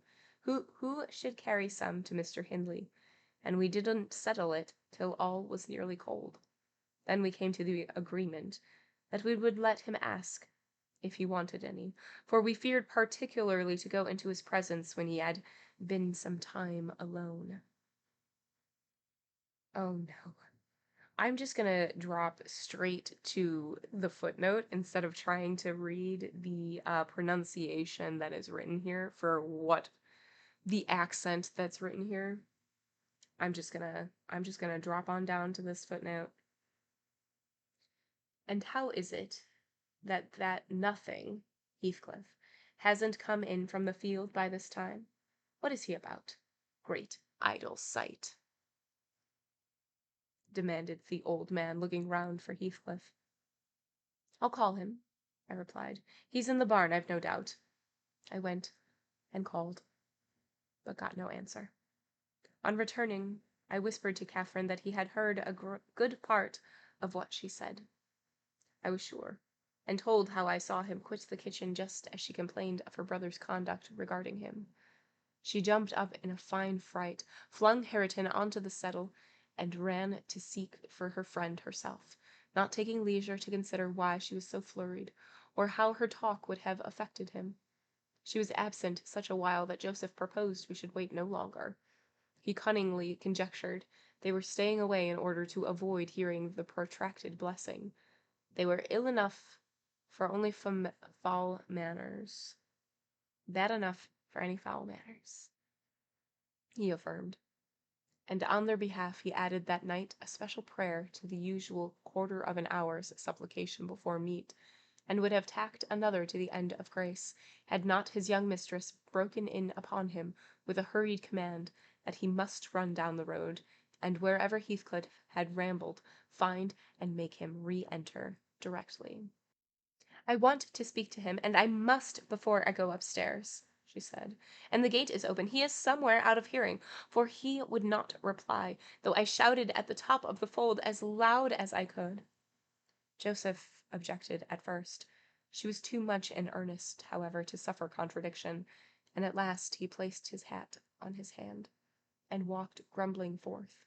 to Mr. Hindley, and we didn't settle it till all was nearly cold. Then we came to the agreement that we would let him ask if he wanted any, for we feared particularly to go into his presence when he had been some time alone. Oh no. I'm just gonna drop straight to the footnote instead of trying to read the pronunciation that is written here for what the accent that's written here. I'm just gonna drop on down to this footnote. And how is it that nothing, Heathcliff, hasn't come in from the field by this time? What is he about? Great idle sight, demanded the old man, looking round for Heathcliff. I'll call him, I replied. He's in the barn, I've no doubt. I went and called, but got no answer. On returning, I whispered to Catherine that he had heard a good part of what she said. I was sure, and told how I saw him quit the kitchen just as she complained of her brother's conduct regarding him. She jumped up in a fine fright, flung Hareton onto the settle, and ran to seek for her friend herself, not taking leisure to consider why she was so flurried, or how her talk would have affected him. She was absent such a while that Joseph proposed we should wait no longer. He cunningly conjectured they were staying away in order to avoid hearing the protracted blessing. They were ill enough for only foul manners. Bad enough for any foul manners, he affirmed. And on their behalf he added that night a special prayer to the usual quarter of an hour's supplication before meat, and would have tacked another to the end of grace, had not his young mistress broken in upon him with a hurried command that he must run down the road, and wherever Heathcliff had rambled, find and make him re-enter directly. I want to speak to him, and I must before I go upstairs, she said. And the gate is open. He is somewhere out of hearing, for he would not reply, though I shouted at the top of the fold as loud as I could. Joseph objected at first. She was too much in earnest, however, to suffer contradiction, and at last he placed his hat on his hand, and walked grumbling forth.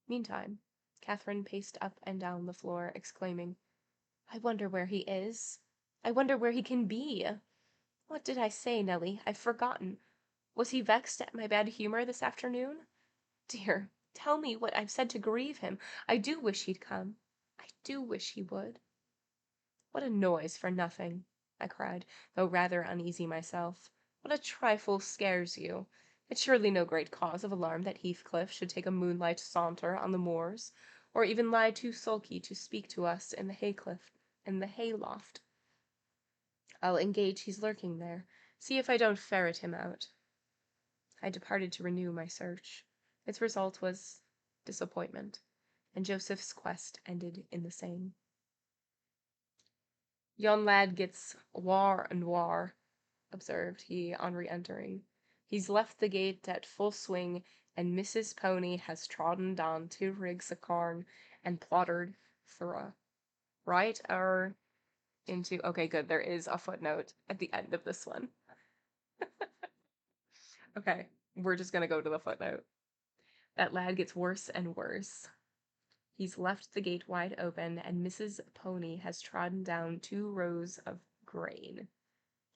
Meantime, Catherine paced up and down the floor, exclaiming, I wonder where he is. I wonder where he can be. What did I say, Nellie? I've forgotten. Was he vexed at my bad humor this afternoon? Dear, tell me what I've said to grieve him. I do wish he'd come. I do wish he would. What a noise for nothing, I cried, though rather uneasy myself. What a trifle scares you. It's surely no great cause of alarm that Heathcliff should take a moonlight saunter on the moors, or even lie too sulky to speak to us in the hayloft. I'll engage he's lurking there. See if I don't ferret him out. I departed to renew my search. Its result was disappointment, and Joseph's quest ended in the same. Yon lad gets war and war, observed he on re-entering. He's left the gate at full swing, and Mrs. Pony has trodden down 2 rigs of corn and plottered through. Right into... Okay, good. There is a footnote at the end of this one. Okay, we're just gonna go to the footnote. That lad gets worse and worse. He's left the gate wide open, and Mrs. Pony has trodden down 2 rows of grain,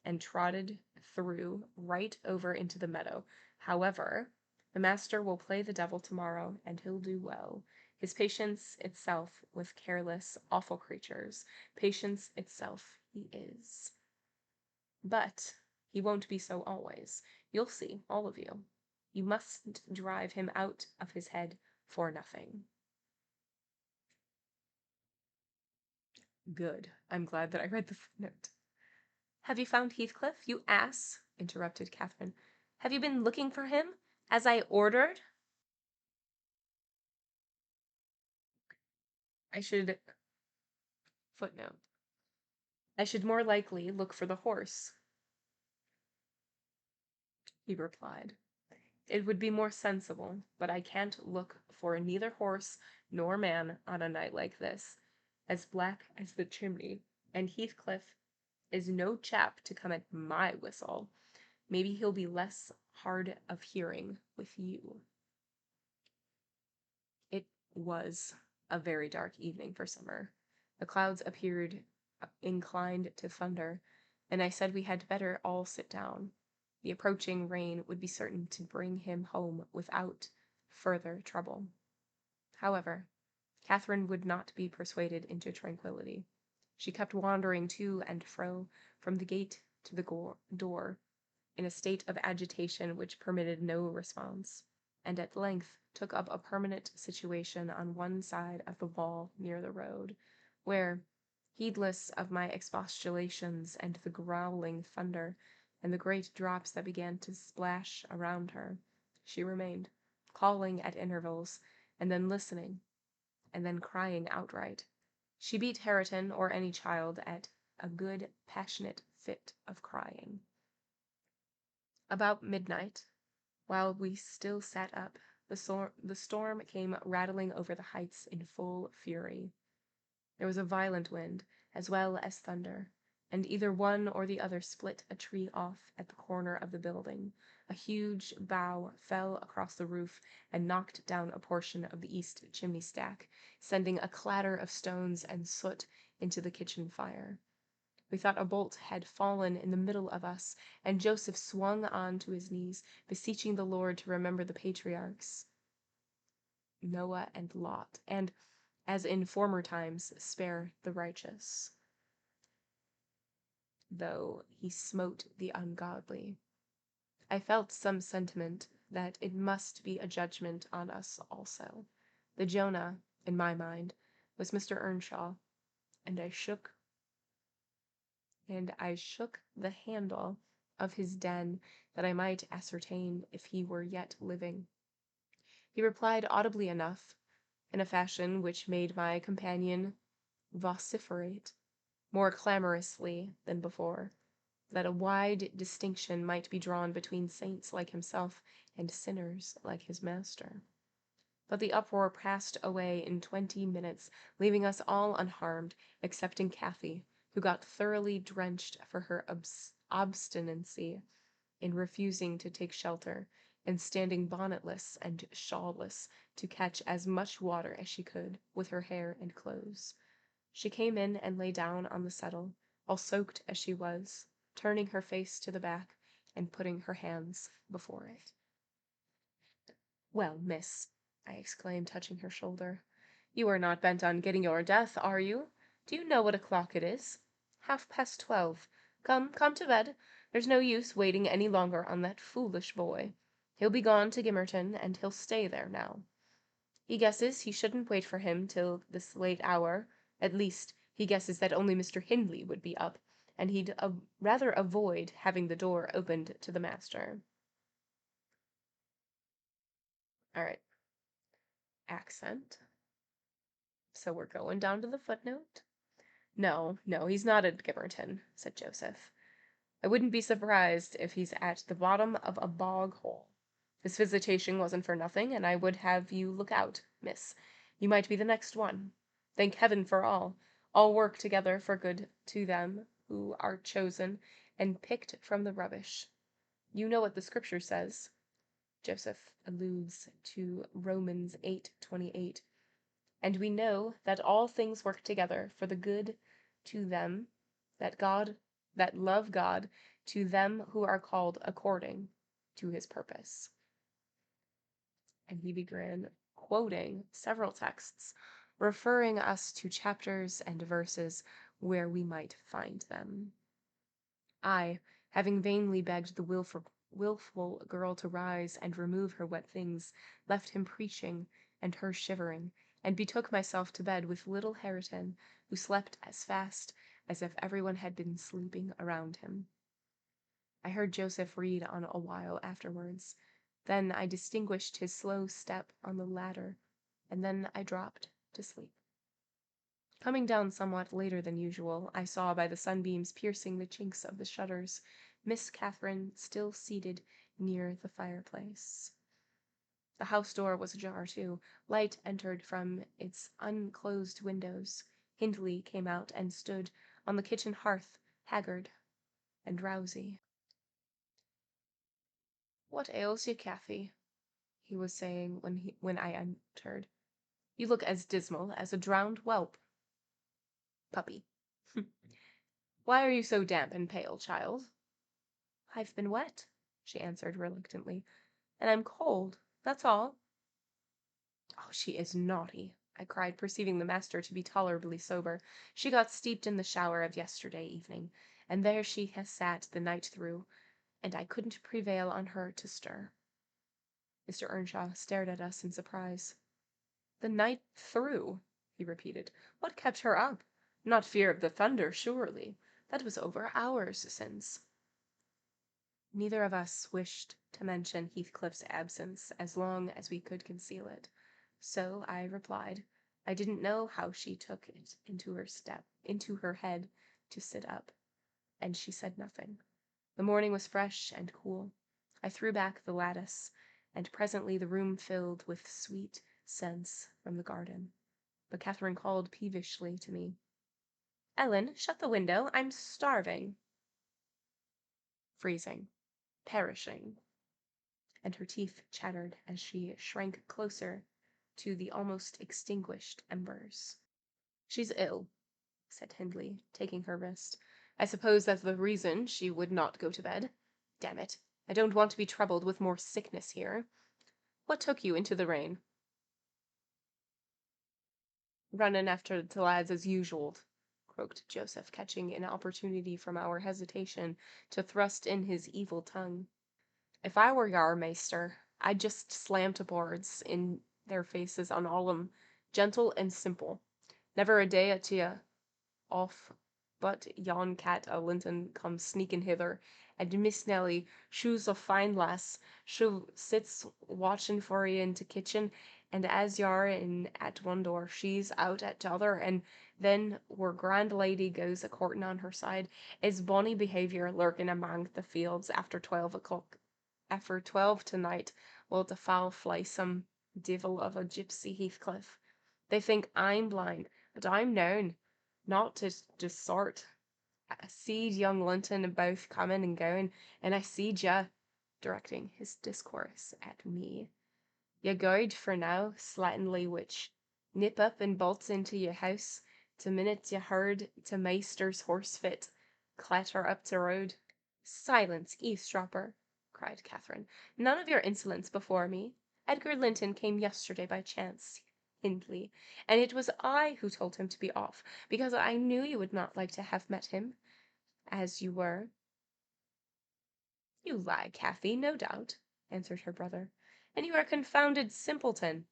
and trotted through right over into the meadow. However, the master will play the devil tomorrow, and he'll do well. His patience itself with careless, awful creatures. Patience itself he is. But he won't be so always. You'll see, all of you. You mustn't drive him out of his head for nothing. Good. I'm glad that I read the footnote. Have you found Heathcliff, you ass? Interrupted Catherine. Have you been looking for him, as I ordered? Footnote. I should more likely look for the horse. he replied. It would be more sensible, but I can't look for neither horse nor man on a night like this, as black as the chimney, and Heathcliff is no chap to come at my whistle. Maybe he'll be less hard of hearing with you. It was a very dark evening for summer. The clouds appeared inclined to thunder, and I said we had better all sit down. The approaching rain would be certain to bring him home without further trouble. However, Catherine would not be persuaded into tranquillity. She kept wandering to and fro from the gate to the door, in a state of agitation which permitted no response, and at length took up a permanent situation on one side of the wall near the road, where, heedless of my expostulations and the growling thunder, and the great drops that began to splash around her, she remained, calling at intervals, and then listening, and then crying outright. She beat Hareton or any child at a good passionate fit of crying. About midnight, while we still sat up, the storm came rattling over the heights in full fury. There was a violent wind, as well as thunder, and either one or the other split a tree off at the corner of the building. A huge bough fell across the roof and knocked down a portion of the east chimney stack, sending a clatter of stones and soot into the kitchen fire. We thought a bolt had fallen in the middle of us, and Joseph swung on to his knees, beseeching the Lord to remember the patriarchs, Noah and Lot, and, as in former times, spare the righteous, though he smote the ungodly. I felt some sentiment that it must be a judgment on us also. The Jonah, in my mind, was Mr. Earnshaw, and I shook the handle of his den that I might ascertain if he were yet living. He replied audibly enough, in a fashion which made my companion vociferate more clamorously than before, that a wide distinction might be drawn between saints like himself and sinners like his master. But the uproar passed away in 20 minutes, leaving us all unharmed, excepting Cathy, who got thoroughly drenched for her obstinacy in refusing to take shelter, and standing bonnetless and shawlless to catch as much water as she could with her hair and clothes. She came in and lay down on the settle, all soaked as she was, turning her face to the back and putting her hands before it. "Well, miss," I exclaimed, touching her shoulder, "you are not bent on getting your death, are you? Do you know what o'clock it is? 12:30. Come to bed. There's no use waiting any longer on that foolish boy. He'll be gone to Gimmerton, and he'll stay there now. He guesses he shouldn't wait for him till this late hour. At least, he guesses that only Mr. Hindley would be up, and he'd rather avoid having the door opened to the master." All right. Accent. So we're going down to the footnote? No, he's not at Gimmerton, said Joseph. I wouldn't be surprised if he's at the bottom of a bog hole. This visitation wasn't for nothing, and I would have you look out, miss. You might be the next one. Thank heaven for all work together for good to them who are chosen and picked from the rubbish. You know what the scripture says. Joseph alludes to Romans 8:28. And we know that all things work together for the good to them that love God, to them who are called according to his purpose. And he began quoting several texts, referring us to chapters and verses where we might find them. I, having vainly begged the willful girl to rise and remove her wet things, left him preaching and her shivering, and betook myself to bed with little Hareton, who slept as fast as if everyone had been sleeping around him. I heard Joseph read on a while afterwards. Then I distinguished his slow step on the ladder, and then I dropped to sleep. Coming down somewhat later than usual, I saw by the sunbeams piercing the chinks of the shutters Miss Catherine still seated near the fireplace. The house door was ajar, too. Light entered from its unclosed windows. Hindley came out and stood on the kitchen hearth, haggard and drowsy. "What ails you, Cathy?" he was saying when I entered. "You look as dismal as a drowned whelp." Puppy. "Why are you so damp and pale, child?" "I've been wet," she answered reluctantly, "and I'm cold, that's all." "Oh, she is naughty," I cried, perceiving the master to be tolerably sober. "She got steeped in the shower of yesterday evening, and there she has sat the night through, and I couldn't prevail on her to stir." Mr. Earnshaw stared at us in surprise. "The night through," he repeated. "What kept her up? Not fear of the thunder, surely. That was over hours since." Neither of us wished to mention Heathcliff's absence as long as we could conceal it, so I replied I didn't know how she took it into her head to sit up, and she said nothing. The morning was fresh and cool. I threw back the lattice, and presently the room filled with sweet scents from the garden. But Catherine called peevishly to me, "Ellen, shut the window. I'm starving." Freezing. Perishing. And her teeth chattered as she shrank closer to the almost extinguished embers. "She's ill," said Hindley, taking her wrist. "I suppose that's the reason she would not go to bed. Damn it, I don't want to be troubled with more sickness here. What took you into the rain?" "Runnin' after the lads as usual," croaked Joseph, catching an opportunity from our hesitation to thrust in his evil tongue. "If I were yar maister, I'd just slam to boards in their faces on all 'em, gentle and simple. Never a day at ye off but yon cat o' Linton comes sneaking hither, and Miss Nelly, shu's a fine lass, shu sits watchin' for ye in t' kitchen, and as y'are in at one door, she's out at t'other, and then wur grand lady goes a courtin' on her side, is bonny behaviour lurking amang the fields after 12 o'clock. After 12 tonight will the foul fly some divil of a gypsy Heathcliff. They think I'm blind, but I'm known. Not to the sort. I seed young Linton both coming and going, and I seed ya," directing his discourse at me. "You goed for now, slatternly witch. Nip up and bolt into your house t' minute you heard t' maister's horse fit clatter up t' road." "Silence, eavesdropper!" cried Catherine. "None of your insolence before me. Edgar Linton came yesterday by chance, Hindley, and it was I who told him to be off, because I knew you would not like to have met him as you were." "You lie, Cathy, no doubt," answered her brother, "and you are a confounded simpleton.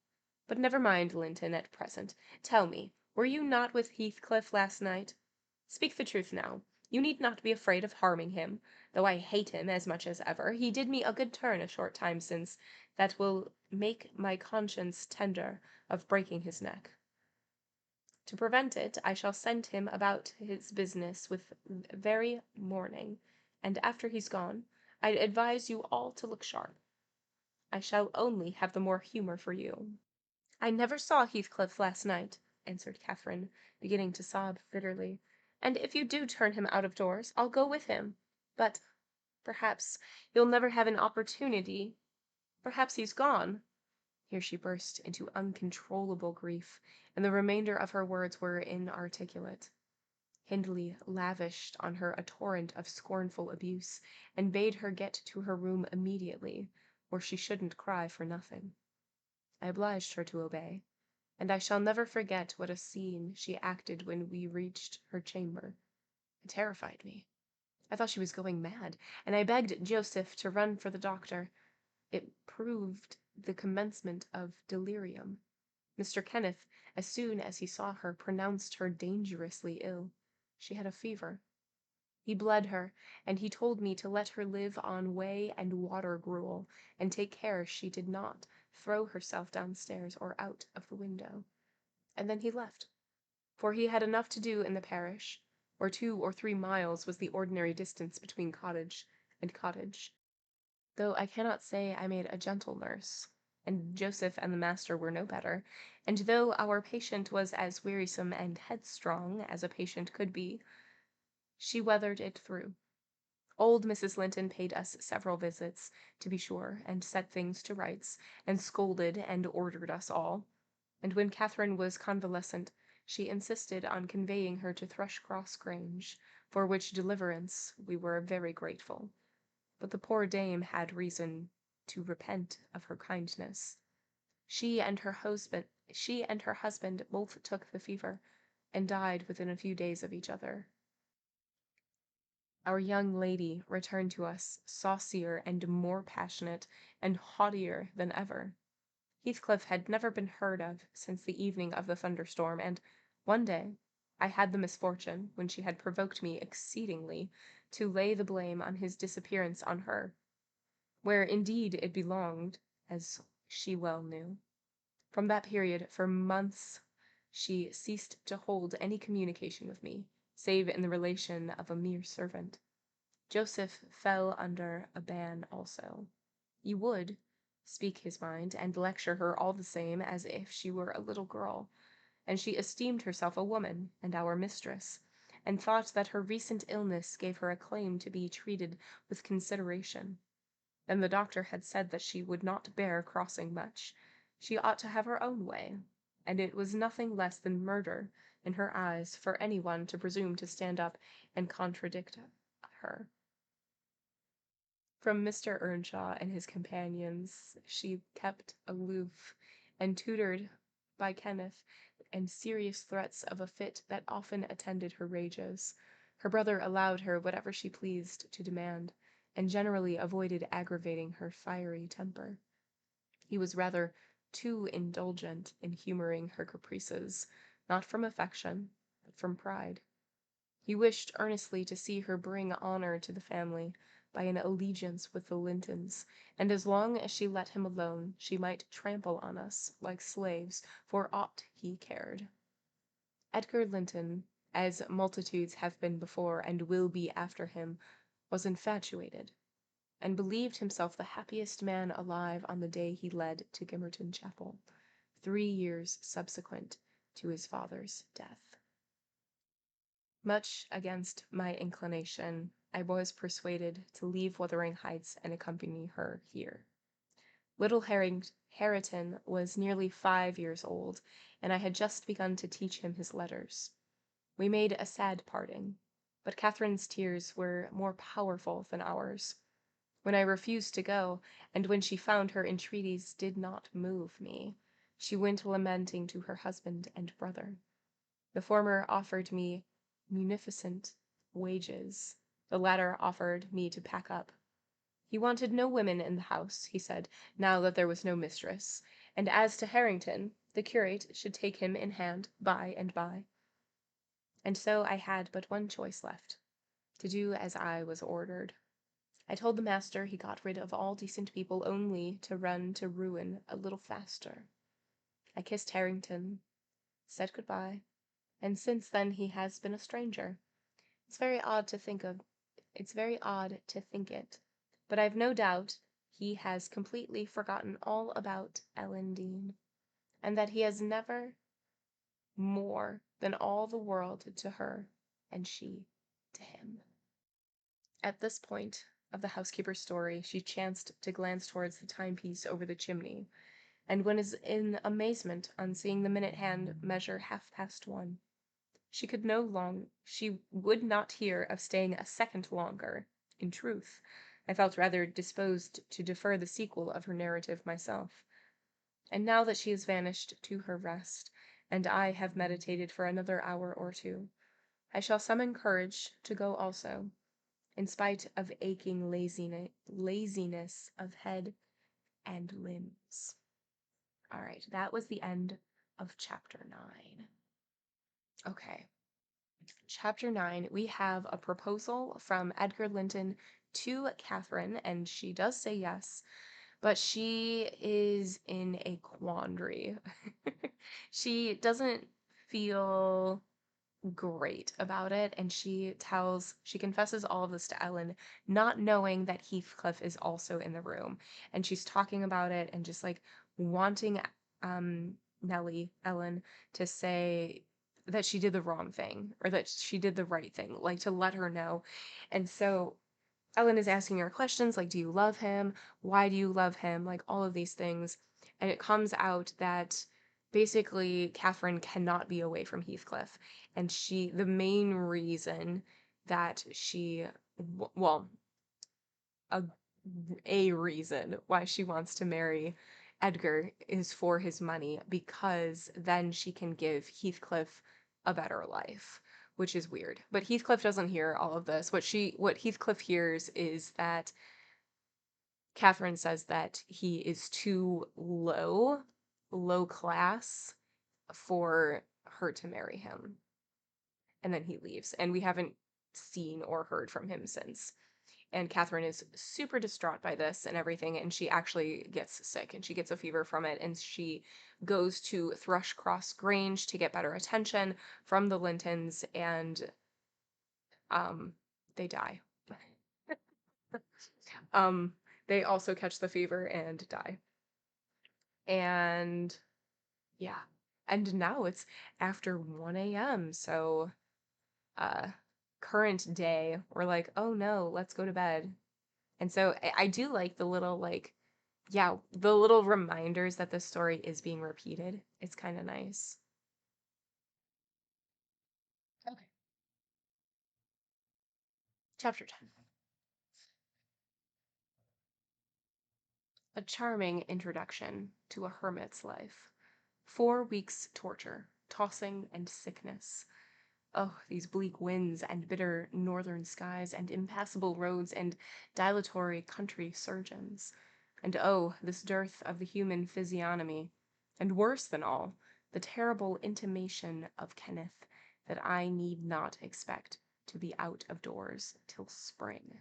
But never mind Linton at present. Tell me, were you not with Heathcliff last night? Speak the truth now. You need not be afraid of harming him, though I hate him as much as ever. He did me a good turn a short time since, that will make my conscience tender of breaking his neck. To prevent it, I shall send him about his business with very morning, and after he's gone, I'd advise you all to look sharp. I shall only have the more humour for you." "I never saw Heathcliff last night," answered Catherine, beginning to sob bitterly, "and if you do turn him out of doors, I'll go with him. But perhaps you'll never have an opportunity. Perhaps he's gone." Here she burst into uncontrollable grief, and the remainder of her words were inarticulate. Hindley lavished on her a torrent of scornful abuse, and bade her get to her room immediately, or she shouldn't cry for nothing. I obliged her to obey, and I shall never forget what a scene she acted when we reached her chamber. It terrified me. I thought she was going mad, and I begged Joseph to run for the doctor. It proved the commencement of delirium. Mr. Kenneth, as soon as he saw her, pronounced her dangerously ill. She had a fever. He bled her, and he told me to let her live on whey and water gruel, and take care she did not throw herself downstairs or out of the window. And then he left, for he had enough to do in the parish, where 2 or 3 miles was the ordinary distance between cottage and cottage. though I cannot say I made a gentle nurse, and Joseph and the master were no better, and though our patient was as wearisome and headstrong as a patient could be, she weathered it through. Old Mrs. Linton paid us several visits, to be sure, and set things to rights, and scolded and ordered us all, and when Catherine was convalescent, she insisted on conveying her to Thrushcross Grange, for which deliverance we were very grateful. But the poor dame had reason to repent of her kindness. She and her husband both took the fever, and died within a few days of each other. Our young lady returned to us saucier and more passionate and haughtier than ever. Heathcliff had never been heard of since the evening of the thunderstorm, and one day I had the misfortune, when she had provoked me exceedingly, to lay the blame on his disappearance on her, where indeed it belonged, as she well knew. From that period, for months, she ceased to hold any communication with me, save in the relation of a mere servant. Joseph fell under a ban also. He would speak his mind, and lecture her all the same as if she were a little girl, and she esteemed herself a woman, and our mistress, and thought that her recent illness gave her a claim to be treated with consideration. Then the doctor had said that she would not bear crossing much. She ought to have her own way, and it was nothing less than murder in her eyes for any one to presume to stand up and contradict her. From Mr. Earnshaw and his companions she kept aloof, and tutored by Kenneth and serious threats of a fit that often attended her rages. Her brother allowed her whatever she pleased to demand, and generally avoided aggravating her fiery temper. He was rather too indulgent in humoring her caprices, not from affection, but from pride. He wished earnestly to see her bring honor to the family by an allegiance with the Lintons, and as long as she let him alone, she might trample on us like slaves for aught he cared. Edgar Linton, as multitudes have been before and will be after him, was infatuated, and believed himself the happiest man alive on the day he led to Gimmerton Chapel, 3 years subsequent to his father's death. Much against my inclination, I was persuaded to leave Wuthering Heights and accompany her here. Little Hareton was nearly 5 years old, and I had just begun to teach him his letters. We made a sad parting, but Catherine's tears were more powerful than ours. When I refused to go, and when she found her entreaties did not move me, she went lamenting to her husband and brother. The former offered me munificent wages. The latter offered me to pack up. He wanted no women in the house, he said, now that there was no mistress, and as to Harrington, the curate should take him in hand by and by. And so I had but one choice left, to do as I was ordered. I told the master he got rid of all decent people only to run to ruin a little faster. I kissed Harrington, said good-bye, and since then he has been a stranger. It's very odd to think it, but I've no doubt he has completely forgotten all about Ellen Dean, and that he has never more than all the world to her, and she to him. At this point of the housekeeper's story, she chanced to glance towards the timepiece over the chimney, and was in amazement on seeing the minute hand measure 1:30. She would not hear of staying a second longer. In truth, I felt rather disposed to defer the sequel of her narrative myself. And now that she has vanished to her rest, and I have meditated for another hour or two, I shall summon courage to go also, in spite of aching laziness of head and limbs. All right, that was the end of chapter 9. Okay. Chapter 9, we have a proposal from Edgar Linton to Catherine, and she does say yes, but she is in a quandary. She doesn't feel great about it, and she confesses all of this to Ellen, not knowing that Heathcliff is also in the room. And she's talking about it and just like wanting um Ellen, to say that she did the wrong thing or that she did the right thing, like to let her know. And so Ellen is asking her questions like, do you love him? Why do you love him? Like all of these things. And it comes out that basically Catherine cannot be away from Heathcliff. And the main reason that well, a, a reason why she wants to marry Edgar is for his money, because then she can give Heathcliff a better life, which is weird. But Heathcliff doesn't hear all of this. What Heathcliff hears is that Catherine says that he is too low class for her to marry him. And then he leaves, and we haven't seen or heard from him since. And Catherine is super distraught by this and everything, and she actually gets sick and she gets a fever from it, and she goes to Thrushcross Grange to get better attention from the Lintons, and um they die. um they also catch the fever and die. And yeah. And now it's after 1 a.m. So uh current day, we're like, oh no, let's go to bed. And so I do like the little like, yeah, the little reminders that the story is being repeated. It's kind of nice. Okay. Chapter 10. A charming introduction to a hermit's life. 4 weeks' torture, tossing and sickness. Oh, these bleak winds and bitter northern skies and impassable roads and dilatory country surgeons. And oh, this dearth of the human physiognomy. And worse than all, the terrible intimation of Kenneth that I need not expect to be out of doors till spring.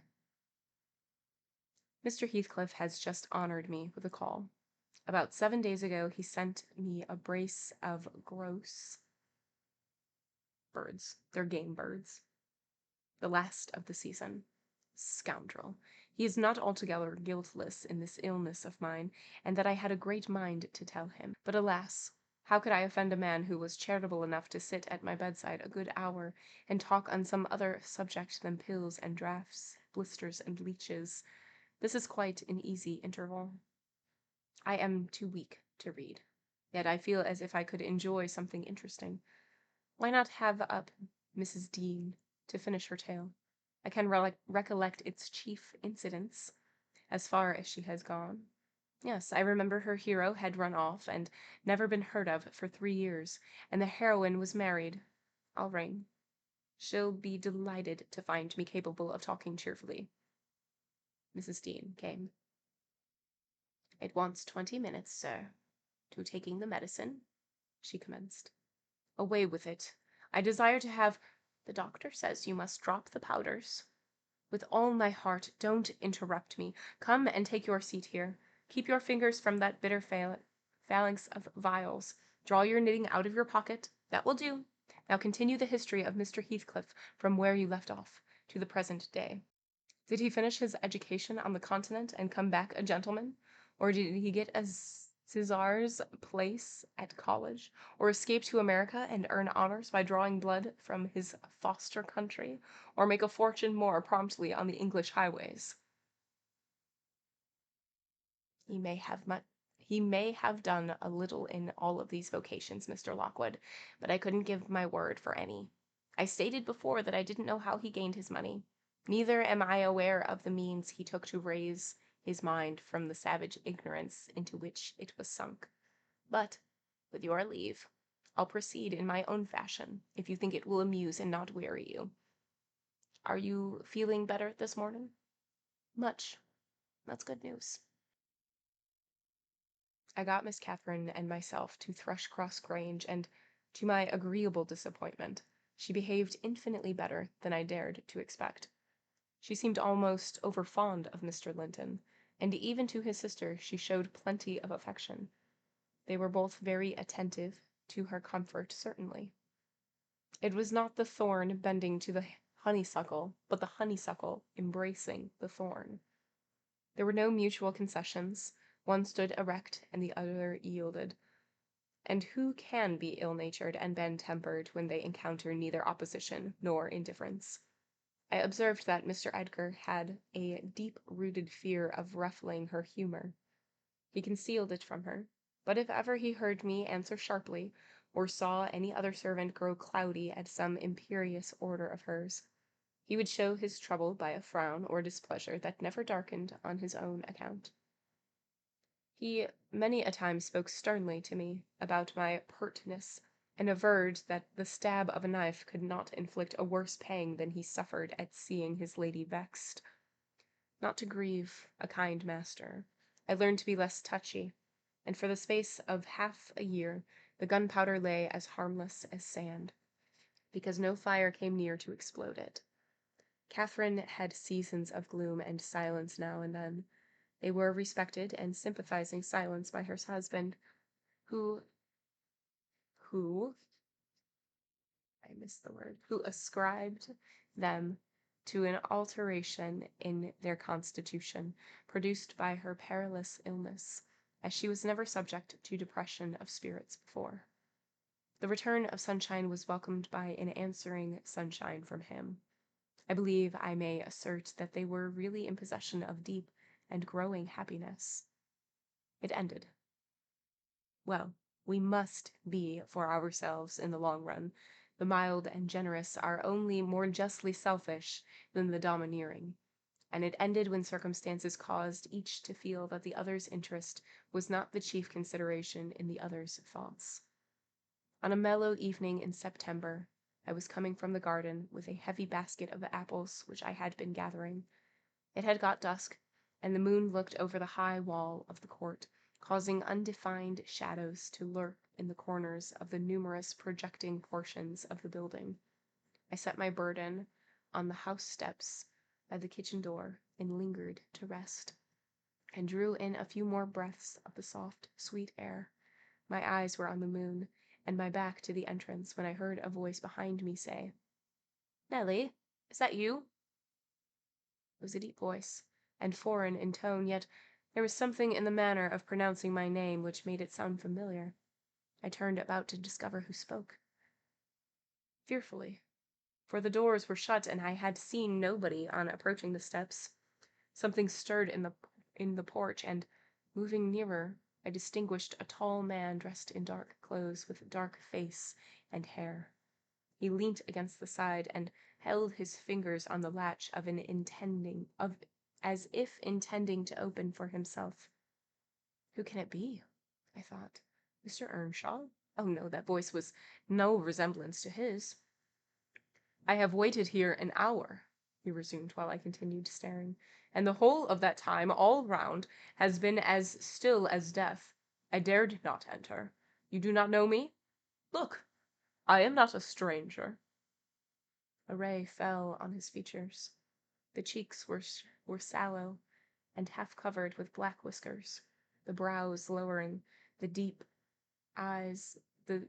Mr. Heathcliff has just honored me with a call. About 7 days ago, he sent me a brace of grouse birds. They're game birds. The last of the season. Scoundrel! He is not altogether guiltless in this illness of mine, and that I had a great mind to tell him. But alas! How could I offend a man who was charitable enough to sit at my bedside a good hour, and talk on some other subject than pills and draughts, blisters and leeches? This is quite an easy interval. I am too weak to read, yet I feel as if I could enjoy something interesting. Why not have up Mrs. Dean to finish her tale? I can recollect its chief incidents, as far as she has gone. Yes, I remember her hero had run off and never been heard of for 3 years, and the heroine was married. I'll ring. She'll be delighted to find me capable of talking cheerfully. Mrs. Dean came. It wants 20 minutes, sir, to taking the medicine, she commenced. Away with it. I desire to have— The doctor says you must drop the powders. With all my heart. Don't interrupt me. Come and take your seat here. Keep your fingers from that bitter phalanx of vials. Draw your knitting out of your pocket. That will do. Now continue the history of Mr. Heathcliff from where you left off to the present day. Did he finish his education on the continent and come back a gentleman? Or did he get a Caesar's place at college? Or escape to America and earn honors by drawing blood from his foster country? Or make a fortune more promptly on the English highways? He may have he may have done a little in all of these vocations, Mr. Lockwood, but I couldn't give my word for any. I stated before that I didn't know how he gained his money. Neither am I aware of the means he took to raise his mind from the savage ignorance into which it was sunk. But, with your leave, I'll proceed in my own fashion, if you think it will amuse and not weary you. Are you feeling better this morning? Much. That's good news. I got Miss Catherine and myself to Thrushcross Grange, and, to my agreeable disappointment, she behaved infinitely better than I dared to expect. She seemed almost overfond of Mr. Linton, and even to his sister she showed plenty of affection. They were both very attentive to her comfort, certainly. It was not the thorn bending to the honeysuckle, but the honeysuckle embracing the thorn. There were no mutual concessions. One stood erect and the other yielded. And who can be ill-natured and bend-tempered when they encounter neither opposition nor indifference? I observed that Mr. Edgar had a deep-rooted fear of ruffling her humor. He concealed it from her, but if ever he heard me answer sharply, or saw any other servant grow cloudy at some imperious order of hers, he would show his trouble by a frown or displeasure that never darkened on his own account. He many a time spoke sternly to me about my pertness, and averred that the stab of a knife could not inflict a worse pang than he suffered at seeing his lady vexed. Not to grieve a kind master, I learned to be less touchy, and for the space of half a year the gunpowder lay as harmless as sand, because no fire came near to explode it. Catherine had seasons of gloom and silence now and then. They were respected and sympathizing silence by her husband, who who I missed the word, who ascribed them to an alteration in their constitution, produced by her perilous illness, as she was never subject to depression of spirits before. The return of sunshine was welcomed by an answering sunshine from him. I believe I may assert that they were really in possession of deep and growing happiness. It ended. Well, we must be for ourselves in the long run. The mild and generous are only more justly selfish than the domineering, and it ended when circumstances caused each to feel that the other's interest was not the chief consideration in the other's thoughts. On a mellow evening in September, I was coming from the garden with a heavy basket of apples which I had been gathering. It had got dusk, and the moon looked over the high wall of the court, causing undefined shadows to lurk in the corners of the numerous projecting portions of the building. I set my burden on the house steps by the kitchen door and lingered to rest, and drew in a few more breaths of the soft, sweet air. My eyes were on the moon, and my back to the entrance, when I heard a voice behind me say, "Nellie, is that you?" It was a deep voice, and foreign in tone, yet there was something in the manner of pronouncing my name which made it sound familiar. I turned about to discover who spoke. Fearfully, for the doors were shut and I had seen nobody on approaching the steps. Something stirred in the porch, and, moving nearer, I distinguished a tall man dressed in dark clothes with dark face and hair. He leant against the side and held his fingers on the latch as if intending to open for himself. Who can it be? I thought. Mr. Earnshaw? Oh no, that voice was no resemblance to his. "I have waited here an hour," he resumed while I continued staring, "and the whole of that time all round has been as still as death. I dared not enter. You do not know me? Look, I am not a stranger." A ray fell on his features. The cheeks were sallow and half covered with black whiskers, the brows lowering, the deep eyes the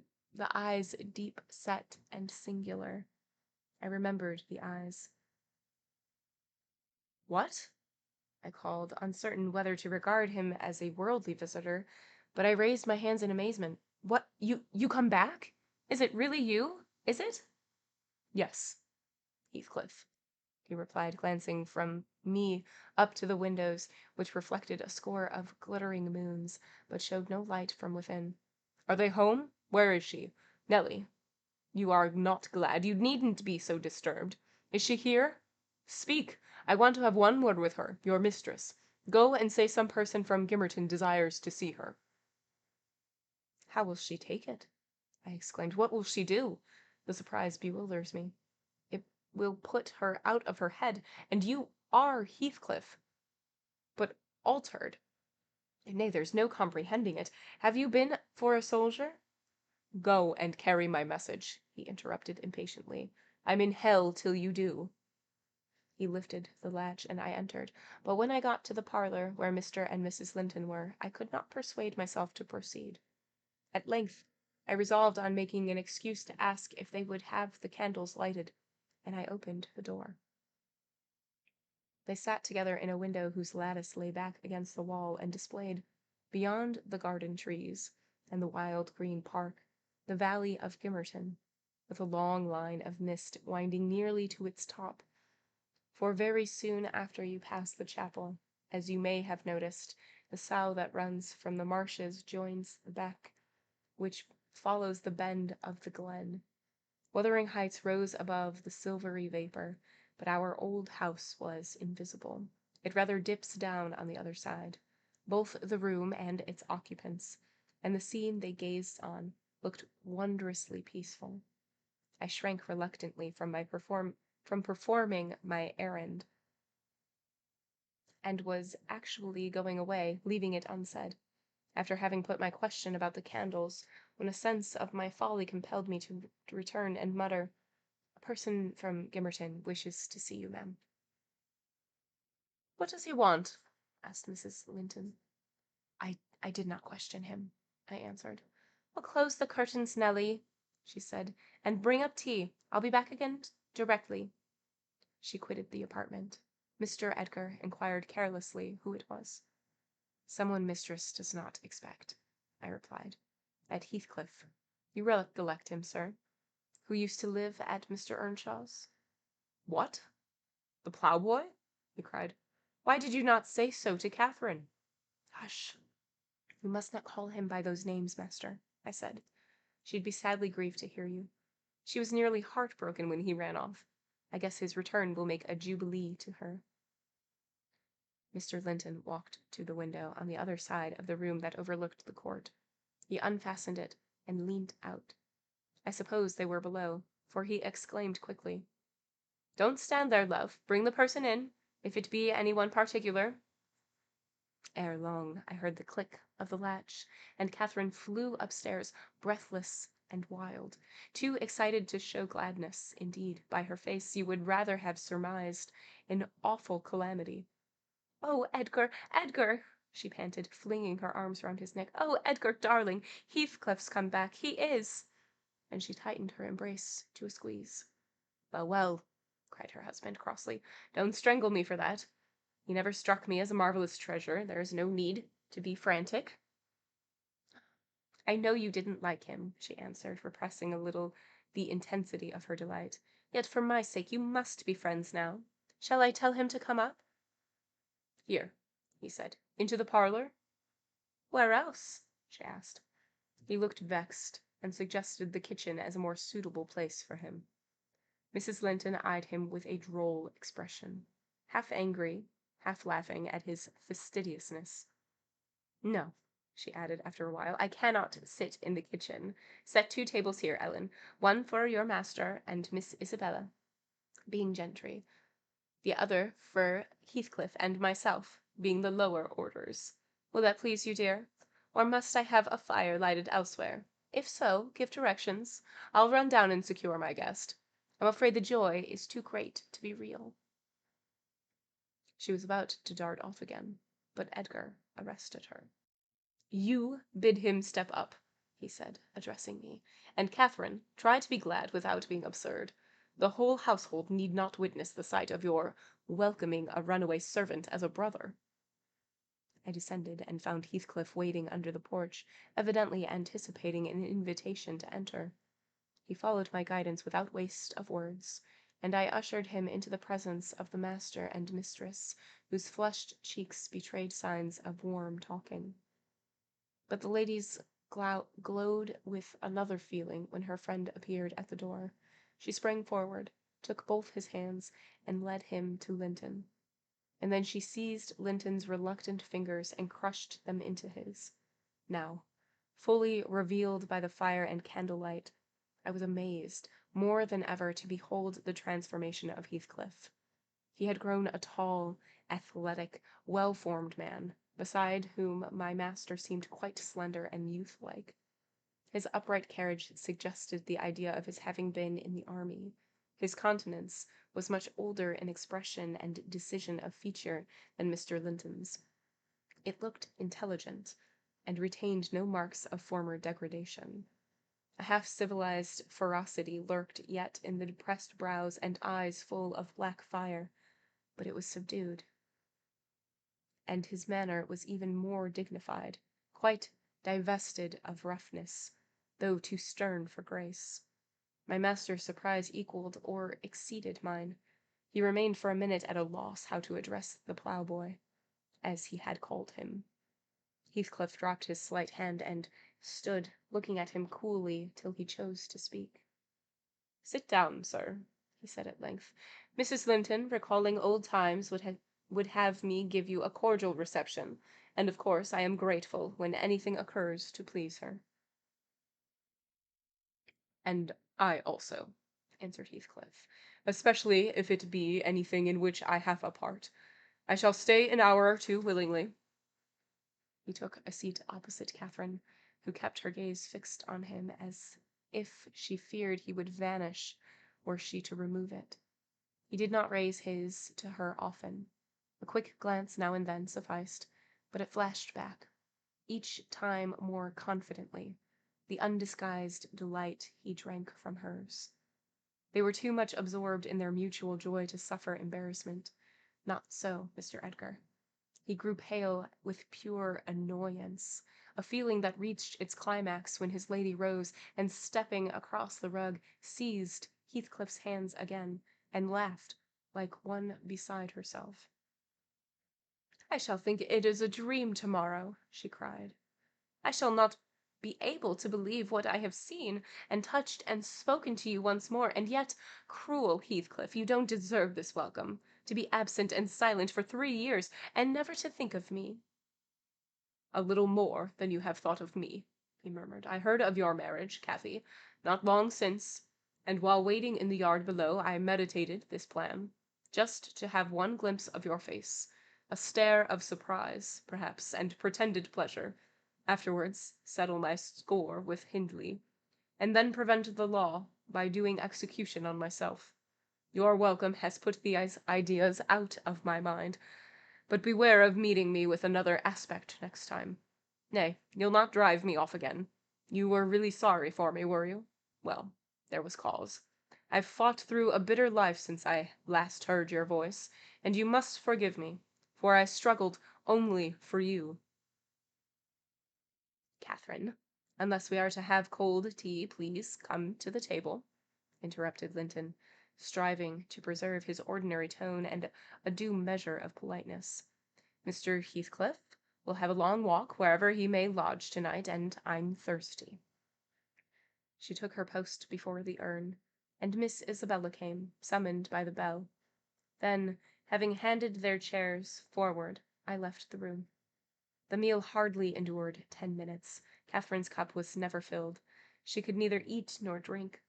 eyes deep set and singular. I remembered the eyes. "What?" I called, uncertain whether to regard him as a worldly visitor, but I raised my hands in amazement. "What, you come back? Is it really you? Is it?" "Yes, Heathcliff," he replied, glancing from me up to the windows, which reflected a score of glittering moons, but showed no light from within. "Are they home? Where is she? Nellie, you are not glad. You needn't be so disturbed. Is she here? Speak. I want to have one word with her, your mistress. Go and say some person from Gimmerton desires to see her." "How will she take it?" I exclaimed. "What will she do? The surprise bewilders me. It will put her out of her head, and you are Heathcliff, but altered. Nay, there's no comprehending it. Have you been for a soldier?" "Go and carry my message," he interrupted impatiently. "I'm in hell till you do." He lifted the latch and I entered, but when I got to the parlor where Mr. and Mrs. Linton were, I could not persuade myself to proceed. At length I resolved on making an excuse to ask if they would have the candles lighted, and I opened the door. They sat together in a window whose lattice lay back against the wall and displayed, beyond the garden trees and the wild green park, the valley of Gimmerton, with a long line of mist winding nearly to its top. For very soon after you pass the chapel, as you may have noticed, the sow that runs from the marshes joins the beck, which follows the bend of the glen. Wuthering Heights rose above the silvery vapor, but our old house was invisible. It rather dips down on the other side. Both the room and its occupants, and the scene they gazed on, looked wondrously peaceful. I shrank reluctantly from performing my errand, and was actually going away, leaving it unsaid, after having put my question about the candles, when a sense of my folly compelled me to return and mutter, "A person from Gimmerton wishes to see you, ma'am." "What does he want?" asked Mrs. Linton. I did not question him, I answered. "Well, close the curtains, Nellie," she said, "and bring up tea. I'll be back again directly." She quitted the apartment. Mr. Edgar inquired carelessly who it was. "Someone mistress does not expect," I replied. "At Heathcliff. You recollect him, sir, who used to live at Mr. Earnshaw's?" "What? The ploughboy?" he cried. "Why did you not say so to Catherine?" "Hush! You must not call him by those names, master," I said. "She'd be sadly grieved to hear you. She was nearly heartbroken when he ran off. I guess his return will make a jubilee to her." Mr. Linton walked to the window on the other side of the room that overlooked the court. He unfastened it and leaned out. I suppose they were below, for he exclaimed quickly, "Don't stand there, love. Bring the person in, if it be any one particular." Ere long I heard the click of the latch, and Catherine flew upstairs, breathless and wild, too excited to show gladness. Indeed, by her face you would rather have surmised an awful calamity. "Oh, Edgar, Edgar!" she panted, flinging her arms round his neck. "Oh, Edgar, darling, Heathcliff's come back. He is!" And she tightened her embrace to a squeeze. "Well, well," cried her husband crossly, "don't strangle me for that. He never struck me as a marvelous treasure. There is no need to be frantic." "I know you didn't like him," she answered, repressing a little the intensity of her delight. "Yet for my sake you must be friends now. Shall I tell him to come up?" "Here," he said. "Into the parlor?" "Where else?" she asked. He looked vexed, and suggested the kitchen as a more suitable place for him. Mrs. Linton eyed him with a droll expression, half angry, half laughing at his fastidiousness. "No," she added after a while, "I cannot sit in the kitchen. Set 2 tables here, Ellen, one for your master and Miss Isabella, being gentry, the other for Heathcliff and myself, being the lower orders. Will that please you, dear? Or must I have a fire lighted elsewhere? If so, give directions. I'll run down and secure my guest. I'm afraid the joy is too great to be real." She was about to dart off again, but Edgar arrested her. "You bid him step up," he said, addressing me, "and Catherine, try to be glad without being absurd. The whole household need not witness the sight of your welcoming a runaway servant as a brother." I descended and found Heathcliff waiting under the porch, evidently anticipating an invitation to enter. He followed my guidance without waste of words, and I ushered him into the presence of the master and mistress, whose flushed cheeks betrayed signs of warm talking. But the ladies glowed with another feeling when her friend appeared at the door. She sprang forward, took both his hands, and led him to Linton. And then she seized Linton's reluctant fingers and crushed them into his. Now, fully revealed by the fire and candlelight, I was amazed more than ever to behold the transformation of Heathcliff. He had grown a tall, athletic, well-formed man, beside whom my master seemed quite slender and youth-like. His upright carriage suggested the idea of his having been in the army. His countenance was much older in expression and decision of feature than Mr. Linton's. It looked intelligent, and retained no marks of former degradation. A half-civilized ferocity lurked yet in the depressed brows and eyes full of black fire, but it was subdued, and his manner was even more dignified, quite divested of roughness, though too stern for grace. My master's surprise equaled or exceeded mine. He remained for a minute at a loss how to address the ploughboy, as he had called him. Heathcliff dropped his slight hand and stood looking at him coolly till he chose to speak. "Sit down, sir," he said at length. "Mrs. Linton, recalling old times, would have me give you a cordial reception, and of course I am grateful when anything occurs to please her." "And I also," answered Heathcliff, "especially if it be anything in which I have a part. I shall stay an hour or two willingly." He took a seat opposite Catherine, who kept her gaze fixed on him as if she feared he would vanish were she to remove it. He did not raise his to her often. A quick glance now and then sufficed, but it flashed back, each time more confidently, the undisguised delight he drank from hers. They were too much absorbed in their mutual joy to suffer embarrassment. Not so Mr. Edgar. He grew pale with pure annoyance, a feeling that reached its climax when his lady rose and, stepping across the rug, seized Heathcliff's hands again, and laughed like one beside herself. "I shall think it is a dream tomorrow," she cried. "I shall not be able to believe what I have seen, and touched and spoken to you once more, and yet, cruel Heathcliff, you don't deserve this welcome, to be absent and silent for 3 years, and never to think of me." "A little more than you have thought of me," he murmured. "I heard of your marriage, Cathy, not long since, and while waiting in the yard below I meditated this plan, just to have one glimpse of your face, a stare of surprise, perhaps, and pretended pleasure, afterwards settle my score with Hindley, and then prevent the law by doing execution on myself. Your welcome has put these ideas out of my mind, but beware of meeting me with another aspect next time. Nay, you'll not drive me off again. You were really sorry for me, were you? Well, there was cause. I've fought through a bitter life since I last heard your voice, and you must forgive me, for I struggled only for you." "Catherine, unless we are to have cold tea, please come to the table," interrupted Linton, striving to preserve his ordinary tone and a due measure of politeness. "Mr. Heathcliff will have a long walk wherever he may lodge tonight, and I'm thirsty." She took her post before the urn, and Miss Isabella came, summoned by the bell. Then, having handed their chairs forward, I left the room. The meal hardly endured 10 minutes. Catherine's cup was never filled. She could neither eat nor drink.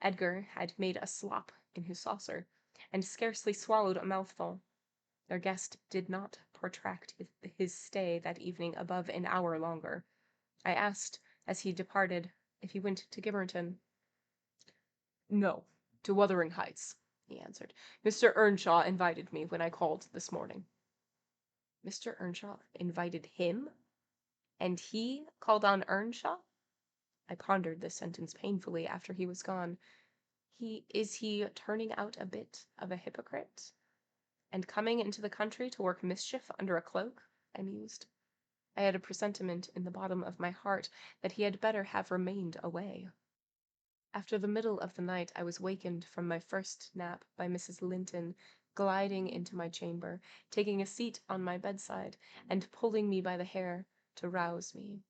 Edgar had made a slop in his saucer, and scarcely swallowed a mouthful. Their guest did not protract his stay that evening above an hour longer. I asked, as he departed, if he went to Gimmerton. "No, to Wuthering Heights," he answered. "Mr. Earnshaw invited me when I called this morning." Mr. Earnshaw invited him? And he called on Earnshaw? I pondered this sentence painfully after he was gone. Is he turning out a bit of a hypocrite, and coming into the country to work mischief under a cloak? I mused. I had a presentiment in the bottom of my heart that he had better have remained away. After the middle of the night I was wakened from my first nap by Mrs. Linton gliding into my chamber, taking a seat on my bedside, and pulling me by the hair to rouse me.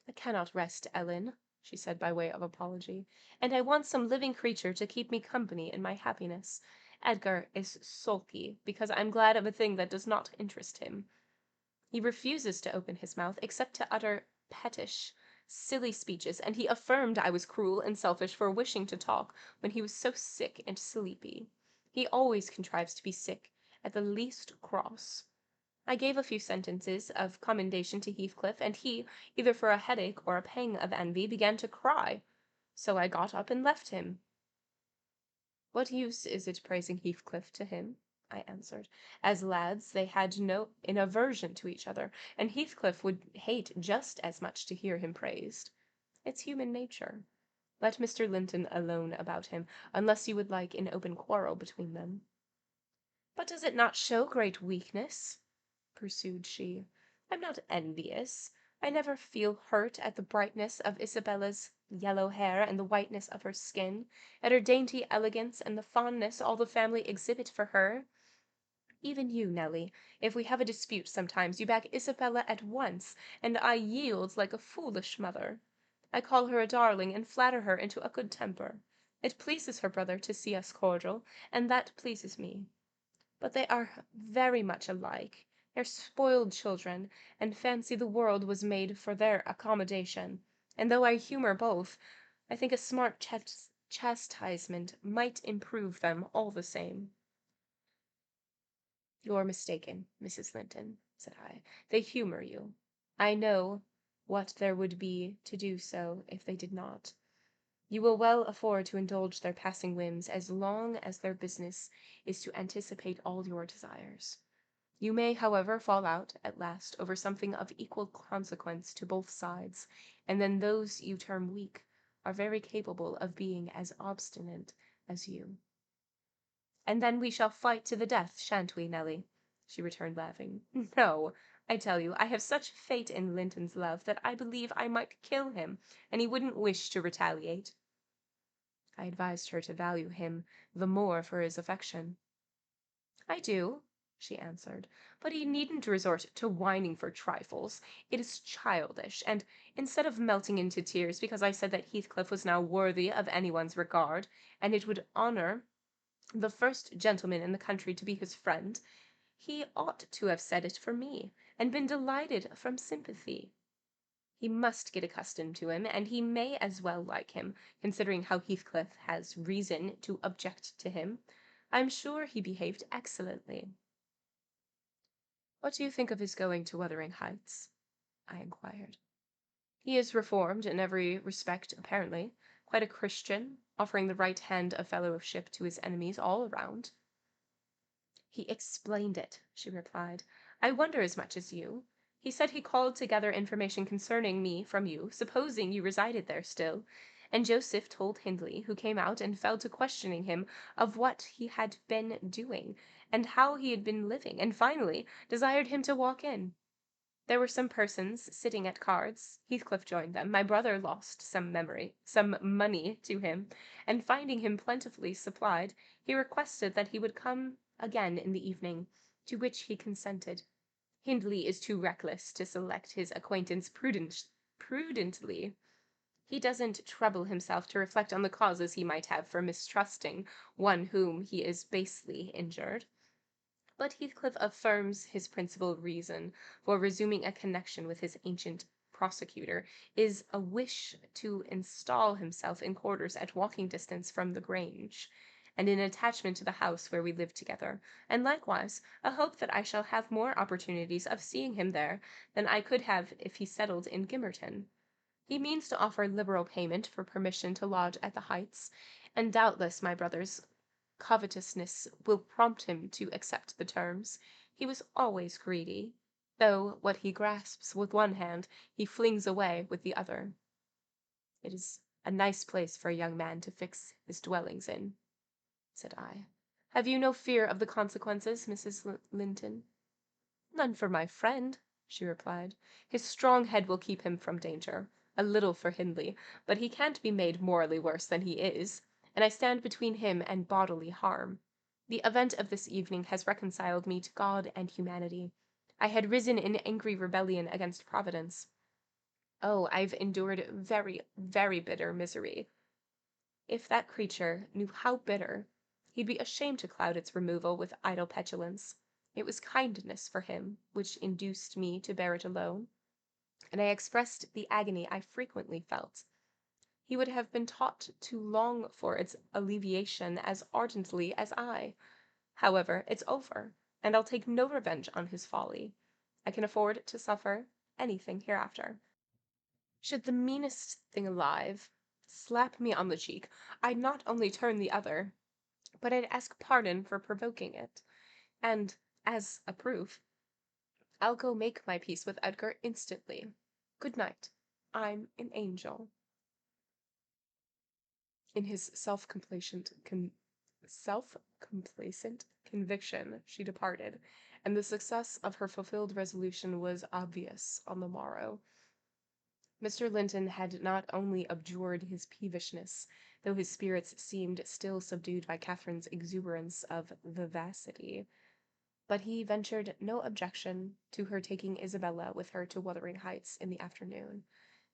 "I cannot rest, Ellen," she said by way of apology, "and I want some living creature to keep me company in my happiness. Edgar is sulky because I'm glad of a thing that does not interest him. He refuses to open his mouth except to utter pettish, silly speeches, and he affirmed I was cruel and selfish for wishing to talk when he was so sick and sleepy. He always contrives to be sick at the least cross. I gave a few sentences of commendation to Heathcliff, and he, either for a headache or a pang of envy, began to cry. So I got up and left him." "What use is it praising Heathcliff to him?" I answered. "As lads, they had an aversion to each other, and Heathcliff would hate just as much to hear him praised." It's human nature. Let Mr. Linton alone about him, unless you would like an open quarrel between them." "But does it not show great weakness?" pursued she. "I'm not envious. I never feel hurt at the brightness of Isabella's yellow hair and the whiteness of her skin, at her dainty elegance and the fondness all the family exhibit for her. Even you, Nelly, if we have a dispute sometimes, you back Isabella at once, and I yield like a foolish mother. I call her a darling, and flatter her into a good temper. It pleases her brother to see us cordial, and that pleases me. But they are very much alike. They're spoiled children, and fancy the world was made for their accommodation. And though I humour both, I think a smart chastisement might improve them all the same." "You're mistaken, Mrs. Linton," said I. "They humour you. I know what there would be to do so if they did not. You will well afford to indulge their passing whims as long as their business is to anticipate all your desires. You may, however, fall out at last over something of equal consequence to both sides, and then those you term weak are very capable of being as obstinate as you." "And then we shall fight to the death, shan't we, Nelly?" she returned, laughing. "No, I tell you, I have such faith in Linton's love that I believe I might kill him, and he wouldn't wish to retaliate." I advised her to value him the more for his affection. "I do," she answered, "but he needn't resort to whining for trifles. It is childish, and instead of melting into tears because I said that Heathcliff was now worthy of anyone's regard, and it would honour the first gentleman in the country to be his friend, he ought to have said it for me, and been delighted from sympathy. He must get accustomed to him, and he may as well like him, considering how Heathcliff has reason to object to him. I'm sure he behaved excellently." "What do you think of his going to Wuthering Heights?" I inquired. "He is reformed in every respect apparently, quite a Christian, offering the right hand of fellowship to his enemies all around." "He explained it," she replied. "I wonder as much as you. He said he called together information concerning me from you, supposing you resided there still, and Joseph told Hindley, who came out and fell to questioning him of what he had been doing, and how he had been living, and finally desired him to walk in. There were some persons sitting at cards. Heathcliff joined them. My brother lost some money to him, and finding him plentifully supplied, he requested that he would come again in the evening, to which he consented. Hindley is too reckless to select his acquaintance prudently. He doesn't trouble himself to reflect on the causes he might have for mistrusting one whom he is basely injured. But Heathcliff affirms his principal reason for resuming a connection with his ancient prosecutor is a wish to install himself in quarters at walking distance from the Grange, and an attachment to the house where we live together, and likewise a hope that I shall have more opportunities of seeing him there than I could have if he settled in Gimmerton. He means to offer liberal payment for permission to lodge at the Heights, and doubtless my brother's covetousness will prompt him to accept the terms. He was always greedy, though what he grasps with one hand he flings away with the other. It is a nice place for a young man to fix his dwellings in," said I. "Have you no fear of the consequences, Mrs. Linton?" "None for my friend," she replied. "His strong head will keep him from danger. A little for Hindley, but he can't be made morally worse than he is, and I stand between him and bodily harm. The event of this evening has reconciled me to God and humanity. I had risen in angry rebellion against Providence. Oh, I've endured very, very bitter misery. If that creature knew how bitter, he'd be ashamed to cloud its removal with idle petulance. It was kindness for him which induced me to bear it alone, and I expressed the agony I frequently felt. He would have been taught to long for its alleviation as ardently as I. However, it's over, and I'll take no revenge on his folly. I can afford to suffer anything hereafter. Should the meanest thing alive slap me on the cheek, I'd not only turn the other, but I'd ask pardon for provoking it, and, as a proof, I'll go make my peace with Edgar instantly. Good night. I'm an angel." In his self-complacent conviction, she departed, and the success of her fulfilled resolution was obvious on the morrow. Mr. Linton had not only abjured his peevishness, though his spirits seemed still subdued by Catherine's exuberance of vivacity, but he ventured no objection to her taking Isabella with her to Wuthering Heights in the afternoon,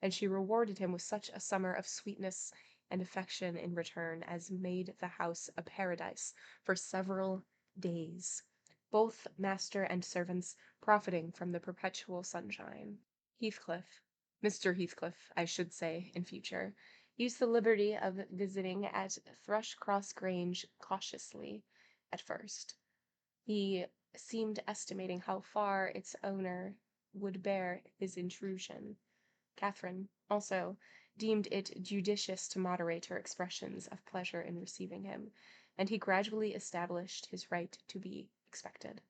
and she rewarded him with such a summer of sweetness and affection in return as made the house a paradise for several days, both master and servants profiting from the perpetual sunshine. Heathcliff, Mr. Heathcliff, I should say, in future, used the liberty of visiting at Thrushcross Grange cautiously at first. He seemed estimating how far its owner would bear his intrusion. Catherine, also, deemed it judicious to moderate her expressions of pleasure in receiving him, and he gradually established his right to be expected.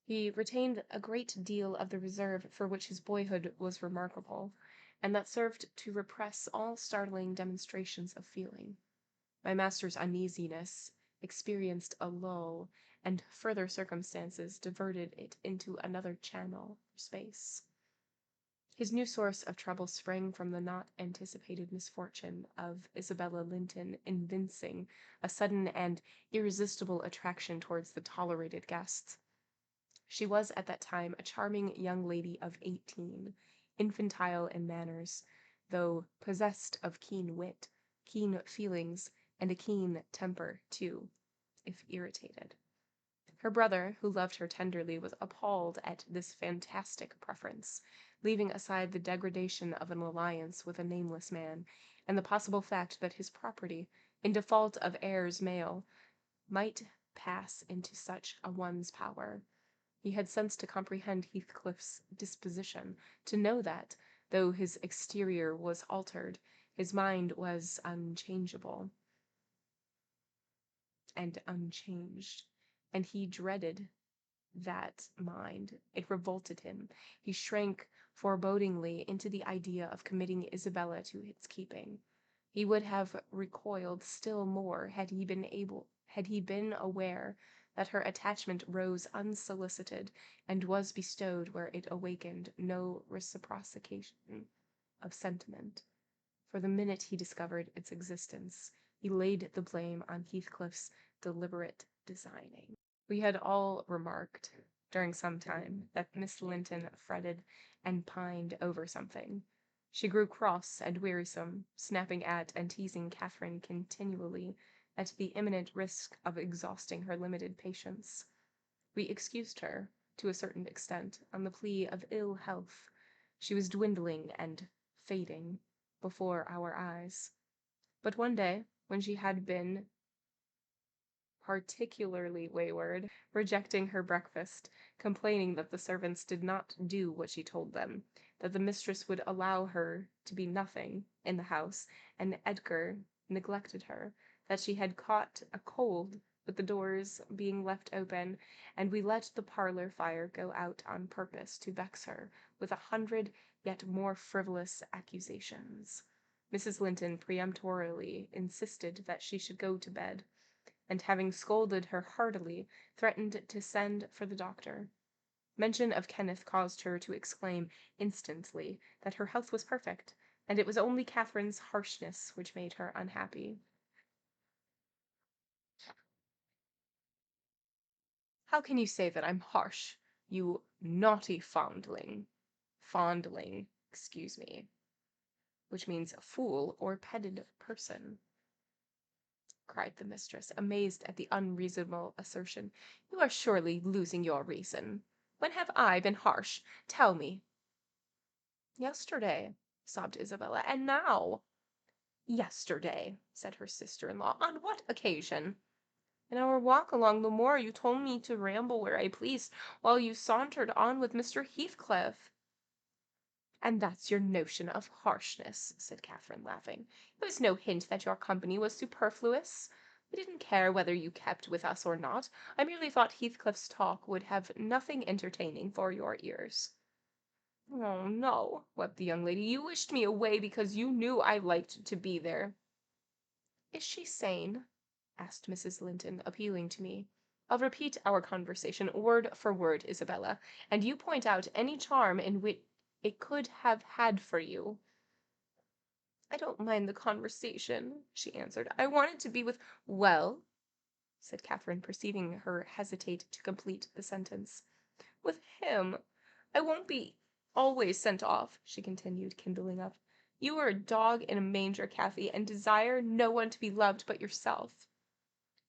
He retained a great deal of the reserve for which his boyhood was remarkable, and that served to repress all startling demonstrations of feeling. My master's uneasiness experienced a lull, and further circumstances diverted it into another channel for space. His new source of trouble sprang from the not anticipated misfortune of Isabella Linton evincing a sudden and irresistible attraction towards the tolerated guests. She was at that time a charming young lady of 18, infantile in manners, though possessed of keen wit, keen feelings, and a keen temper, too, if irritated. Her brother, who loved her tenderly, was appalled at this fantastic preference, leaving aside the degradation of an alliance with a nameless man, and the possible fact that his property, in default of heirs male, might pass into such a one's power. He had sense to comprehend Heathcliff's disposition, to know that, though his exterior was altered, his mind was unchangeable and unchanged, and he dreaded that mind. It revolted him. He shrank forebodingly into the idea of committing Isabella to its keeping. He would have recoiled still more had he been aware that her attachment rose unsolicited and was bestowed where it awakened no reciprocation of sentiment. For the minute he discovered its existence, he laid the blame on Heathcliff's deliberate designing. We had all remarked, during some time, that Miss Linton fretted and pined over something. She grew cross and wearisome, snapping at and teasing Catherine continually, at the imminent risk of exhausting her limited patience. We excused her, to a certain extent, on the plea of ill health. She was dwindling and fading before our eyes. But one day, when she had been particularly wayward, rejecting her breakfast, complaining that the servants did not do what she told them, that the mistress would allow her to be nothing in the house, and Edgar neglected her, that she had caught a cold with the doors being left open, and we let the parlour fire go out on purpose to vex her with 100 yet more frivolous accusations. Mrs. Linton peremptorily insisted that she should go to bed, and having scolded her heartily, threatened to send for the doctor. Mention of Kenneth caused her to exclaim instantly that her health was perfect, and it was only Catherine's harshness which made her unhappy. "How can you say that I'm harsh, you naughty foundling? Fondling, excuse me, which means fool or petted person," cried the mistress, amazed at the unreasonable assertion. "You are surely losing your reason. When have I been harsh? Tell me." "Yesterday," sobbed Isabella, "and now." "Yesterday," said her sister-in-law. "On what occasion?" "In our walk along the moor you told me to ramble where I pleased, while you sauntered on with Mr. Heathcliff." "And that's your notion of harshness," said Catherine, laughing. "It was no hint that your company was superfluous. We didn't care whether you kept with us or not. I merely thought Heathcliff's talk would have nothing entertaining for your ears." "Oh, no," wept the young lady. "You wished me away because you knew I liked to be there." Is she sane? Asked Mrs. Linton, appealing to me. I'll repeat our conversation word for word, Isabella, and you point out any charm in which it could have had for you. I don't mind the conversation, she answered. I wanted to be with— Well, said Catherine, perceiving her hesitate to complete the sentence. With him. I won't be always sent off, she continued, kindling up. You are a dog in a manger, Cathy, and desire no one to be loved but yourself.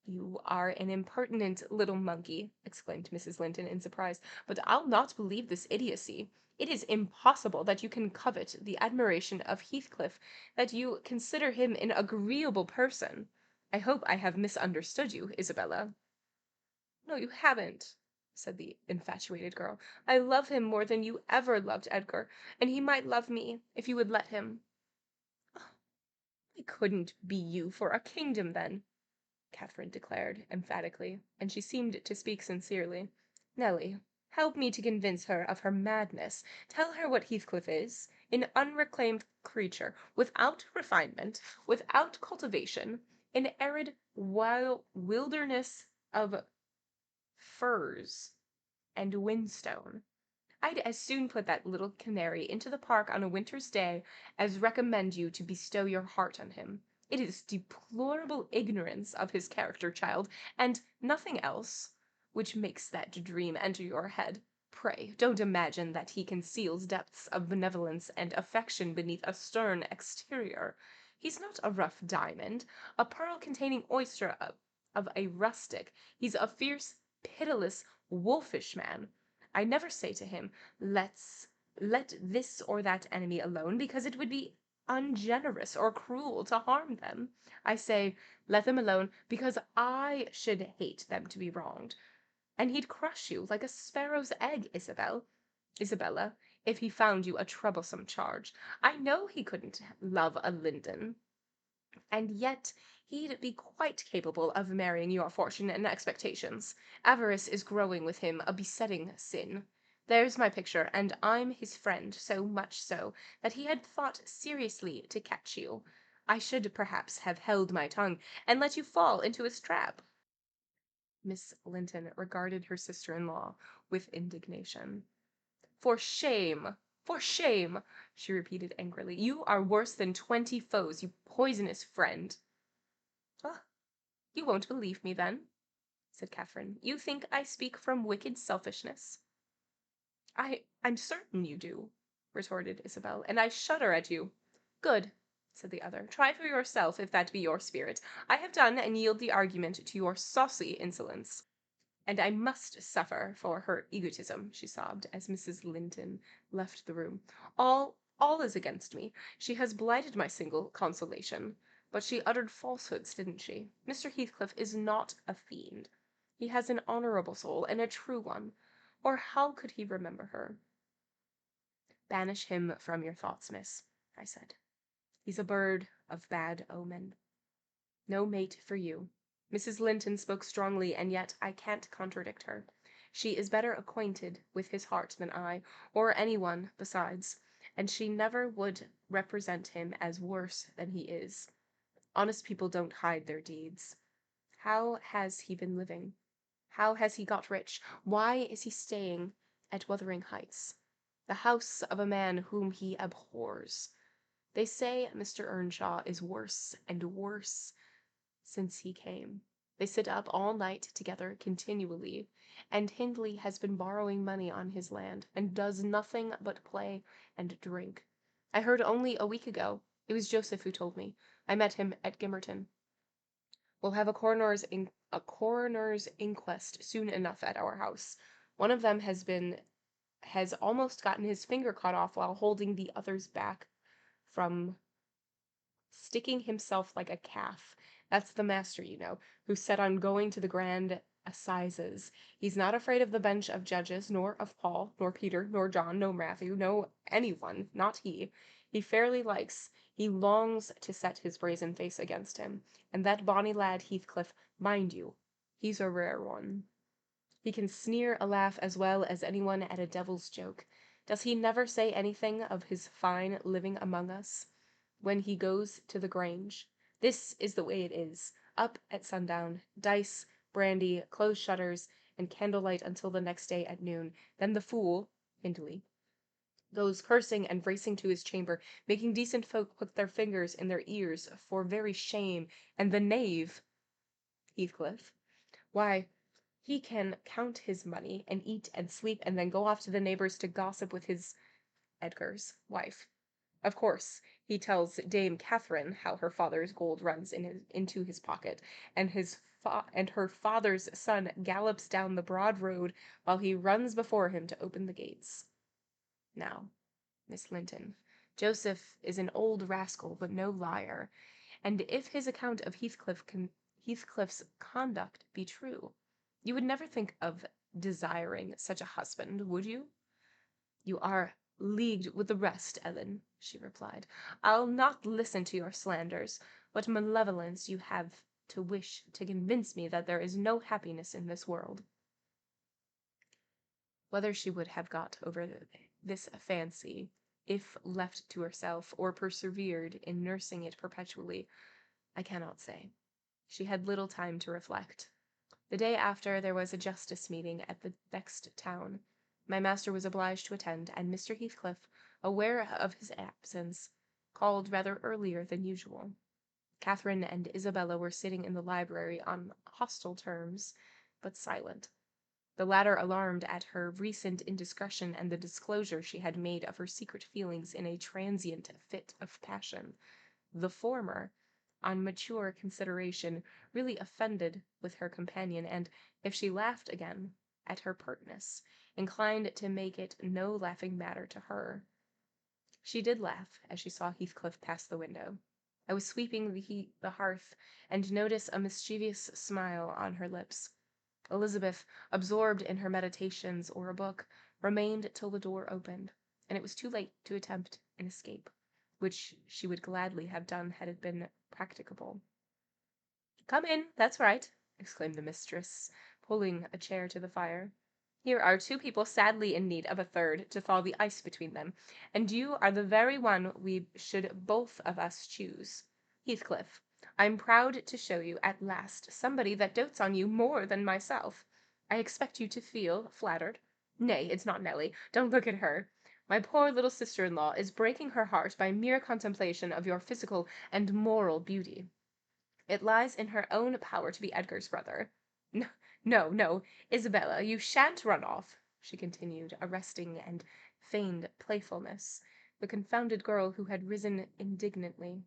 You are an impertinent little monkey, exclaimed Mrs. Linton in surprise, but I'll not believe this idiocy. It is impossible that you can covet the admiration of Heathcliff, that you consider him an agreeable person. I hope I have misunderstood you, Isabella. No, you haven't, said the infatuated girl. I love him more than you ever loved Edgar, and he might love me, if you would let him. I couldn't be you for a kingdom, then, Catherine declared emphatically, and she seemed to speak sincerely. Nelly, help me to convince her of her madness. Tell her what Heathcliff is, an unreclaimed creature, without refinement, without cultivation, an arid wilderness of furs and whinstone. I'd as soon put that little canary into the park on a winter's day as recommend you to bestow your heart on him. It is deplorable ignorance of his character, child, and nothing else, which makes that dream enter your head. Pray, don't imagine that he conceals depths of benevolence and affection beneath a stern exterior. He's not a rough diamond, a pearl-containing oyster of a rustic. He's a fierce, pitiless, wolfish man. I never say to him, let this or that enemy alone, because it would be ungenerous or cruel to harm them. I say, let them alone, because I should hate them to be wronged. And he'd crush you like a sparrow's egg, Isabella, if he found you a troublesome charge. I know he couldn't love a linden, and yet he'd be quite capable of marrying your fortune and expectations. Avarice is growing with him a besetting sin. There's my picture, and I'm his friend, so much so that he had thought seriously to catch you. I should perhaps have held my tongue and let you fall into his trap. Miss Linton regarded her sister-in-law with indignation. For shame! For shame! She repeated angrily. You are worse than 20 foes, you poisonous friend. Ah, you won't believe me, then, said Catherine. You think I speak from wicked selfishness. I'm certain you do, retorted Isabel, and I shudder at you. Good, said the other. Try for yourself, if that be your spirit. I have done, and yield the argument to your saucy insolence. And I must suffer for her egotism, she sobbed, as Mrs. Linton left the room. All is against me. She has blighted my single consolation. But she uttered falsehoods, didn't she? Mr. Heathcliff is not a fiend. He has an honourable soul, and a true one. Or how could he remember her? Banish him from your thoughts, miss, I said. He's a bird of bad omen. No mate for you. Mrs. Linton spoke strongly, and yet I can't contradict her. She is better acquainted with his heart than I, or anyone besides, and she never would represent him as worse than he is. Honest people don't hide their deeds. How has he been living? How has he got rich? Why is he staying at Wuthering Heights, the house of a man whom he abhors? They say Mr. Earnshaw is worse and worse since he came. They sit up all night together continually, and Hindley has been borrowing money on his land, and does nothing but play and drink. I heard only a week ago. It was Joseph who told me. I met him at Gimmerton. We'll have a coroner's inquest soon enough at our house. One of them has almost gotten his finger cut off while holding the other's back from sticking himself like a calf. That's the master, you know, who said on going to the grand assizes. He's not afraid of the bench of judges, nor of Paul, nor Peter, nor John, nor Matthew, no anyone, not he. He fairly likes, he longs to set his brazen face against him. And that bonny lad Heathcliff, mind you, he's a rare one. He can sneer a laugh as well as anyone at a devil's joke. Does he never say anything of his fine living among us when he goes to the Grange? This is the way it is. Up at sundown, dice, brandy, closed shutters, and candlelight until the next day at noon. Then the fool, Hindley, goes cursing and racing to his chamber, making decent folk put their fingers in their ears for very shame, and the knave, Heathcliff, why, he can count his money, and eat and sleep, and then go off to the neighbours to gossip with his Edgar's wife. Of course, he tells Dame Catherine how her father's gold runs into his pocket, and her father's son gallops down the broad road while he runs before him to open the gates. Now, Miss Linton, Joseph is an old rascal, but no liar, and if his account of Heathcliff's conduct be true, you would never think of desiring such a husband, would you? You are leagued with the rest, Ellen, she replied. I'll not listen to your slanders. What malevolence you have to wish to convince me that there is no happiness in this world. Whether she would have got over this fancy, if left to herself, or persevered in nursing it perpetually, I cannot say. She had little time to reflect. The day after, there was a justice meeting at the next town. My master was obliged to attend, and Mr. Heathcliff, aware of his absence, called rather earlier than usual. Catherine and Isabella were sitting in the library on hostile terms, but silent. The latter alarmed at her recent indiscretion and the disclosure she had made of her secret feelings in a transient fit of passion. The former, on mature consideration, really offended with her companion, and, if she laughed again at her pertness, inclined to make it no laughing matter to her. She did laugh as she saw Heathcliff pass the window. I was sweeping the hearth, and noticed a mischievous smile on her lips. Elizabeth, absorbed in her meditations or a book, remained till the door opened, and it was too late to attempt an escape, which she would gladly have done had it been practicable. "Come in, that's right," exclaimed the mistress, pulling a chair to the fire. "Here are two people sadly in need of a third to thaw the ice between them, and you are the very one we should both of us choose. Heathcliff, I'm proud to show you at last somebody that dotes on you more than myself. I expect you to feel flattered. Nay, it's not Nelly. Don't look at her. My poor little sister-in-law is breaking her heart by mere contemplation of your physical and moral beauty. It lies in her own power to be Edgar's brother. No, Isabella, you shan't run off," she continued, arresting and feigned playfulness the confounded girl who had risen indignantly.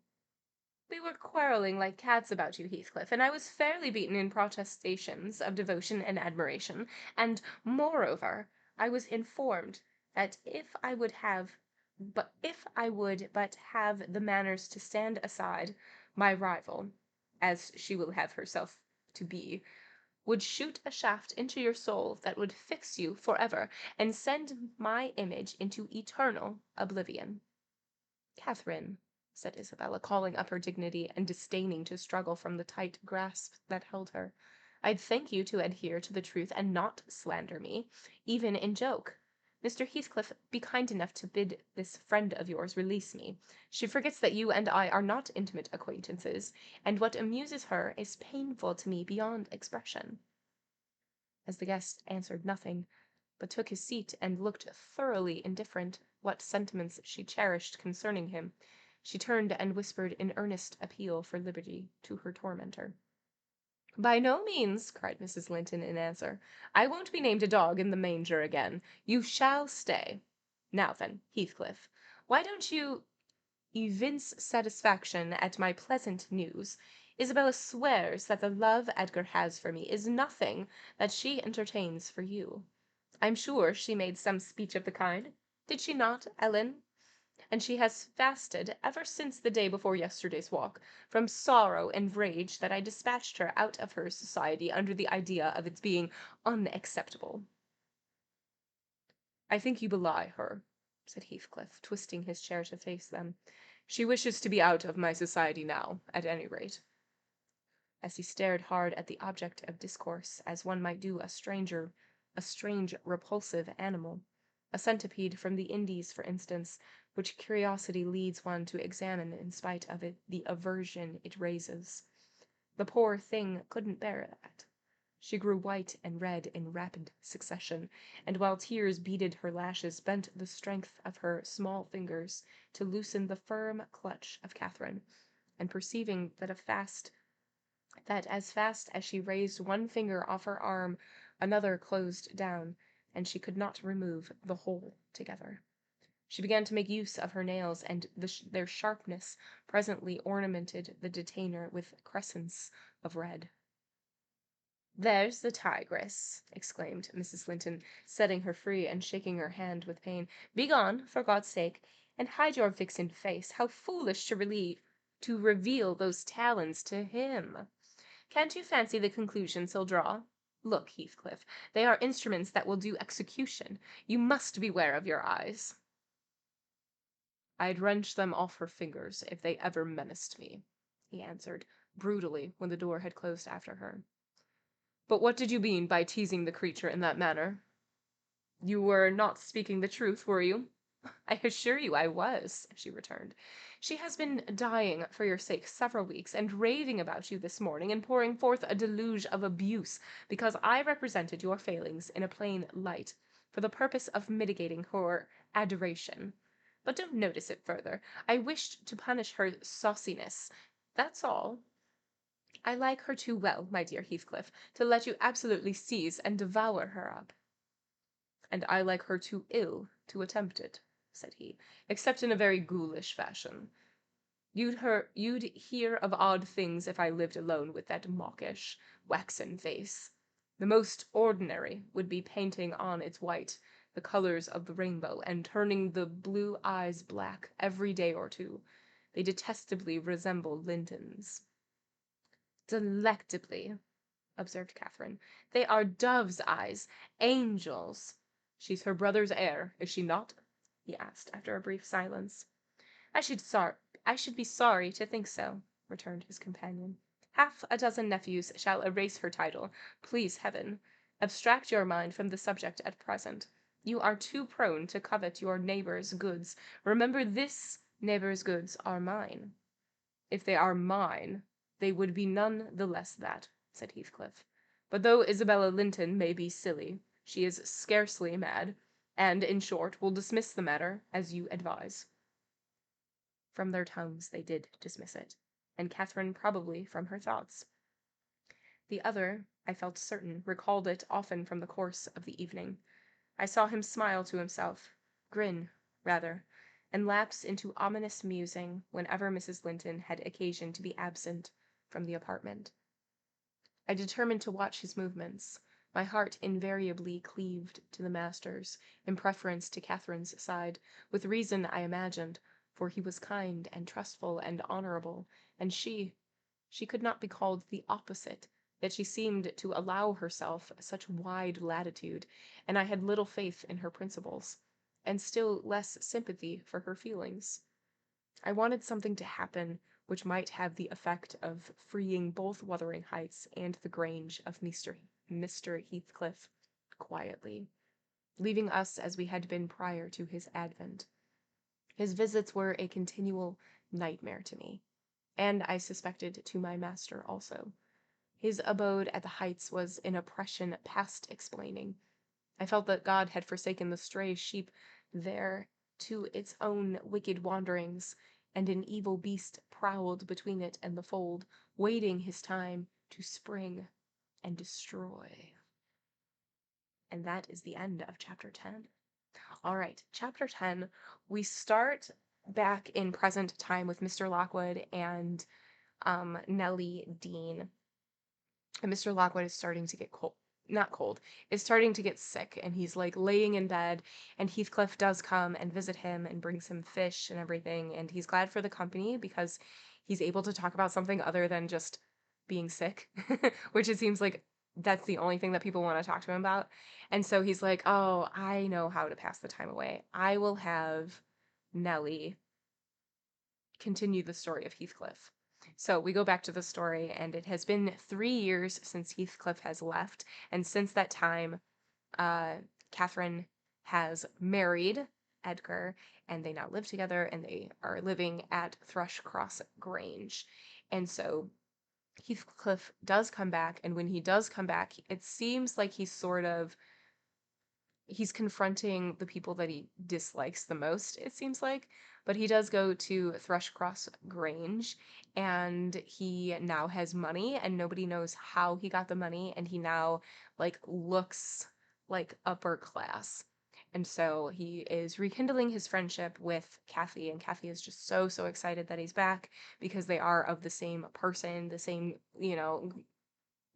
"We were quarrelling like cats about you, Heathcliff, and I was fairly beaten in protestations of devotion and admiration, and, moreover, I was informed that if I would but have the manners to stand aside, my rival, as she will have herself to be, would shoot a shaft into your soul that would fix you forever, and send my image into eternal oblivion." "Catherine," said Isabella, calling up her dignity, and disdaining to struggle from the tight grasp that held her, "I'd thank you to adhere to the truth and not slander me, even in joke. Mr. Heathcliff, be kind enough to bid this friend of yours release me. She forgets that you and I are not intimate acquaintances, and what amuses her is painful to me beyond expression." As the guest answered nothing, but took his seat and looked thoroughly indifferent what sentiments she cherished concerning him, she turned and whispered in earnest appeal for liberty to her tormentor. "By no means," cried Mrs. Linton in answer. "I won't be named a dog in the manger again. You shall stay. Now then, Heathcliff, why don't you evince satisfaction at my pleasant news? Isabella swears that the love Edgar has for me is nothing that she entertains for you. I'm sure she made some speech of the kind. Did she not, Ellen? And she has fasted ever since the day before yesterday's walk, from sorrow and rage that I dispatched her out of her society under the idea of its being unacceptable." "I think you belie her," said Heathcliff, twisting his chair to face them. "She wishes to be out of my society now, at any rate." As he stared hard at the object of discourse, as one might do a strange, repulsive animal, a centipede from the Indies, for instance, which curiosity leads one to examine in spite of the aversion it raises. The poor thing couldn't bear that. She grew white and red in rapid succession, and while tears beaded her lashes, bent the strength of her small fingers to loosen the firm clutch of Catherine, and perceiving that as fast as she raised one finger off her arm, another closed down, and she could not remove the whole together. She began to make use of her nails, and their sharpness presently ornamented the detainer with crescents of red. "There's the tigress," exclaimed Mrs. Linton, setting her free and shaking her hand with pain. "Begone, for God's sake, and hide your vixen face. How foolish to reveal those talons to him! Can't you fancy the conclusions he'll draw? Look, Heathcliff, they are instruments that will do execution. You must beware of your eyes." "I'd wrench them off her fingers if they ever menaced me," he answered, brutally, when the door had closed after her. "But what did you mean by teasing the creature in that manner? You were not speaking the truth, were you?" "I assure you I was," she returned. "She has been dying for your sake several weeks, and raving about you this morning, and pouring forth a deluge of abuse, because I represented your failings in a plain light, for the purpose of mitigating her adoration. But don't notice it further. I wished to punish her sauciness, that's all. I like her too well, my dear Heathcliff, to let you absolutely seize and devour her up." "And I like her too ill to attempt it," said he, "except in a very ghoulish fashion. You'd hear of odd things if I lived alone with that mawkish, waxen face. The most ordinary would be painting on its white the colors of the rainbow, and turning the blue eyes black every day or two. They detestably resemble Linton's." "Delectably," observed Catherine. "They are dove's eyes, angels." "She's her brother's heir, is she not?" he asked, after a brief silence. I should be sorry to think so," returned his companion. "Half a dozen nephews shall erase her title, please heaven. Abstract your mind from the subject at present. You are too prone to covet your neighbour's goods. Remember, this neighbour's goods are mine." "If they are mine, they would be none the less that," said Heathcliff. "But though Isabella Linton may be silly, she is scarcely mad, and, in short, will dismiss the matter as you advise." From their tongues they did dismiss it, and Catherine probably from her thoughts. The other, I felt certain, recalled it often from the course of the evening. I saw him smile to himself, grin, rather, and lapse into ominous musing whenever Mrs. Linton had occasion to be absent from the apartment. I determined to watch his movements. My heart invariably cleaved to the master's, in preference to Catherine's side, with reason, I imagined, for he was kind and trustful and honourable, and she could not be called the opposite, yet she seemed to allow herself such wide latitude, and I had little faith in her principles, and still less sympathy for her feelings. I wanted something to happen which might have the effect of freeing both Wuthering Heights and the Grange of Mr. Heathcliff quietly, leaving us as we had been prior to his advent. His visits were a continual nightmare to me, and I suspected to my master also. His abode at the Heights was an oppression past explaining. I felt that God had forsaken the stray sheep there to its own wicked wanderings, and an evil beast prowled between it and the fold, waiting his time to spring and destroy. And that is the end of chapter 10. All right, chapter 10, we start back in present time with Mr. Lockwood and Nellie Dean. And Mr. Lockwood is starting to get is starting to get sick, and he's like laying in bed, and Heathcliff does come and visit him and brings him fish and everything, and he's glad for the company because he's able to talk about something other than just being sick, which it seems like that's the only thing that people want to talk to him about. And so he's like, "Oh, I know how to pass the time away. I will have Nellie continue the story of Heathcliff." So we go back to the story, and it has been 3 years since Heathcliff has left, and since that time, Catherine has married Edgar, and they now live together, and they are living at Thrushcross Grange. And so Heathcliff does come back, and when he does come back, it seems like he's confronting the people that he dislikes the most, it seems like. But he does go to Thrushcross Grange, and he now has money, and nobody knows how he got the money, and he now like looks like upper class. And so he is rekindling his friendship with Kathy, and Kathy is just so excited that he's back because they are of the same person, the same,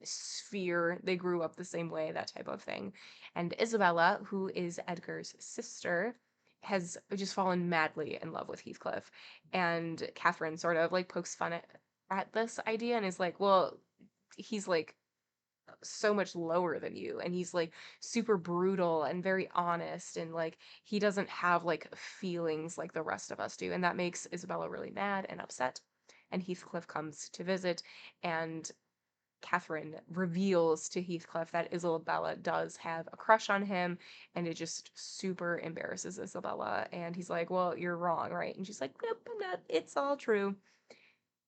sphere. They grew up the same way, that type of thing. And Isabella, who is Edgar's sister, has just fallen madly in love with Heathcliff. And Catherine sort of like pokes fun at this idea and is like, well, he's like so much lower than you, and he's like super brutal and very honest, and like he doesn't have like feelings like the rest of us do, and that makes Isabella really mad and upset. And Heathcliff comes to visit, and Catherine reveals to Heathcliff that Isabella does have a crush on him, and it just super embarrasses Isabella. And he's like, well, you're wrong, right? And she's like, nope, I'm not. It's all true.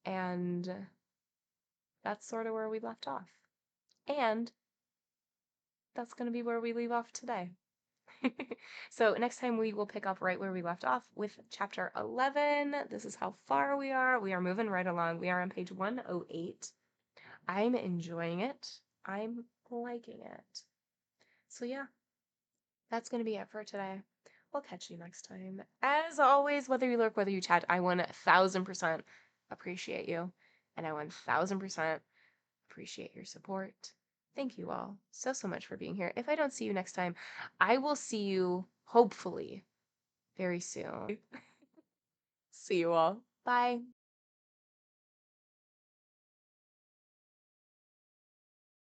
And that's sort of where we left off. And that's going to be where we leave off today. So next time we will pick up right where we left off with chapter 11. This is how far we are. We are moving right along. We are on page 108. I'm enjoying it. I'm liking it. So yeah, that's going to be it for today. We'll catch you next time. As always, whether you lurk, whether you chat, I 1000% appreciate you. And I 1000% appreciate your support. Thank you all so much for being here. If I don't see you next time, I will see you hopefully very soon. See you all. Bye.